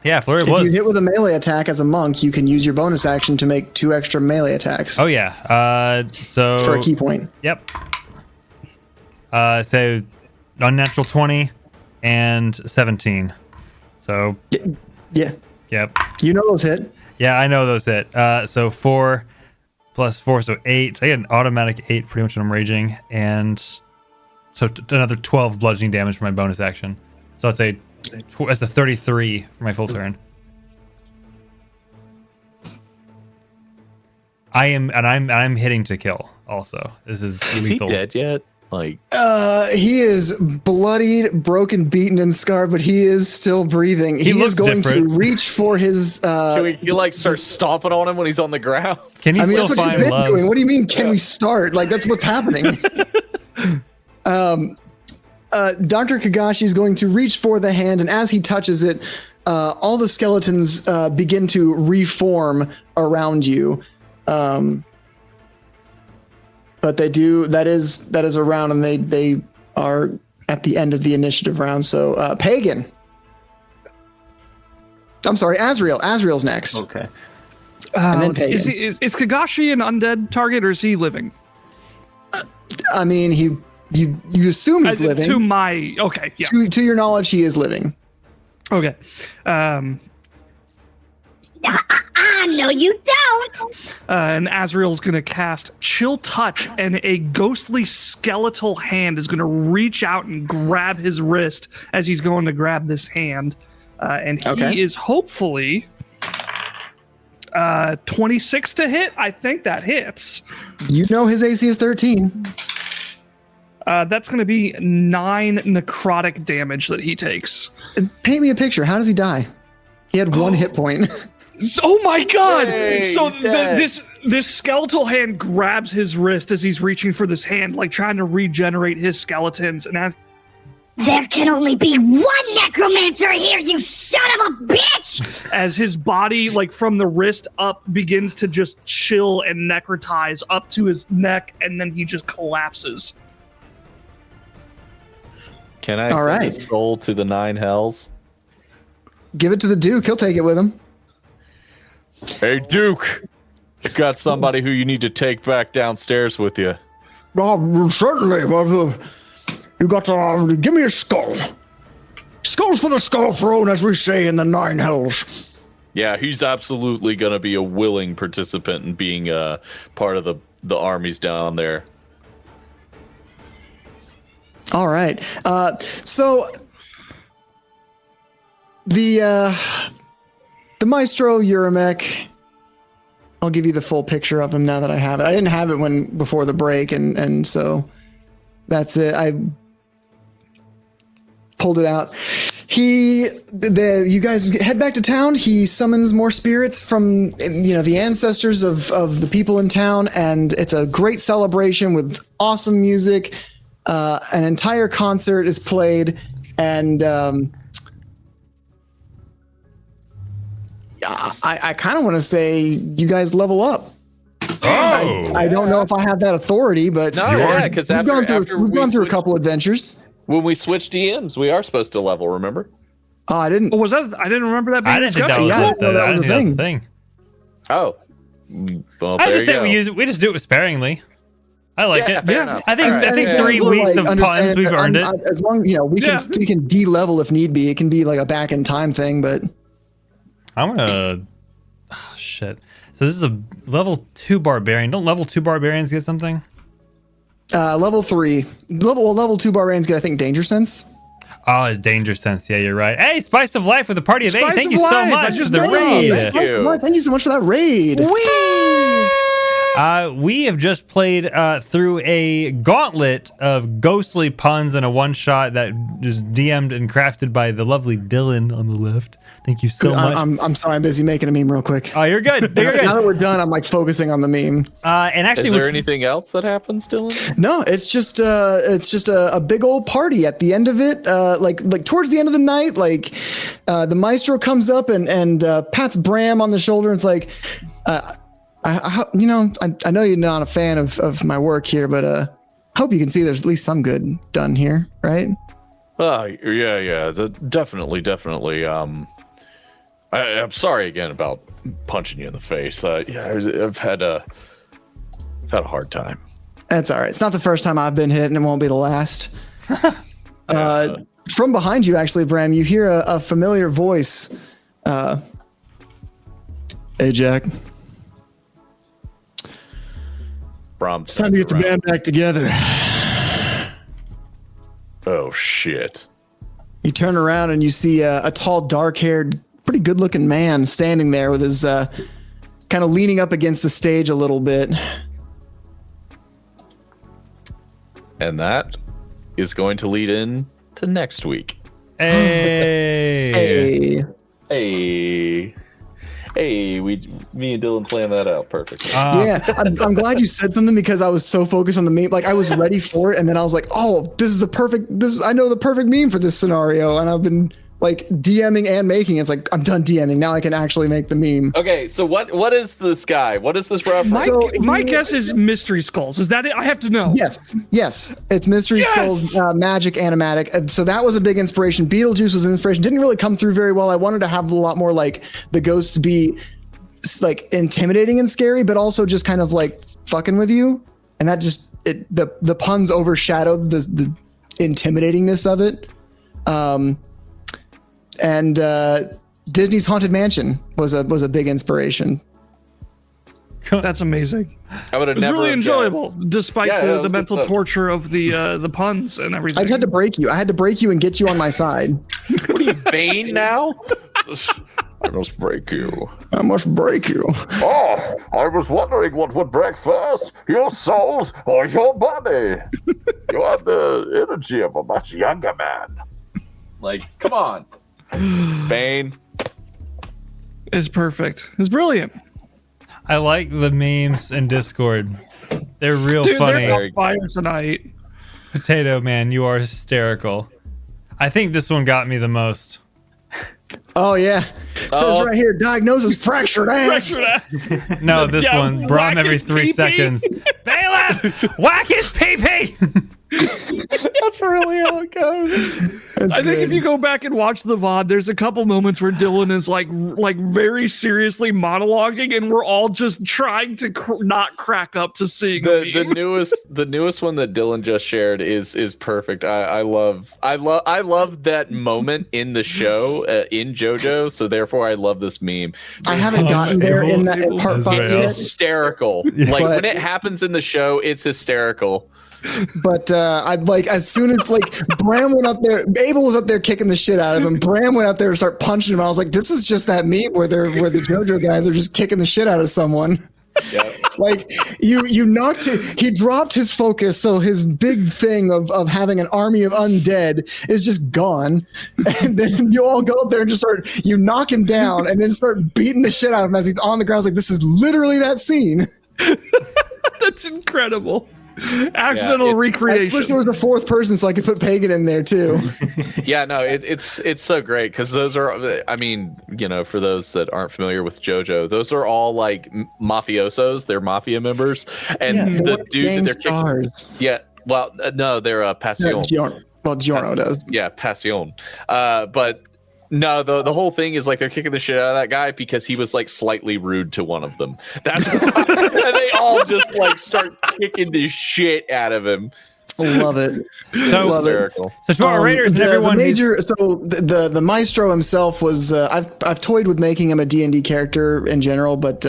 Yeah, flurry of If blows. you hit with a melee attack as a monk, you can use your bonus action to make 2 extra melee attacks. Oh yeah. So for a key point. Yep. So unnatural 20 and 17. So yeah. Yep. You know those hit. Yeah, I know those hit. So 4 plus 4, so 8. I get an automatic 8 pretty much when I'm raging, and so another 12 bludgeoning damage for my bonus action. So it's a 33 for my full turn. I'm hitting to kill. Also, this is lethal. He dead yet? Like, he is bloodied, broken, beaten, and scarred, but he is still breathing. He is going to reach for his. Can we like start stomping on him when he's on the ground? Can he that's what you've been doing. What do you mean? Can we start? Like that's what's happening. Dr. Kagashi is going to reach for the hand, and as he touches it, all the skeletons begin to reform around you. But they do. That is a round, and they are at the end of the initiative round. So Pagan. I'm sorry, Azrael. Azrael's next. Okay. And then Pagan. Is Kagashi an undead target, or is he living? I mean, you assume he's living. To my okay, yeah. To your knowledge, he is living. Okay. No, you don't. And Azrael's going to cast Chill Touch, and a ghostly skeletal hand is going to reach out and grab his wrist as he's going to grab this hand. And he is hopefully 26 to hit. I think that hits. You know his AC is 13. That's going to be 9 necrotic damage that he takes. Paint me a picture. How does he die? He had 1 hit point. Oh my god! Hey, so he's this skeletal hand grabs his wrist as he's reaching for this hand, like trying to regenerate his skeletons. And there can only be one necromancer here, you son of a bitch! As his body, like from the wrist up, begins to just chill and necrotize up to his neck, and then he just collapses. Can I send this goal to the 9 hells? Give it to the Duke. He'll take it with him. Hey, Duke. You got somebody who you need to take back downstairs with you. Certainly. You got to give me a skull. Skulls for the skull throne, as we say in the 9 hells. Yeah, he's absolutely going to be a willing participant in being part of the armies down there. All right. So the Maestro Uramek, I'll give you the full picture of him now that I have it. I didn't have it before the break, and so that's it. I pulled it out. You guys head back to town. He summons more spirits from the ancestors of the people in town, and it's a great celebration with awesome music. An entire concert is played, and I kind of want to say you guys level up. I don't know if I have that authority, but because we've gone through a couple adventures. When we switched DMs, we are supposed to level. Remember? Oh, I didn't. Was that? I didn't remember that being I didn't think that was the thing. Oh, well, I just think we just do it sparingly. I like it. Yeah, I think 3 weeks of puns, we've earned it. As long we can de-level if need be. It can be like a back in time thing, but I'm gonna. Oh, shit. So this is a level 2 barbarian. Don't level 2 barbarians get something? Level 3. Level 2 barbarians get, I think, danger sense. Oh, it's danger sense. Yeah, you're right. Hey, Spice of Life with a party of 8. Thank you so much for the raid. raid. Thank you so much for that raid. We have just played through a gauntlet of ghostly puns and a one-shot that is DM'd and crafted by the lovely Dylan on the left. Thank you so much. I'm sorry, I'm busy making a meme real quick. Oh, you're good. You're good. Now that we're done, I'm like focusing on the meme. And actually, is there anything else that happens, Dylan? No, it's just a big old party at the end of it. Like towards the end of the night, like the Maestro comes up and pats Bram on the shoulder. And it's like, I know you're not a fan of my work here, but hope you can see there's at least some good done here, right? Yeah, definitely. I'm sorry again about punching you in the face. I've had a hard time. That's all right. It's not the first time I've been hit, and it won't be the last. From behind you, actually, Bram, you hear a familiar voice. Hey, Jack. Bram, it's time to get the band back together. Oh, shit. You turn around and you see a tall, dark-haired, pretty good-looking man standing there with his kind of leaning up against the stage a little bit. And that is going to lead in to next week. Hey. Hey, me and Dylan planned that out perfect. Yeah, I'm glad you said something because I was so focused on the meme. Like I was ready for it, and then I was like, "Oh, I know the perfect meme for this scenario." And I've been like DMing and making. It's like I'm done DMing now. I can actually make the meme. Okay, so what is this guy? What is this reference? My guess is Mystery Skulls. Is that it? I have to know. Yes, it's Mystery Skulls, magic animatic. And so that was a big inspiration. Beetlejuice was an inspiration. Didn't really come through very well. I wanted to have a lot more like the ghosts be like intimidating and scary, but also just kind of like fucking with you. And that just the puns overshadowed the intimidatingness of it. And Disney's Haunted Mansion was a big inspiration. That's amazing. I would have It was never really have enjoyable, guessed. despite Yeah, that the was mental good stuff. torture of the puns and everything. I just had to break you. I had to break you and get you on my side. What are you, Bane now? I must break you. I must break you. Oh, I was wondering what would break first, your souls or your body. You have the energy of a much younger man. Like, come on. Bane. It's perfect. It's brilliant. I like the memes in Discord. They're real Dude, funny. they're on fire tonight. Potato Man, you are hysterical. I think this one got me the most. Oh yeah, says right here, diagnosis fractured ass. No, this one. Brom every 3 seconds. Bailiff, whack his pee-pee. That's really how it goes. I think if you go back and watch the VOD, there's a couple moments where Dylan is like very seriously monologuing, and we're all just trying to not crack up to seeing the newest one that Dylan just shared is perfect. I love that moment in the show in JoJo. So therefore, I love this meme. I haven't gotten there in that part 5 It's yet. hysterical. Like when it happens in the show, it's hysterical. But I'd like as soon as like Bram went up there, Abel was up there kicking the shit out of him. Bram went up there to start punching him. I was like, this is just that meme where the JoJo guys are just kicking the shit out of someone. Yeah. Like you knocked it. He dropped his focus, so his big thing of having an army of undead is just gone. And then you all go up there and just you knock him down, and then start beating the shit out of him as he's on the ground. I was like, this is literally that scene. That's incredible. Accidental recreation. I wish there was a fourth person so I could put Pagan in there too. Yeah, no, it's so great because those are, I mean, for those that aren't familiar with JoJo, those are all like mafiosos. They're mafia members, and the dude that they're stars. Yeah, well, no, they're Passion. Giorno does. Yeah, Passion. But no, the whole thing is like they're kicking the shit out of that guy because he was like slightly rude to one of them. That's and they all just like start kicking the shit out of him. Love it. So Love it. hysterical. So to our raiders and everyone, the Maestro himself was I've toyed with making him a D&D character in general, but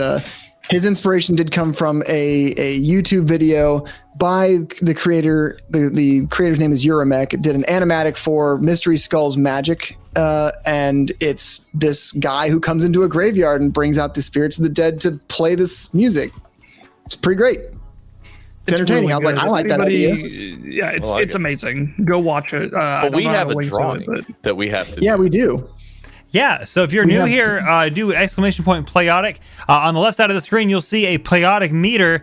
his inspiration did come from a YouTube video by the creator. The creator's name is Uramek. It did an animatic for Mystery Skulls Magic. And it's this guy who comes into a graveyard and brings out the spirits of the dead to play this music. It's pretty great. It's entertaining. really I was like, good. I like that Anybody- idea. Yeah, it's like it's it. amazing. Go watch it. I But don't we know how have to a link to drawing it, but- that we have to Yeah, do. we do. Yeah, so if you're We new have- here, do exclamation point Playotic. On the left side of the screen, you'll see a Playotic meter,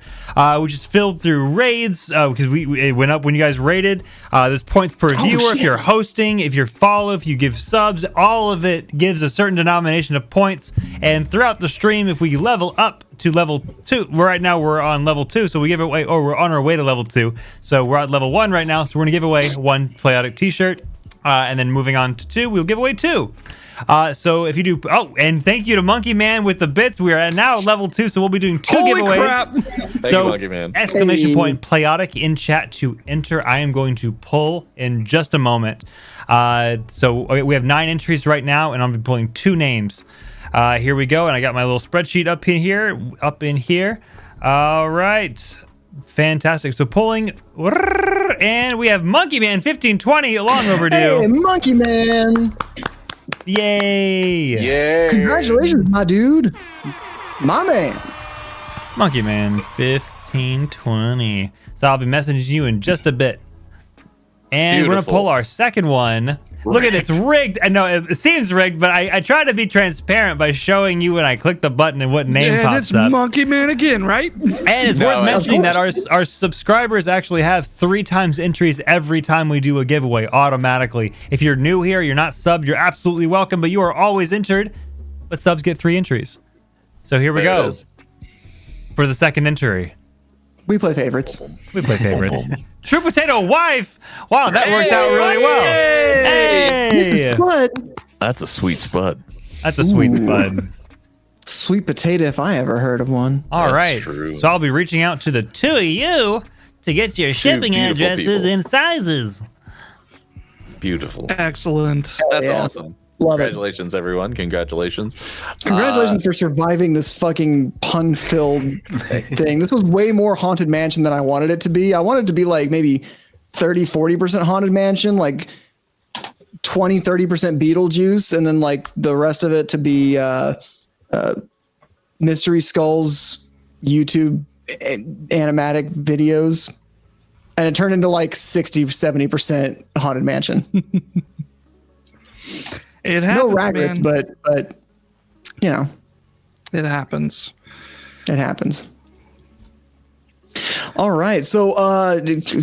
which is filled through raids, because it went up when you guys raided. There's points per viewer if you're hosting, if you're follow, if you give subs. All of it gives a certain denomination of points. And throughout the stream, if we level up to level 2, right now we're on level 2, so we give away, or we're on our way to level 2. So we're at level 1 right now, so we're going to give away 1 Playotic t-shirt. And then moving on to 2, we'll give away 2. So if you do, and thank you to Monkey Man with the bits. We are at now level 2, so we'll be doing 2 Holy giveaways. crap. Thank So you, Monkey Man. exclamation point Playotic in chat to enter. I am going to pull in just a moment. So we have 9 entries right now, and I'm gonna be pulling 2 names. Here we go, and I got my little spreadsheet up in here. All right. Fantastic. So pulling, and we have Monkey Man 1520, long overdue. Hey, Monkey Man! Yay! Yay! Congratulations, my dude, my man. Monkey Man 1520. So I'll be messaging you in just a bit. And we're Beautiful. gonna pull our second one. Look at it, it's rigged. I know it seems rigged, but I try to be transparent by showing you when I click the button and what name And pops it's up. Monkey Man again, right? And it's No, worth of mentioning that our subscribers actually have 3 times entries every time we do a giveaway automatically. If you're new here, you're not subbed, you're absolutely welcome, but you are always entered. But subs get 3 entries. So here we There it go is. for the second entry. We play favorites. We play favorites. True Potato Wife. Wow, that worked out really well. Hey! Mr. Spud. That's a sweet spud. That's a sweet spud. Sweet potato, if I ever heard of one. All That's right. true. So I'll be reaching out to the 2 of you to get your shipping beautiful addresses people. and sizes. Beautiful. Excellent. That's Yeah. awesome. Love it. Congratulations, everyone. Congratulations. Congratulations for surviving this fucking pun-filled thing. This was way more Haunted Mansion than I wanted it to be. I wanted it to be like maybe 30-40% Haunted Mansion, like 20-30% Beetlejuice, and then like the rest of it to be Mystery Skulls YouTube animatic videos. And it turned into like 60-70% Haunted Mansion. It happens, No rabbits, man. but you know, It happens. it happens. All right, so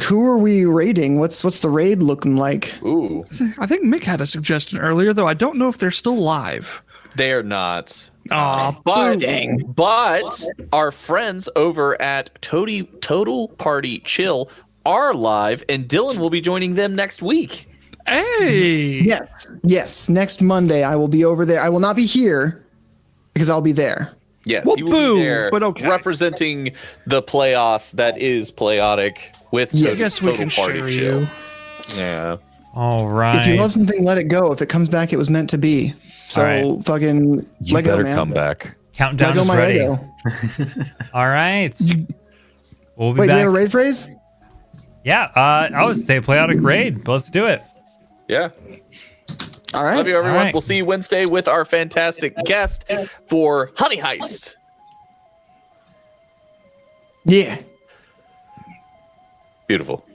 who are we raiding? What's the raid looking like? Ooh, I think Mick had a suggestion earlier, though I don't know if they're still live. they're not. Aw, But, dang. but our friends over at Total Party Chill are live, and Dylan will be joining them next week. Hey. Yes. Next Monday, I will be over there. I will not be here because I'll be there. Yes, Well, he will boo, be there, but okay. representing the playoffs that is Playotic with Yes. I guess we Total can Party share Chill. you. Yeah. All right. If you love something, let it go. If it comes back, it was meant to be. So All right. fucking You let go, better man. come back. Countdown Let go is my ready. Lego. All right. We'll be Wait, do we back. have a raid phrase? Yeah, I would say Playotic raid, but let's do it. Yeah. All right. Love you, everyone. All right. We'll see you Wednesday with our fantastic guest for Honey Heist. Yeah. Beautiful.